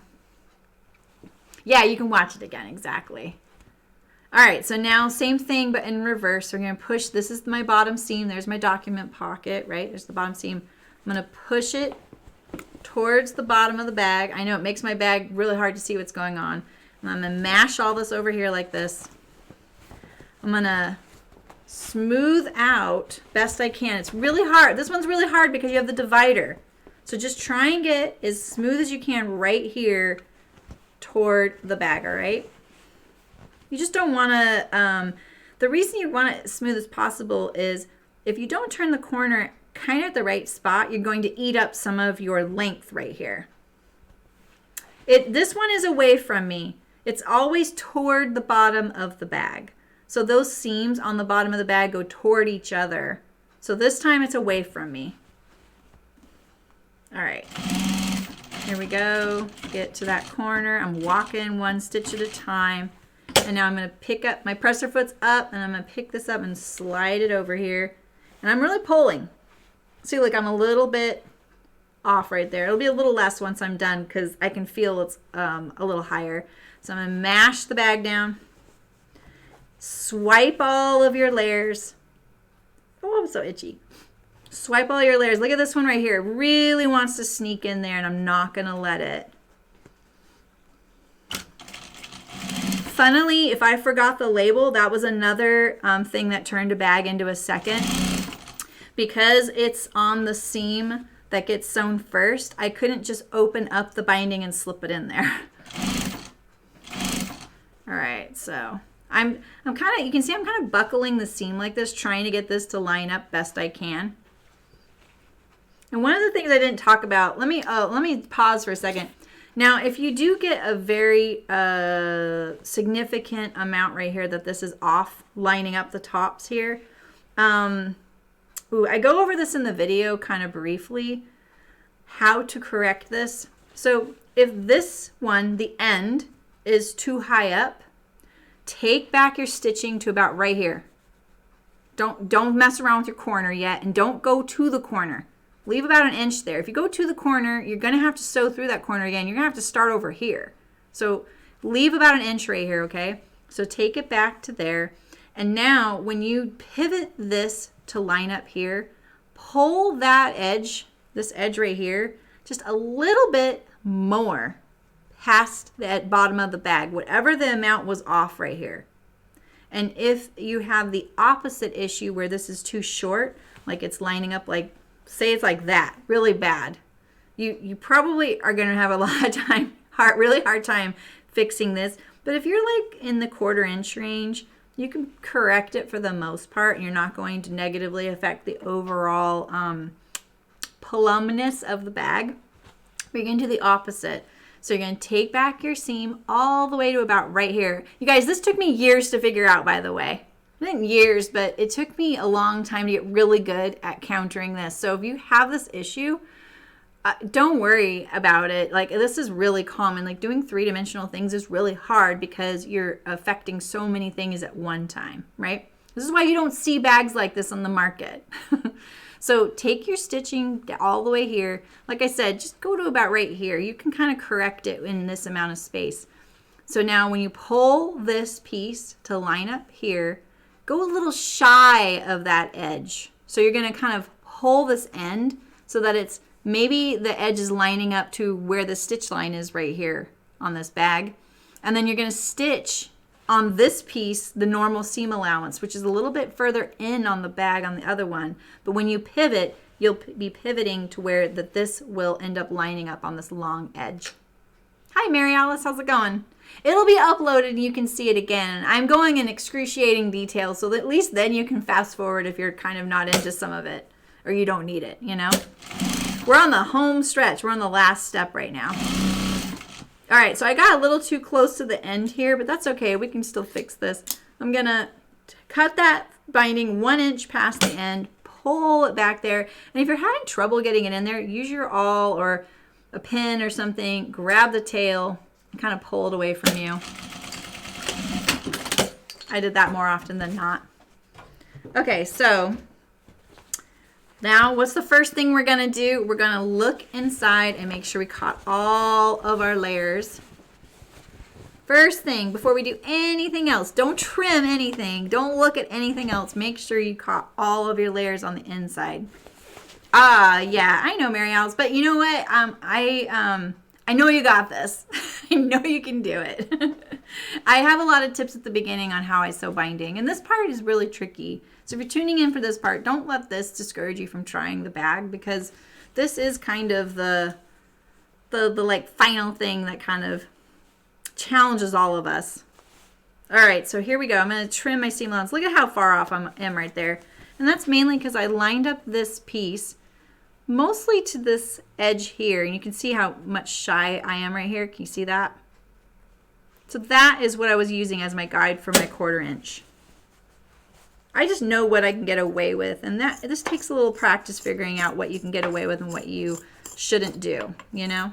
Yeah, you can watch it again, exactly. All right, so now same thing, but in reverse. We're going to push, this is my bottom seam. There's my document pocket, right? There's the bottom seam. I'm going to push it towards the bottom of the bag. I know it makes my bag really hard to see what's going on. And I'm going to mash all this over here like this. I'm going to smooth out best I can. It's really hard. This one's really hard because you have the divider. So just try and get as smooth as you can right here toward the bag, all right? You just don't want to, the reason you want it as smooth as possible is if you don't turn the corner kind of at the right spot, you're going to eat up some of your length right here. This one is away from me. It's always toward the bottom of the bag. So those seams on the bottom of the bag go toward each other. So this time it's away from me. All right, here we go. Get to that corner. I'm walking one stitch at a time. And now I'm going to pick up, my presser foot's up, and I'm going to pick this up and slide it over here. And I'm really pulling. See, look, I'm a little bit off right there. It'll be a little less once I'm done because I can feel it's a little higher. So I'm going to mash the bag down. Swipe all of your layers. Oh, I'm so itchy. Swipe all your layers. Look at this one right here. It really wants to sneak in there, and I'm not going to let it. Funnily, if I forgot the label, that was another thing that turned a bag into a second. Because it's on the seam that gets sewn first, I couldn't just open up the binding and slip it in there. All right, so I'm kind of, you can see I'm kind of buckling the seam like this, trying to get this to line up best I can. And one of the things I didn't talk about, let me pause for a second. Now, if you do get a very significant amount right here that this is off lining up the tops here, I go over this in the video kind of briefly, how to correct this. So if this one, the end, is too high up, take back your stitching to about right here. Don't mess around with your corner yet, and don't go to the corner. Leave about an inch there. If you go to the corner, you're going to have to sew through that corner again. You're going to have to start over here. So leave about an inch right here, okay? So take it back to there. And now when you pivot this to line up here, pull that edge, this edge right here, just a little bit more past the bottom of the bag, whatever the amount was off right here. And if you have the opposite issue where this is too short, like it's lining up like, say it's like that, really bad, you probably are going to have a lot of time, really hard time fixing this. But if you're like in the 1/4 inch range, you can correct it for the most part, and you're not going to negatively affect the overall plumpness of the bag. But you're going to do the opposite. So you're going to take back your seam all the way to about right here. You guys, this took me years to figure out, by the way. Not years, but it took me a long time to get really good at countering this. So if you have this issue, don't worry about it. Like, this is really common. Like, doing 3-dimensional things is really hard because you're affecting so many things at one time, right? This is why you don't see bags like this on the market. So take your stitching all the way here. Like I said, just go to about right here. You can kind of correct it in this amount of space. So now when you pull this piece to line up here, go a little shy of that edge. So you're going to kind of pull this end so that it's maybe the edge is lining up to where the stitch line is right here on this bag. And then you're going to stitch on this piece the normal seam allowance, which is a little bit further in on the bag on the other one. But when you pivot, you'll be pivoting to where that this will end up lining up on this long edge. Hi, Mary Alice, how's it going? It'll be uploaded and you can see it again. I'm going in excruciating detail, so that at least then you can fast forward if you're kind of not into some of it or you don't need it, you know? We're on the home stretch. We're on the last step right now. All right, so I got a little too close to the end here, but that's okay. We can still fix this. I'm going to cut that binding 1 inch past the end, pull it back there. And if you're having trouble getting it in there, use your awl or a pin or something, grab the tail, kind of pull it away from you. I did that more often than not. Okay, so now what's the first thing we're gonna do? We're gonna look inside and make sure we caught all of our layers. First thing, before we do anything else, don't trim anything. Don't look at anything else. Make sure you caught all of your layers on the inside. Yeah, I know, Mary Alice, but you know what? I know you got this. I know you can do it. I have a lot of tips at the beginning on how I sew binding, and this part is really tricky. So if you're tuning in for this part, don't let this discourage you from trying the bag, because this is kind of the like final thing that kind of challenges all of us. All right, so here we go. I'm going to trim my seam allowance. Look at how far off I am right there. And that's mainly because I lined up this piece mostly to this edge here. And you can see how much shy I am right here. Can you see that? So that is what I was using as my guide for my 1/4 inch. I just know what I can get away with. And this takes a little practice figuring out what you can get away with and what you shouldn't do, you know?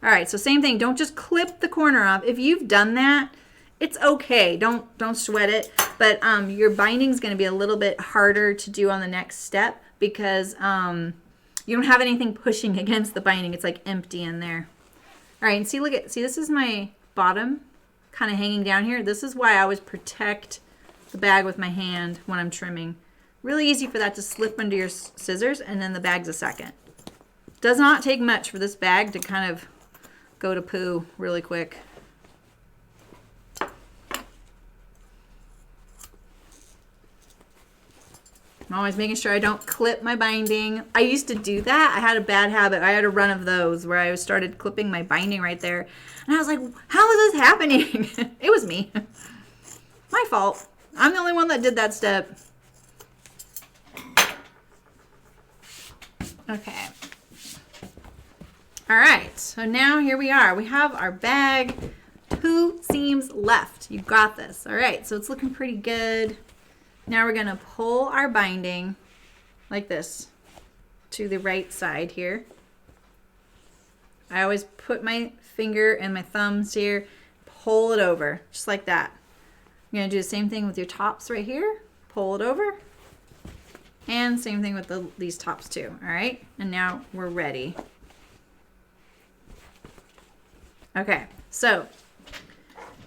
All right, so same thing. Don't just clip the corner off. If you've done that, it's okay. Don't sweat it. But your binding is going to be a little bit harder to do on the next step because you don't have anything pushing against the binding. It's like empty in there. All right, and see, this is my bottom kind of hanging down here. This is why I always protect the bag with my hand when I'm trimming. Really easy for that to slip under your scissors, and then the bag's a second. Does not take much for this bag to kind of go to poo really quick. I'm always making sure I don't clip my binding. I used to do that. I had a bad habit. I had a run of those where I started clipping my binding right there. And I was like, how is this happening? It was me. My fault. I'm the only one that did that step. Okay. All right, so now here we are. We have our bag. 2 seams left. You got this. All right, so it's looking pretty good. Now we're gonna pull our binding like this to the right side here. I always put my finger and my thumbs here, pull it over, just like that. You're gonna do the same thing with your tops right here. Pull it over. And same thing with these tops too, all right? And now we're ready. Okay, so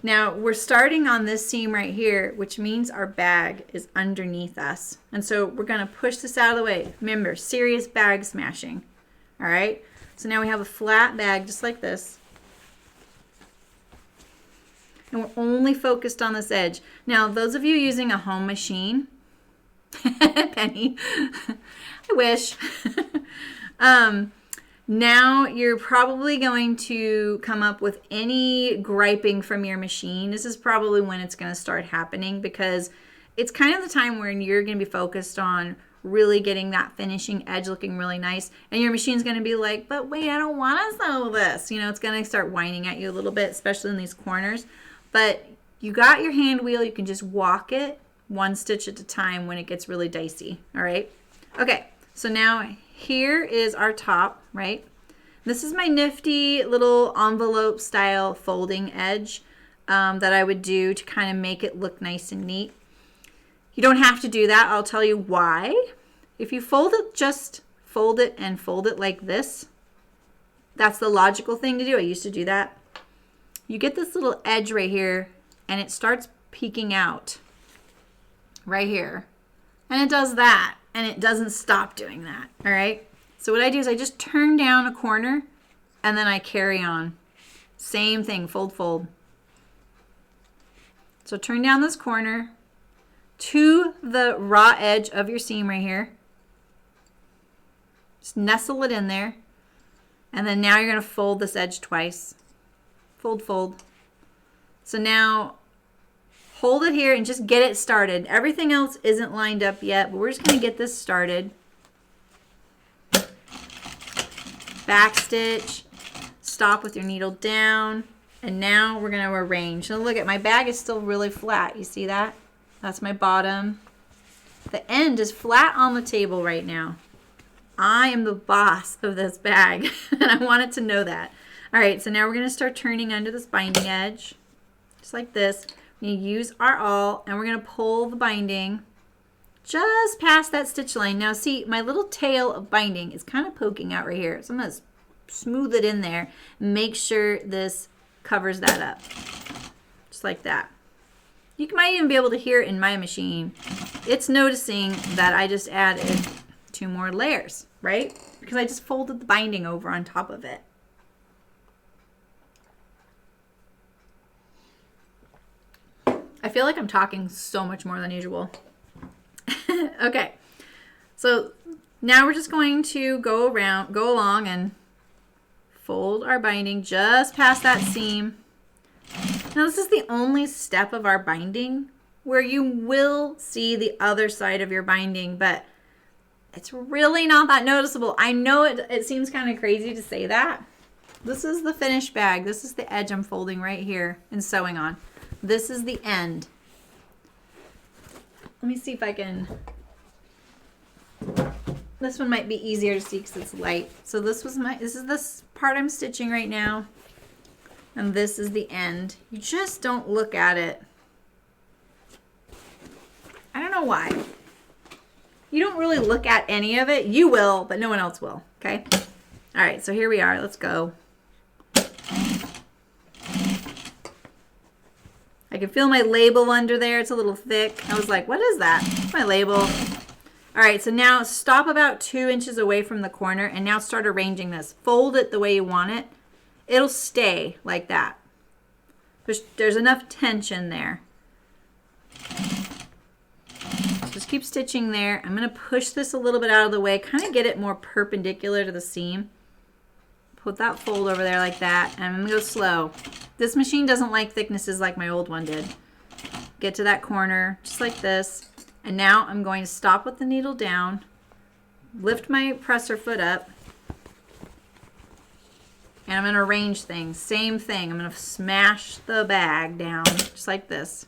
now we're starting on this seam right here, which means our bag is underneath us. And so we're gonna push this out of the way. Remember, serious bag smashing, all right? So now we have a flat bag just like this. And we're only focused on this edge. Now, those of you using a home machine, Penny, I wish. Now you're probably going to come up with any griping from your machine. This is probably when it's going to start happening, because it's kind of the time when you're going to be focused on really getting that finishing edge looking really nice, and your machine's going to be like, but wait, I don't want to sew this. You know, it's going to start whining at you a little bit, especially in these corners. But you got your hand wheel. You can just walk it 1 stitch at a time when it gets really dicey. All right. Okay. So now here is our top, right? This is my nifty little envelope style folding edge that I would do to kind of make it look nice and neat. You don't have to do that. I'll tell you why. If you fold it, just fold it and fold it like this. That's the logical thing to do. I used to do that. You get this little edge right here and it starts peeking out right here. And it does that. And it doesn't stop doing that, all right? So what I do is I just turn down a corner and then I carry on. Same thing, fold, fold. So turn down this corner to the raw edge of your seam right here. Just nestle it in there. And then now you're gonna fold this edge twice. Fold, fold. So now hold it here and just get it started. Everything else isn't lined up yet, but we're just going to get this started. Back stitch, stop with your needle down, and now we're going to arrange. So look at my bag is still really flat. You see that? That's my bottom. The end is flat on the table right now. I am the boss of this bag, and I want it to know that. All right, so now we're gonna start turning under this binding edge, just like this. We're gonna use our awl and we're gonna pull the binding just past that stitch line. Now see, my little tail of binding is kind of poking out right here. So I'm gonna smooth it in there, make sure this covers that up, just like that. You might even be able to hear it in my machine. It's noticing that I just added 2 more layers, right? Because I just folded the binding over on top of it. I feel like I'm talking so much more than usual. Okay, so now we're just going to go along and fold our binding just past that seam. Now this is the only step of our binding where you will see the other side of your binding, but it's really not that noticeable. I know it seems kind of crazy to say that. This is the finished bag. This is the edge I'm folding right here and sewing on. This is the end. Let me see if I can. This one might be easier to see because it's light. So this is this part I'm stitching right now. And this is the end. You just don't look at it. I don't know why. You don't really look at any of it. You will, but no one else will. Okay? All right, so here we are. Let's go. I can feel my label under there. It's a little thick. I was like, what is that? It's my label. All right, so now stop about 2 inches away from the corner and now start arranging this. Fold it the way you want it. It'll stay like that. There's enough tension there. Just keep stitching there. I'm going to push this a little bit out of the way, kind of get it more perpendicular to the seam. Put that fold over there like that, and I'm going to go slow. This machine doesn't like thicknesses like my old one did. Get to that corner, just like this. And now I'm going to stop with the needle down, lift my presser foot up, and I'm going to arrange things. Same thing. I'm going to smash the bag down, just like this.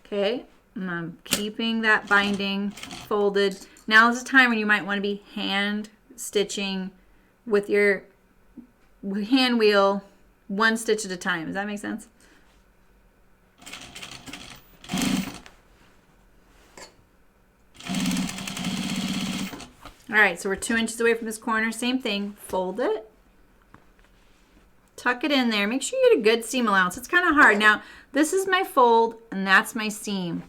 Okay, and I'm keeping that binding folded. Now is the time when you might want to be hand stitching with your hand wheel, 1 stitch at a time. Does that make sense? All right, so we're 2 inches away from this corner. Same thing, fold it, tuck it in there. Make sure you get a good seam allowance. It's kind of hard. Now, this is my fold, and that's my seam.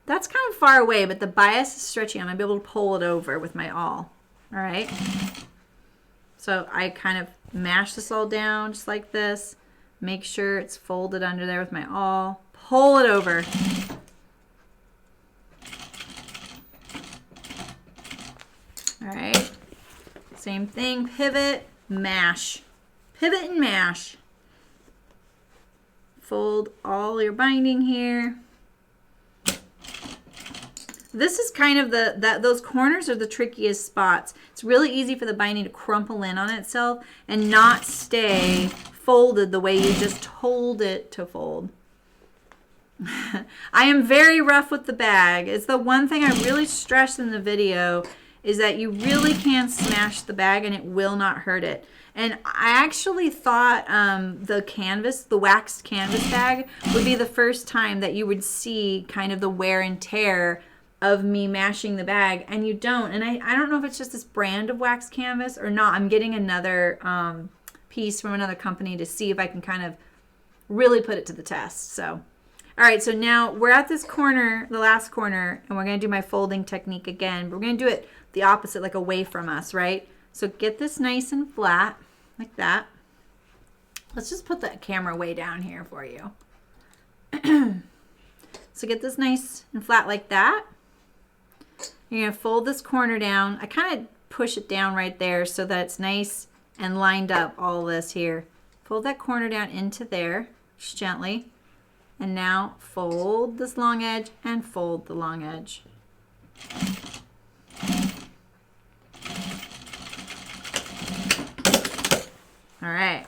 That's kind of far away, but the bias is stretchy. I'm going to be able to pull it over with my awl. All right? So I kind of mash this all down just like this. Make sure it's folded under there with my awl. Pull it over. All right. Same thing. Pivot, mash. Pivot and mash. Fold all your binding here. This is kind of those corners are the trickiest spots. It's really easy for the binding to crumple in on itself and not stay folded the way you just told it to fold. I am very rough with the bag. It's the one thing I really stress in the video is that you really can smash the bag and it will not hurt it. And I actually thought the waxed canvas bag would be the first time that you would see kind of the wear and tear of me mashing the bag, and you don't. And I don't know if it's just this brand of waxed canvas or not. I'm getting another piece from another company to see if I can kind of really put it to the test. So, all right, so now we're at this corner, the last corner, and we're going to do my folding technique again. But we're going to do it the opposite, like away from us, right? So get this nice and flat, like that. Let's just put the camera way down here for you. So get this nice and flat like that. You're going to fold this corner down. I kind of push it down right there so that it's nice and lined up, all this here. Fold that corner down into there, just gently. And now fold this long edge and fold the long edge. All right.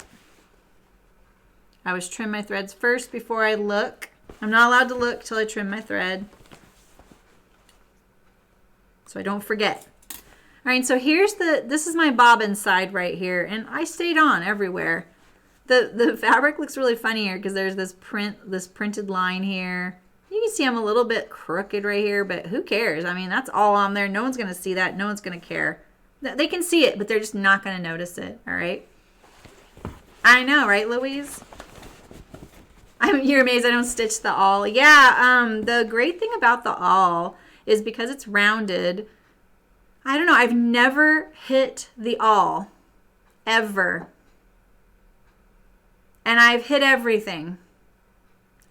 I always trim my threads first before I look. I'm not allowed to look till I trim my thread, so I don't forget. All right, so here's this is my bobbin side right here, and I stayed on everywhere. The fabric looks really funny here because there's this printed line here. You can see I'm a little bit crooked right here, but who cares? I mean, that's all on there. No one's going to see that. No one's going to care. They can see it, but they're just not going to notice it, all right? I know, right, Louise? You're amazed I don't stitch the awl. Yeah, the great thing about the awl is because it's rounded, I don't know, I've never hit the awl, ever. And I've hit everything.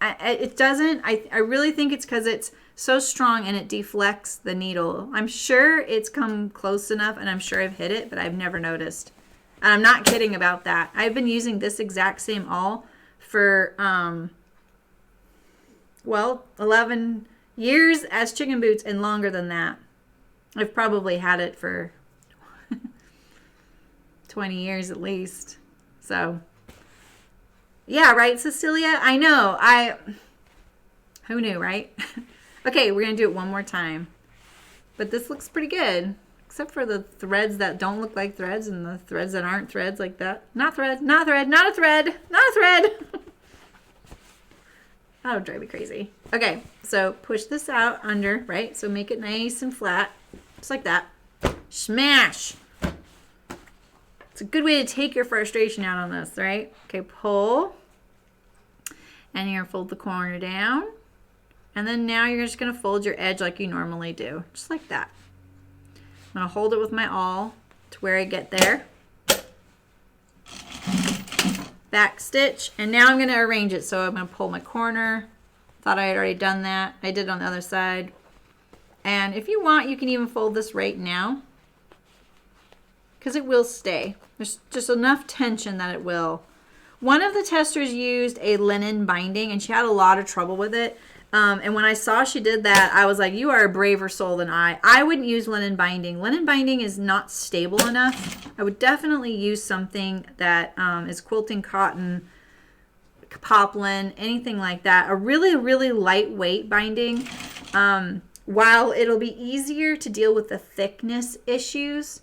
I really think it's because it's so strong and it deflects the needle. I'm sure it's come close enough and I'm sure I've hit it, but I've never noticed. And I'm not kidding about that. I've been using this exact same awl for, 11 years as Chicken Boots and longer than that. I've probably had it for 20 years at least. So, yeah, right, Cecilia? I know. Who knew, right? Okay, we're going to do it one more time. But this looks pretty good. Except for the threads that don't look like threads and the threads that aren't threads like that. Not thread, not thread, not a thread, not a thread. That would drive me crazy. Okay, so push this out under, right? So make it nice and flat. Just like that. Smash. It's a good way to take your frustration out on this, right? Okay, pull. And you're going to fold the corner down. And then now you're just going to fold your edge like you normally do. Just like that. I'm going to hold it with my awl to where I get there. Back stitch. And now I'm going to arrange it. So I'm going to pull my corner. Thought I had already done that. I did it on the other side. And if you want, you can even fold this right now. Because it will stay. There's just enough tension that it will. One of the testers used a linen binding and she had a lot of trouble with it. And when I saw she did that, I was like, you are a braver soul than I. I wouldn't use linen binding. Linen binding is not stable enough. I would definitely use something that is quilting cotton, poplin, anything like that. A really, really lightweight binding. While it'll be easier to deal with the thickness issues,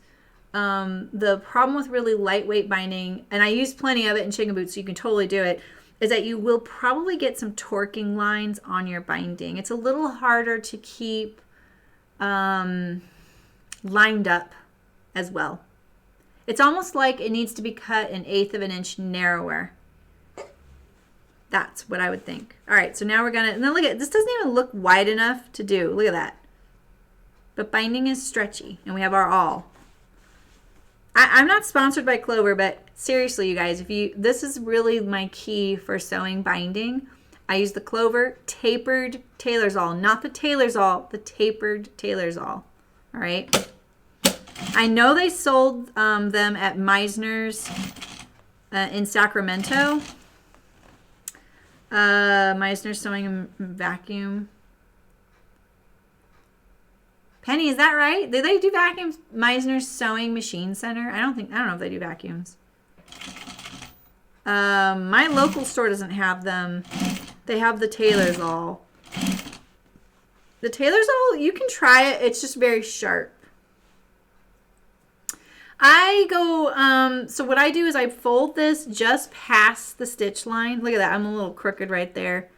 the problem with really lightweight binding, and I use plenty of it in Chicken Boots, so you can totally do it, is that you will probably get some torquing lines on your binding. It's a little harder to keep lined up as well. It's almost like it needs to be cut 1/8 of an inch narrower. That's what I would think. All right, so now we're gonna, and then look at, this doesn't even look wide enough to do. Look at that. But binding is stretchy, and we have our awl. I'm not sponsored by Clover, but seriously, you guys, this is really my key for sewing binding. I use the Clover tapered tailor's awl, not the tailor's awl, the tapered tailor's awl. All right. I know they sold them at Meisner's in Sacramento. Meisner's Sewing and Vacuum. Penny, is that right? Do they do vacuums? Meisner's Sewing Machine Center? I don't know if they do vacuums. My local store doesn't have them. They have the tailor's awl. The tailor's awl, you can try it. It's just very sharp. So what I do is I fold this just past the stitch line. Look at that. I'm a little crooked right there.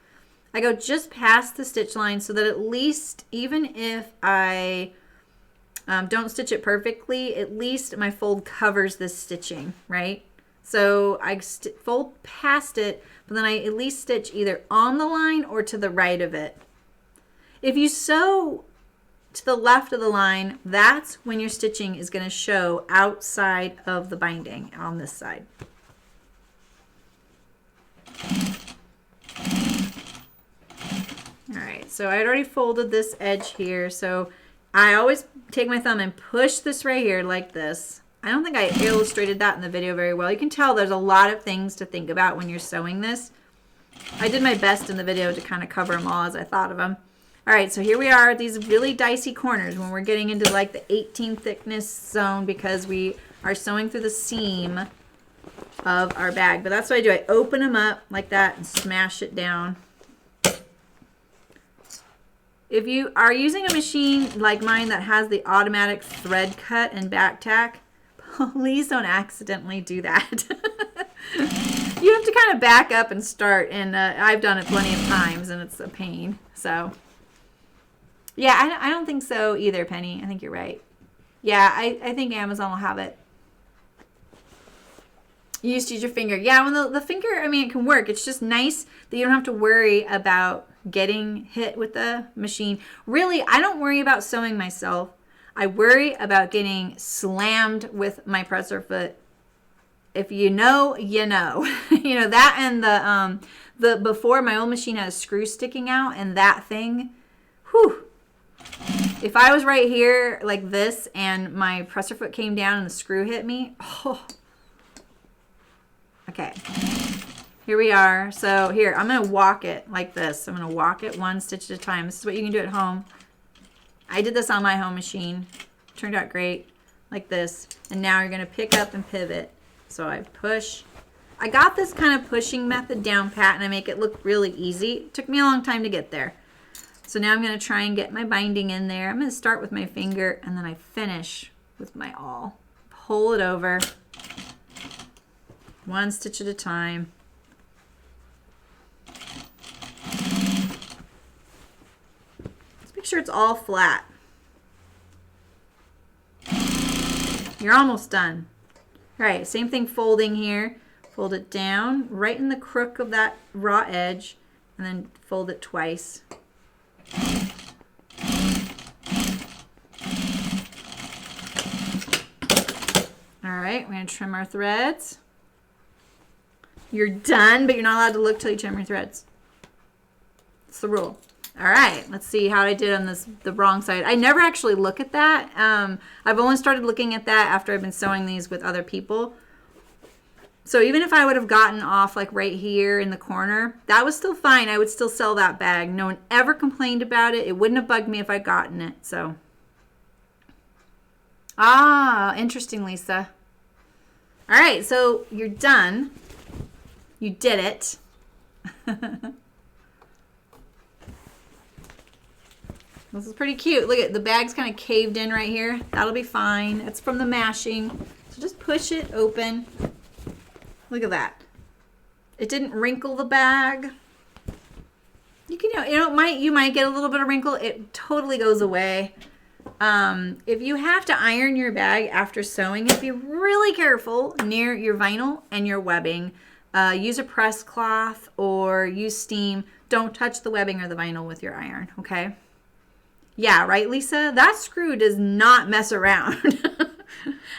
I go just past the stitch line so that at least, even if I don't stitch it perfectly, at least my fold covers this stitching, right? So I fold past it, but then I at least stitch either on the line or to the right of it. If you sew to the left of the line, that's when your stitching is going to show outside of the binding on this side. All right, so I had already folded this edge here, so I always take my thumb and push this right here like this. I don't think I illustrated that in the video very well. You can tell there's a lot of things to think about when you're sewing this. I did my best in the video to kind of cover them all as I thought of them. All right, so here we are at these really dicey corners when we're getting into like the 18 thickness zone because we are sewing through the seam of our bag. But that's what I do. I open them up like that and smash it down. If you are using a machine like mine that has the automatic thread cut and back tack, please don't accidentally do that. You have to kind of back up and start, and I've done it plenty of times, and it's a pain. So, yeah, I don't think so either, Penny. I think you're right. Yeah, I think Amazon will have it. You just use your finger. Yeah, when the finger, I mean, it can work. It's just nice that you don't have to worry about getting hit with the machine. Really, I don't worry about sewing myself. I worry about getting slammed with my presser foot. If you know, you know. You know, that and the before, my old machine had a screw sticking out, and that thing, whew. If I was right here like this and my presser foot came down and the screw hit me, oh. Okay, here we are. So here, I'm going to walk it like this. I'm going to walk it one stitch at a time. This is what you can do at home. I did this on my home machine. Turned out great, like this. And now you're going to pick up and pivot. So I push. I got this kind of pushing method down pat, and I make it look really easy. It took me a long time to get there. So now I'm going to try and get my binding in there. I'm going to start with my finger, and then I finish with my awl. Pull it over. One stitch at a time. Let's make sure it's all flat. You're almost done. All right, same thing folding here. Fold it down right in the crook of that raw edge, and then fold it twice. All right, we're going to trim our threads. You're done, but you're not allowed to look till you trim your threads. It's the rule. All right, let's see how I did on the wrong side. I never actually look at that. I've only started looking at that after I've been sewing these with other people. So even if I would have gotten off like right here in the corner, that was still fine. I would still sell that bag. No one ever complained about it. It wouldn't have bugged me if I'd gotten it. So, interesting, Lisa. All right, so you're done. You did it. This is pretty cute. Look at the bag's kind of caved in right here. That'll be fine. It's from the mashing. So just push it open. Look at that. It didn't wrinkle the bag. You can, you might get a little bit of wrinkle. It totally goes away. If you have to iron your bag after sewing it, be really careful near your vinyl and your webbing. Use a press cloth or use steam. Don't touch the webbing or the vinyl with your iron, okay? Yeah, right, Lisa? That screw does not mess around.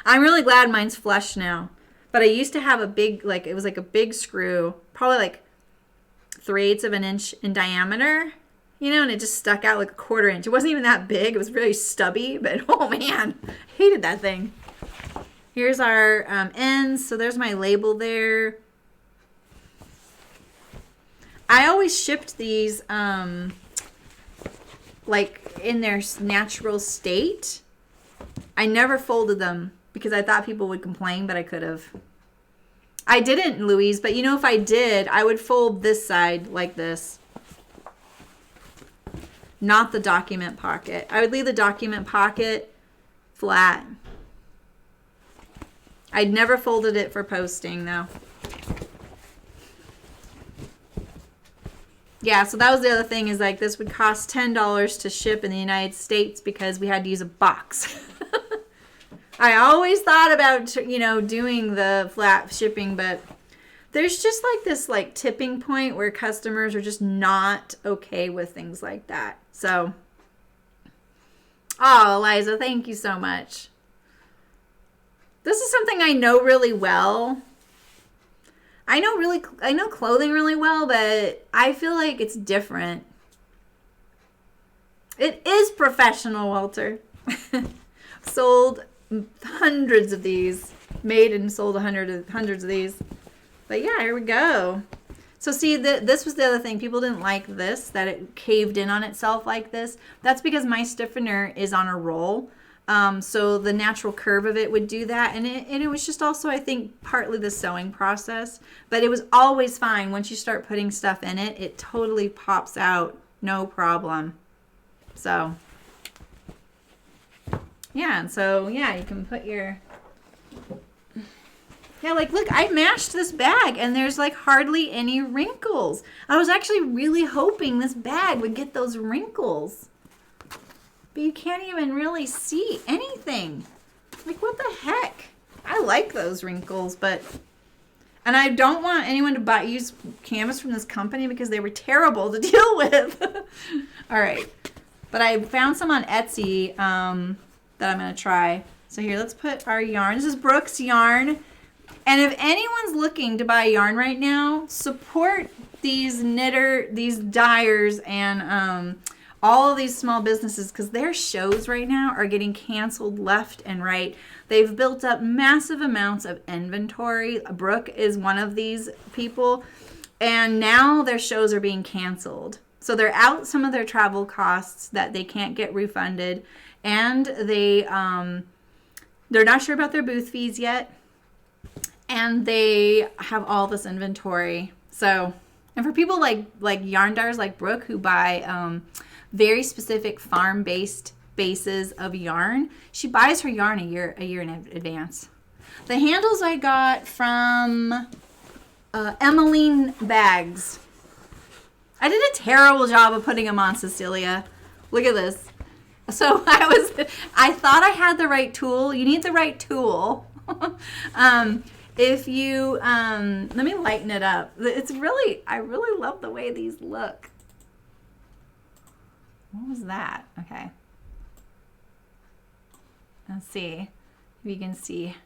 I'm really glad mine's flush now. But I used to have a big, it was like a big screw, probably like 3/8 of an inch in diameter, and it just stuck out like a 1/4 inch. It wasn't even that big. It was really stubby, but oh man, I hated that thing. Here's our ends. So there's my label there. I always shipped these in their natural state. I never folded them because I thought people would complain, but I could have. I didn't, Louise, but if I did, I would fold this side like this. Not the document pocket. I would leave the document pocket flat. I'd never folded it for posting, though. Yeah, so that was the other thing is this would cost $10 to ship in the United States because we had to use a box. I always thought about, doing the flat shipping, but there's just this tipping point where customers are just not okay with things like that. So, Eliza, thank you so much. This is something I know really well. I know clothing really well, but I feel like it's different. It is professional, Walter. Sold hundreds of these. Made and sold hundreds of these. But yeah, here we go. So see, this was the other thing. People didn't like this, that it caved in on itself like this. That's because my stiffener is on a roll. So the natural curve of it would do that. And it was just also, I think, partly the sewing process. But it was always fine. Once you start putting stuff in it, it totally pops out. No problem. So yeah, and so yeah, you can put your, yeah, like look, I mashed this bag and there's like hardly any wrinkles. I was actually really hoping this bag would get those wrinkles. But you can't even really see anything. Like, what the heck? I like those wrinkles, but... And I don't want anyone to use canvas from this company because they were terrible to deal with. All right. But I found some on Etsy that I'm going to try. So here, let's put our yarn. This is Brooks yarn. And if anyone's looking to buy yarn right now, support these dyers, and all of these small businesses, because their shows right now are getting canceled left and right. They've built up massive amounts of inventory. Brooke is one of these people, and now their shows are being canceled. So they're out some of their travel costs that they can't get refunded, and they're not sure about their booth fees yet, and they have all this inventory. So, and for people like yarn dyers like Brooke who buy very specific farm-based bases of yarn, she buys her yarn a year in advance. The handles I got from Emmeline Bags. I did a terrible job of putting them on, Cecilia. Look at this. So I thought I had the right tool. You need the right tool. If you let me lighten it up. I really love the way these look. What was that? Okay. Let's see if you can see.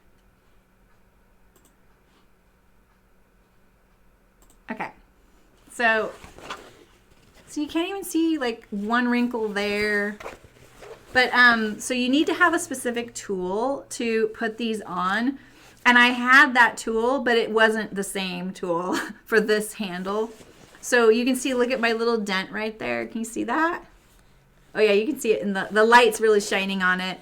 Okay. So you can't even see like one wrinkle there. But so you need to have a specific tool to put these on. And I had that tool, but it wasn't the same tool for this handle. So you can see, look at my little dent right there. Can you see that? Oh yeah, you can see it in the light's really shining on it.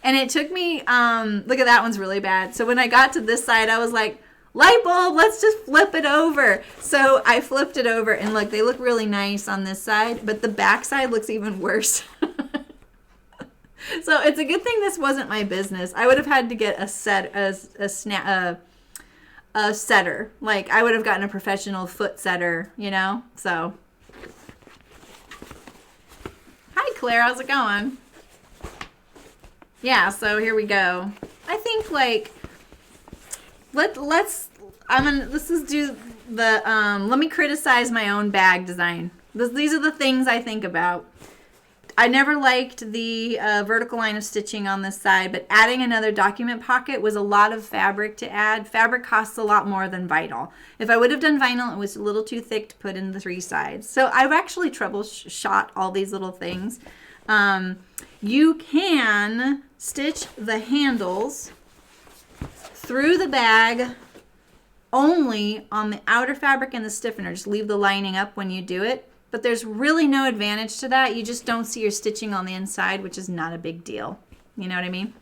And it took me, look at that one's really bad. So when I got to this side, I was like, light bulb, let's just flip it over. So I flipped it over, and look, they look really nice on this side, but the back side looks even worse. So it's a good thing this wasn't my business. I would have had to get a setter. Like, I would have gotten a professional foot setter, you know? So, hi Claire, how's it going? Yeah, so here we go. I think like let me criticize my own bag design. These are the things I think about. I never liked the vertical line of stitching on this side, but adding another document pocket was a lot of fabric to add. Fabric costs a lot more than vinyl. If I would have done vinyl, it was a little too thick to put in the 3 sides. So I've actually troubleshot all these little things. You can stitch the handles through the bag only on the outer fabric and the stiffener. Just leave the lining up when you do it. But there's really no advantage to that. You just don't see your stitching on the inside, which is not a big deal. You know what I mean?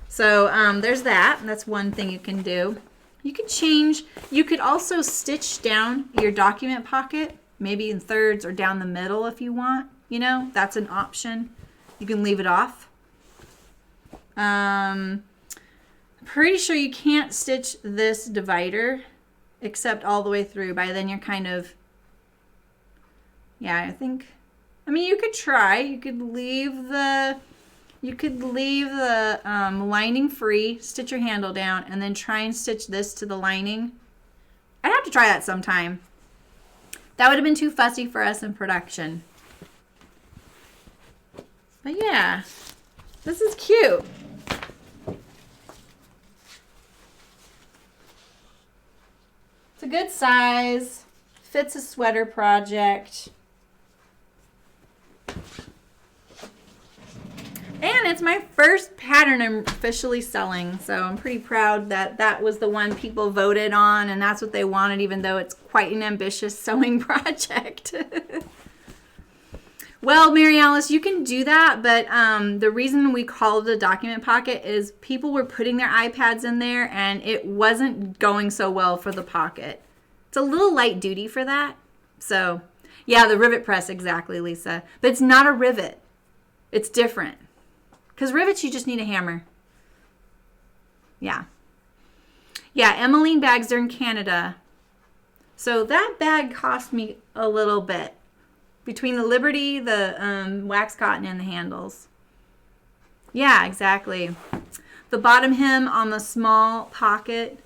So there's that. That's one thing you can do. You could change. You could also stitch down your document pocket, maybe in thirds or down the middle if you want. You know, that's an option. You can leave it off. Pretty sure you can't stitch this divider except all the way through. By then you're kind of... Yeah, I mean, you could try. You could leave the lining free, stitch your handle down, and then try and stitch this to the lining. I'd have to try that sometime. That would have been too fussy for us in production. But yeah, this is cute. It's a good size. Fits a sweater project. And it's my first pattern I'm officially selling, so I'm pretty proud that that was the one people voted on, and that's what they wanted, even though it's quite an ambitious sewing project. Well, Mary Alice, you can do that, but the reason we called it a document pocket is people were putting their iPads in there, and it wasn't going so well for the pocket. It's a little light duty for that, so... Yeah, the rivet press, exactly, Lisa. But it's not a rivet. It's different. Because rivets, you just need a hammer. Yeah. Yeah, Emmeline bags are in Canada. So that bag cost me a little bit. Between the Liberty, the wax cotton, and the handles. Yeah, exactly. The bottom hem on the small pocket.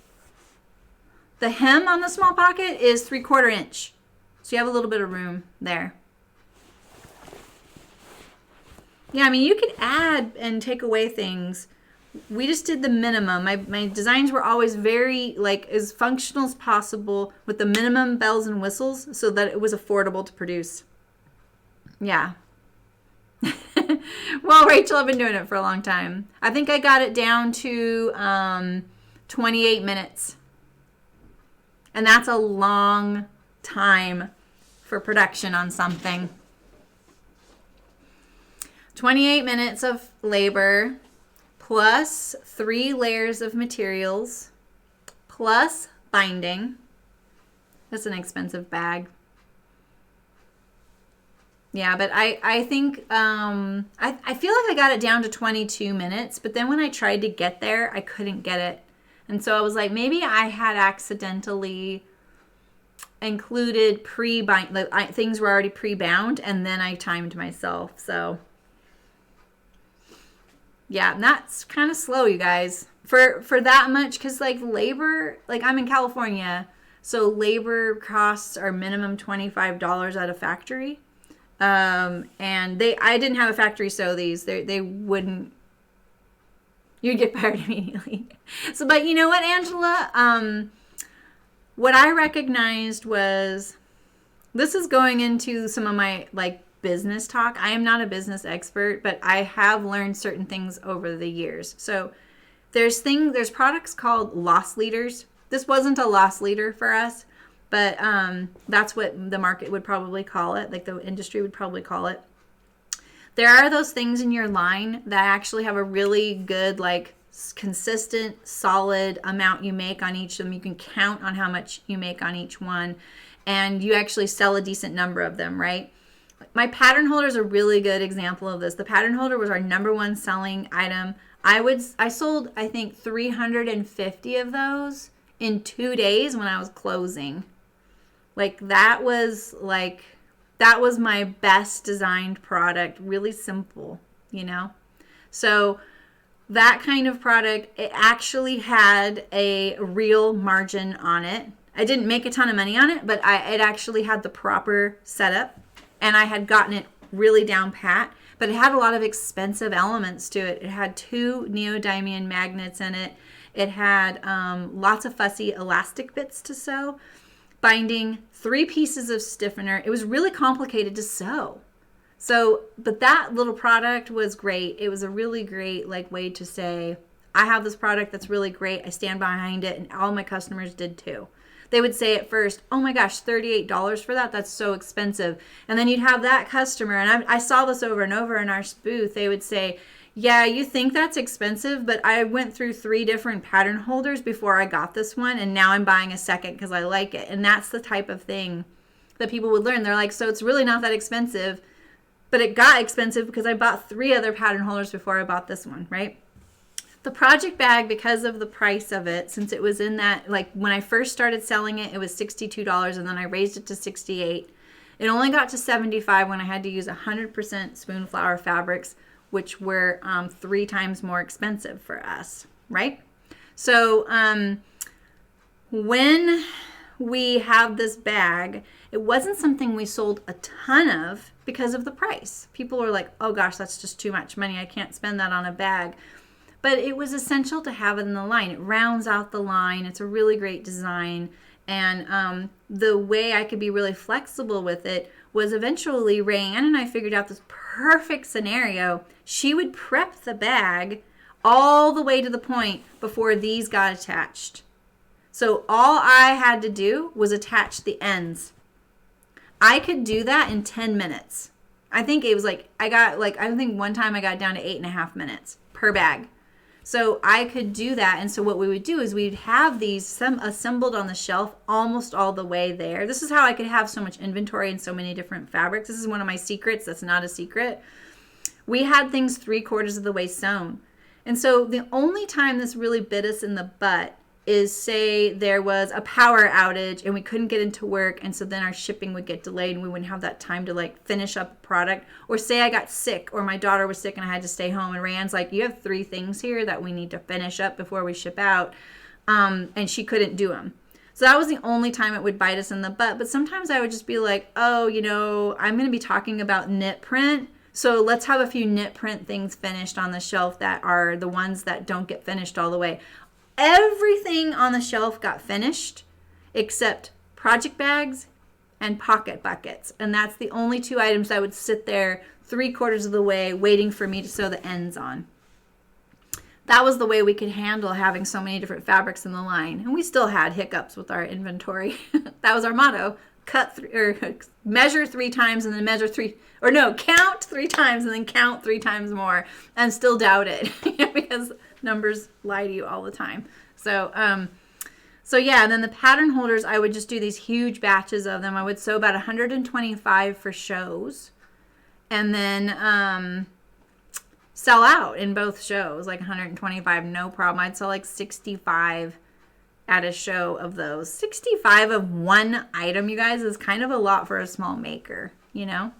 The hem on the small pocket is 3/4 inch. So you have a little bit of room there. Yeah, I mean, you could add and take away things. We just did the minimum. My designs were always very, like, as functional as possible with the minimum bells and whistles so that it was affordable to produce. Yeah. Well, Rachel, I've been doing it for a long time. I think I got it down to 28 minutes. And that's a long time for production on something. 28 minutes of labor plus 3 layers of materials plus binding. That's an expensive bag. Yeah, but I think I feel like I got it down to 22 minutes, but then when I tried to get there, I couldn't get it. And so I was like, maybe I had accidentally included pre-bind, like, things were already pre-bound, and then I timed myself. So yeah, and that's kind of slow, you guys, for that much, because like labor, like I'm in California, so labor costs are minimum $25 at a factory. And I didn't have a factory sew these. They wouldn't. You'd get fired immediately. So, but you know what, Angela? What I recognized was, this is going into some of my like business talk. I am not a business expert, but I have learned certain things over the years. So there's products called loss leaders. This wasn't a loss leader for us, but that's what the market would probably call it, like the industry would probably call it. There are those things in your line that actually have a really good, like, consistent, solid amount you make on each of them. You can count on how much you make on each one, and you actually sell a decent number of them, right? My pattern holder is a really good example of this. The pattern holder was our #1 selling item. I sold, I think, 350 of those in 2 days when I was closing. That was my best designed product. Really simple, you know? So that kind of product, it actually had a real margin on it. I didn't make a ton of money on it, but it actually had the proper setup, and I had gotten it really down pat. But it had a lot of expensive elements to it. It had 2 neodymium magnets in it. It had lots of fussy elastic bits to sew, binding, 3 pieces of stiffener. It was really complicated to sew. So, but that little product was great. It was a really great way to say, I have this product that's really great. I stand behind it, and all my customers did too. They would say at first, oh my gosh, $38 for that? That's so expensive. And then you'd have that customer, and I saw this over and over in our booth. They would say, yeah, you think that's expensive, but I went through 3 different pattern holders before I got this one, and now I'm buying a second because I like it. And that's the type of thing that people would learn. They're like, so it's really not that expensive, but it got expensive because I bought 3 other pattern holders before I bought this one, right? The project bag, because of the price of it, since it was in that, when I first started selling it, it was $62, and then I raised it to $68. It only got to $75 when I had to use 100% Spoonflower fabrics, which were 3 times more expensive for us, right? So when we have this bag, it wasn't something we sold a ton of because of the price. People were like, oh gosh, that's just too much money. I can't spend that on a bag. But it was essential to have it in the line. It rounds out the line. It's a really great design. And the way I could be really flexible with it was eventually Rayanne and I figured out this perfect scenario. She would prep the bag all the way to the point before these got attached. So all I had to do was attach the ends. I could do that in 10 minutes. I think it was I think one time I got down to 8.5 minutes per bag. So I could do that. And so what we would do is we'd have these some assembled on the shelf almost all the way there. This is how I could have so much inventory and so many different fabrics. This is one of my secrets. That's not a secret. We had things 3/4 of the way sewn. And so the only time this really bit us in the butt is, say there was a power outage and we couldn't get into work, and so then our shipping would get delayed and we wouldn't have that time to like finish up a product. Or say I got sick or my daughter was sick and I had to stay home, and Rand's like, you have 3 things here that we need to finish up before we ship out, and she couldn't do them. So that was the only time it would bite us in the butt. But sometimes I would just be like, oh, you know, I'm going to be talking about knit print, so let's have a few knit print things finished on the shelf that are the ones that don't get finished all the way. Everything on the shelf got finished except project bags and pocket buckets. And that's the only 2 items that would sit there 3/4 of the way waiting for me to sew the ends on. That was the way we could handle having so many different fabrics in the line. And we still had hiccups with our inventory. That was our motto. Measure 3 times and then count 3 times and then count 3 times more and still doubt it. Because numbers lie to you all the time. So yeah, and then the pattern holders, I would just do these huge batches of them. I would sew about 125 for shows, and then sell out in both shows, like 125, no problem. I'd sell like 65 at a show of those. 65 of one item, you guys, is kind of a lot for a small maker, you know?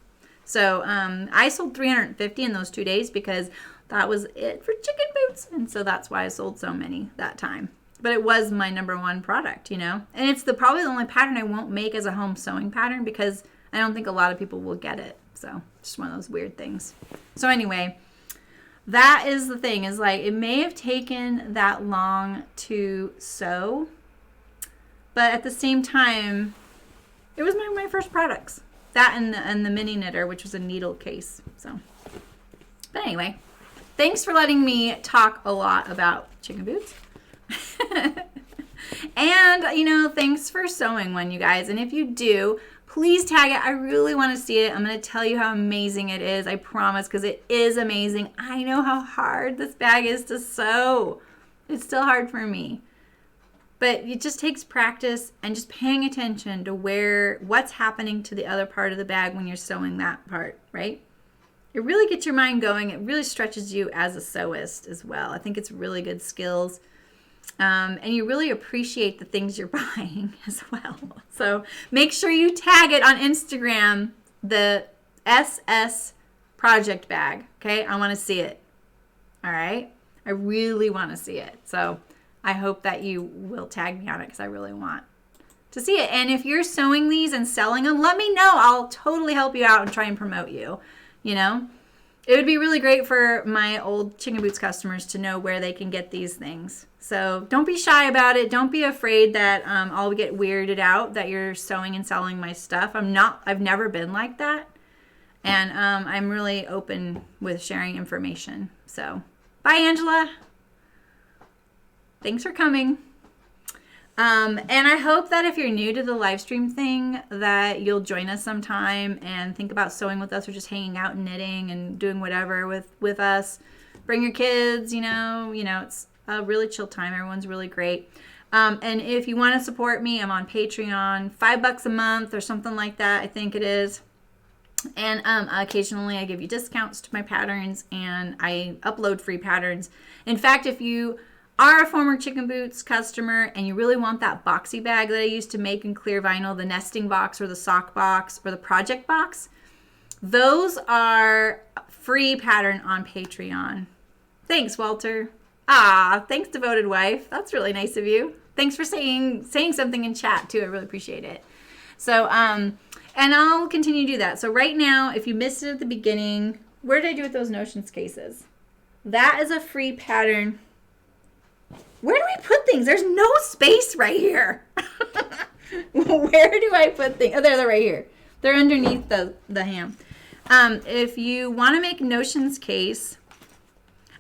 So I sold 350 in those 2 days because that was it for chicken boots. And so that's why I sold so many that time. But it was my number 1 product, you know? And it's probably the only pattern I won't make as a home sewing pattern because I don't think a lot of people will get it. So just one of those weird things. So anyway, that is the thing, is like it may have taken that long to sew, but at the same time, it was my first products. That and the mini knitter, which was a needle case. So, but anyway, thanks for letting me talk a lot about chicken boots. And, you know, thanks for sewing one, you guys. And if you do, please tag it. I really want to see it. I'm going to tell you how amazing it is. I promise, because it is amazing. I know how hard this bag is to sew. It's still hard for me. But it just takes practice and just paying attention to what's happening to the other part of the bag when you're sewing that part, right? It really gets your mind going. It really stretches you as a sewist as well. I think it's really good skills. And you really appreciate the things you're buying as well. So make sure you tag it on Instagram, the SS project bag. Okay, I want to see it. All right, I really want to see it. So I hope that you will tag me on it because I really want to see it. And if you're sewing these and selling them, let me know. I'll totally help you out and try and promote you. You know, it would be really great for my old Chicken Boots customers to know where they can get these things. So don't be shy about it. Don't be afraid that I'll get weirded out that you're sewing and selling my stuff. I've never been like that. And I'm really open with sharing information. So bye, Angela. Thanks for coming. And I hope that if you're new to the live stream thing, that you'll join us sometime and think about sewing with us or just hanging out and knitting and doing whatever with us. Bring your kids, you know, it's a really chill time. Everyone's really great. And if you want to support me, I'm on Patreon, $5 a month or something like that, I think it is. And occasionally I give you discounts to my patterns and I upload free patterns. In fact, if you are a former Chicken Boots customer and you really want that boxy bag that I used to make in clear vinyl, the nesting box or the sock box or the project box, those are free pattern on Patreon. Thanks, Walter. Thanks, devoted wife. That's really nice of you. Thanks for saying something in chat too. I really appreciate it. So, and I'll continue to do that. So right now, if you missed it at the beginning, where did I do with those Notions cases? That is a free pattern. Where do we put things? There's no space right here. Where do I put things? Oh, they're right here. They're underneath the ham. If you want to make Notions case,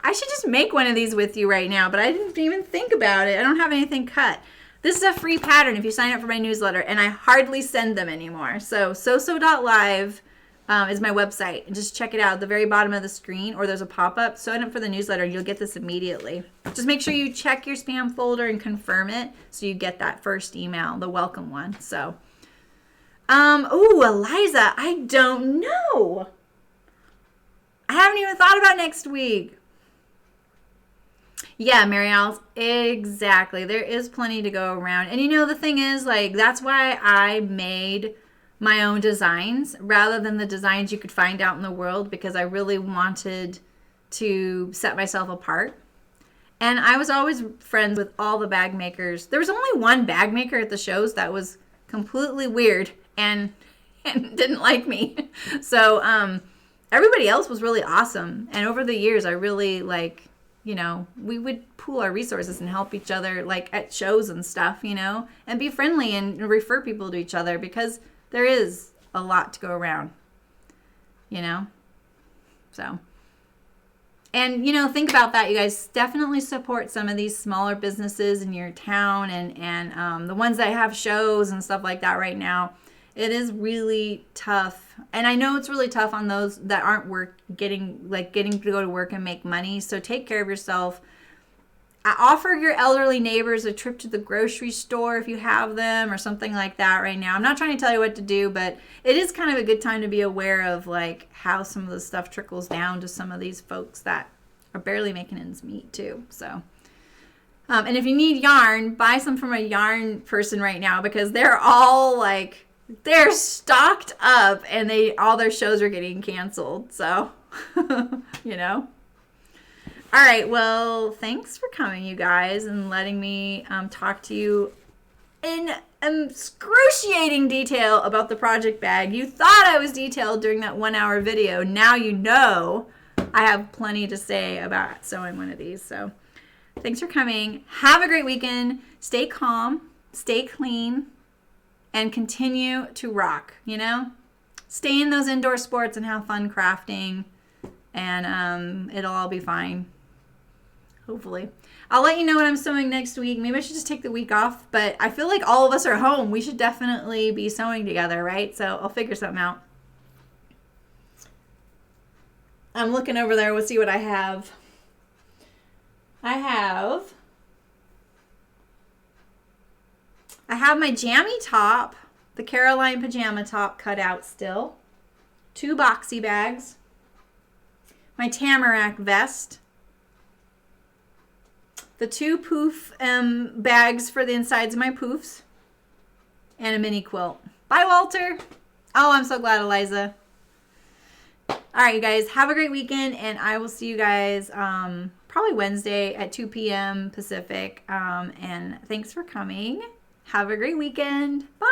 I should just make one of these with you right now, but I didn't even think about it. I don't have anything cut. This is a free pattern if you sign up for my newsletter, and I hardly send them anymore. So, soso.live, is my website. And just check it out at the very bottom of the screen, or there's a pop-up. Sign up for the newsletter and you'll get this immediately. Just make sure you check your spam folder and confirm it so you get that first email, the welcome one. So, Eliza, I don't know. I haven't even thought about next week. Yeah, Mary Alice, exactly. There is plenty to go around. And the thing is, like, that's why I made my own designs rather than the designs you could find out in the world, because I really wanted to set myself apart. And I was always friends with all the bag makers. There was only one bag maker at the shows that was completely weird and didn't like me. So everybody else was really awesome. And over the years, I really we would pool our resources and help each other, like at shows and stuff, and be friendly and refer people to each other, because there is a lot to go around, so. And, think about that, you guys. Definitely support some of these smaller businesses in your town and the ones that have shows and stuff like that right now. It is really tough. And I know it's really tough on those that aren't getting to go to work and make money. So take care of yourself. Offer your elderly neighbors a trip to the grocery store if you have them, or something like that right now. I'm not trying to tell you what to do, but it is kind of a good time to be aware of how some of the stuff trickles down to some of these folks that are barely making ends meet too. So, and if you need yarn, buy some from a yarn person right now, because they're all they're stocked up and all their shows are getting canceled. So, All right, well, thanks for coming, you guys, and letting me talk to you in excruciating detail about the project bag. You thought I was detailed during that 1-hour video. Now you know I have plenty to say about sewing one of these. So thanks for coming. Have a great weekend. Stay calm, stay clean, and continue to rock, Stay in those indoor sports and have fun crafting, and it'll all be fine. Hopefully. I'll let you know what I'm sewing next week. Maybe I should just take the week off, but I feel like all of us are home. We should definitely be sewing together, right? So I'll figure something out. I'm looking over there. We'll see what I have. I have my jammy top, the Caroline pajama top, cut out still. 2 boxy bags. My Tamarack vest. The 2 poof bags for the insides of my poofs. And a mini quilt. Bye, Walter. Oh, I'm so glad, Eliza. All right, you guys. Have a great weekend. And I will see you guys probably Wednesday at 2 p.m. Pacific. And thanks for coming. Have a great weekend. Bye.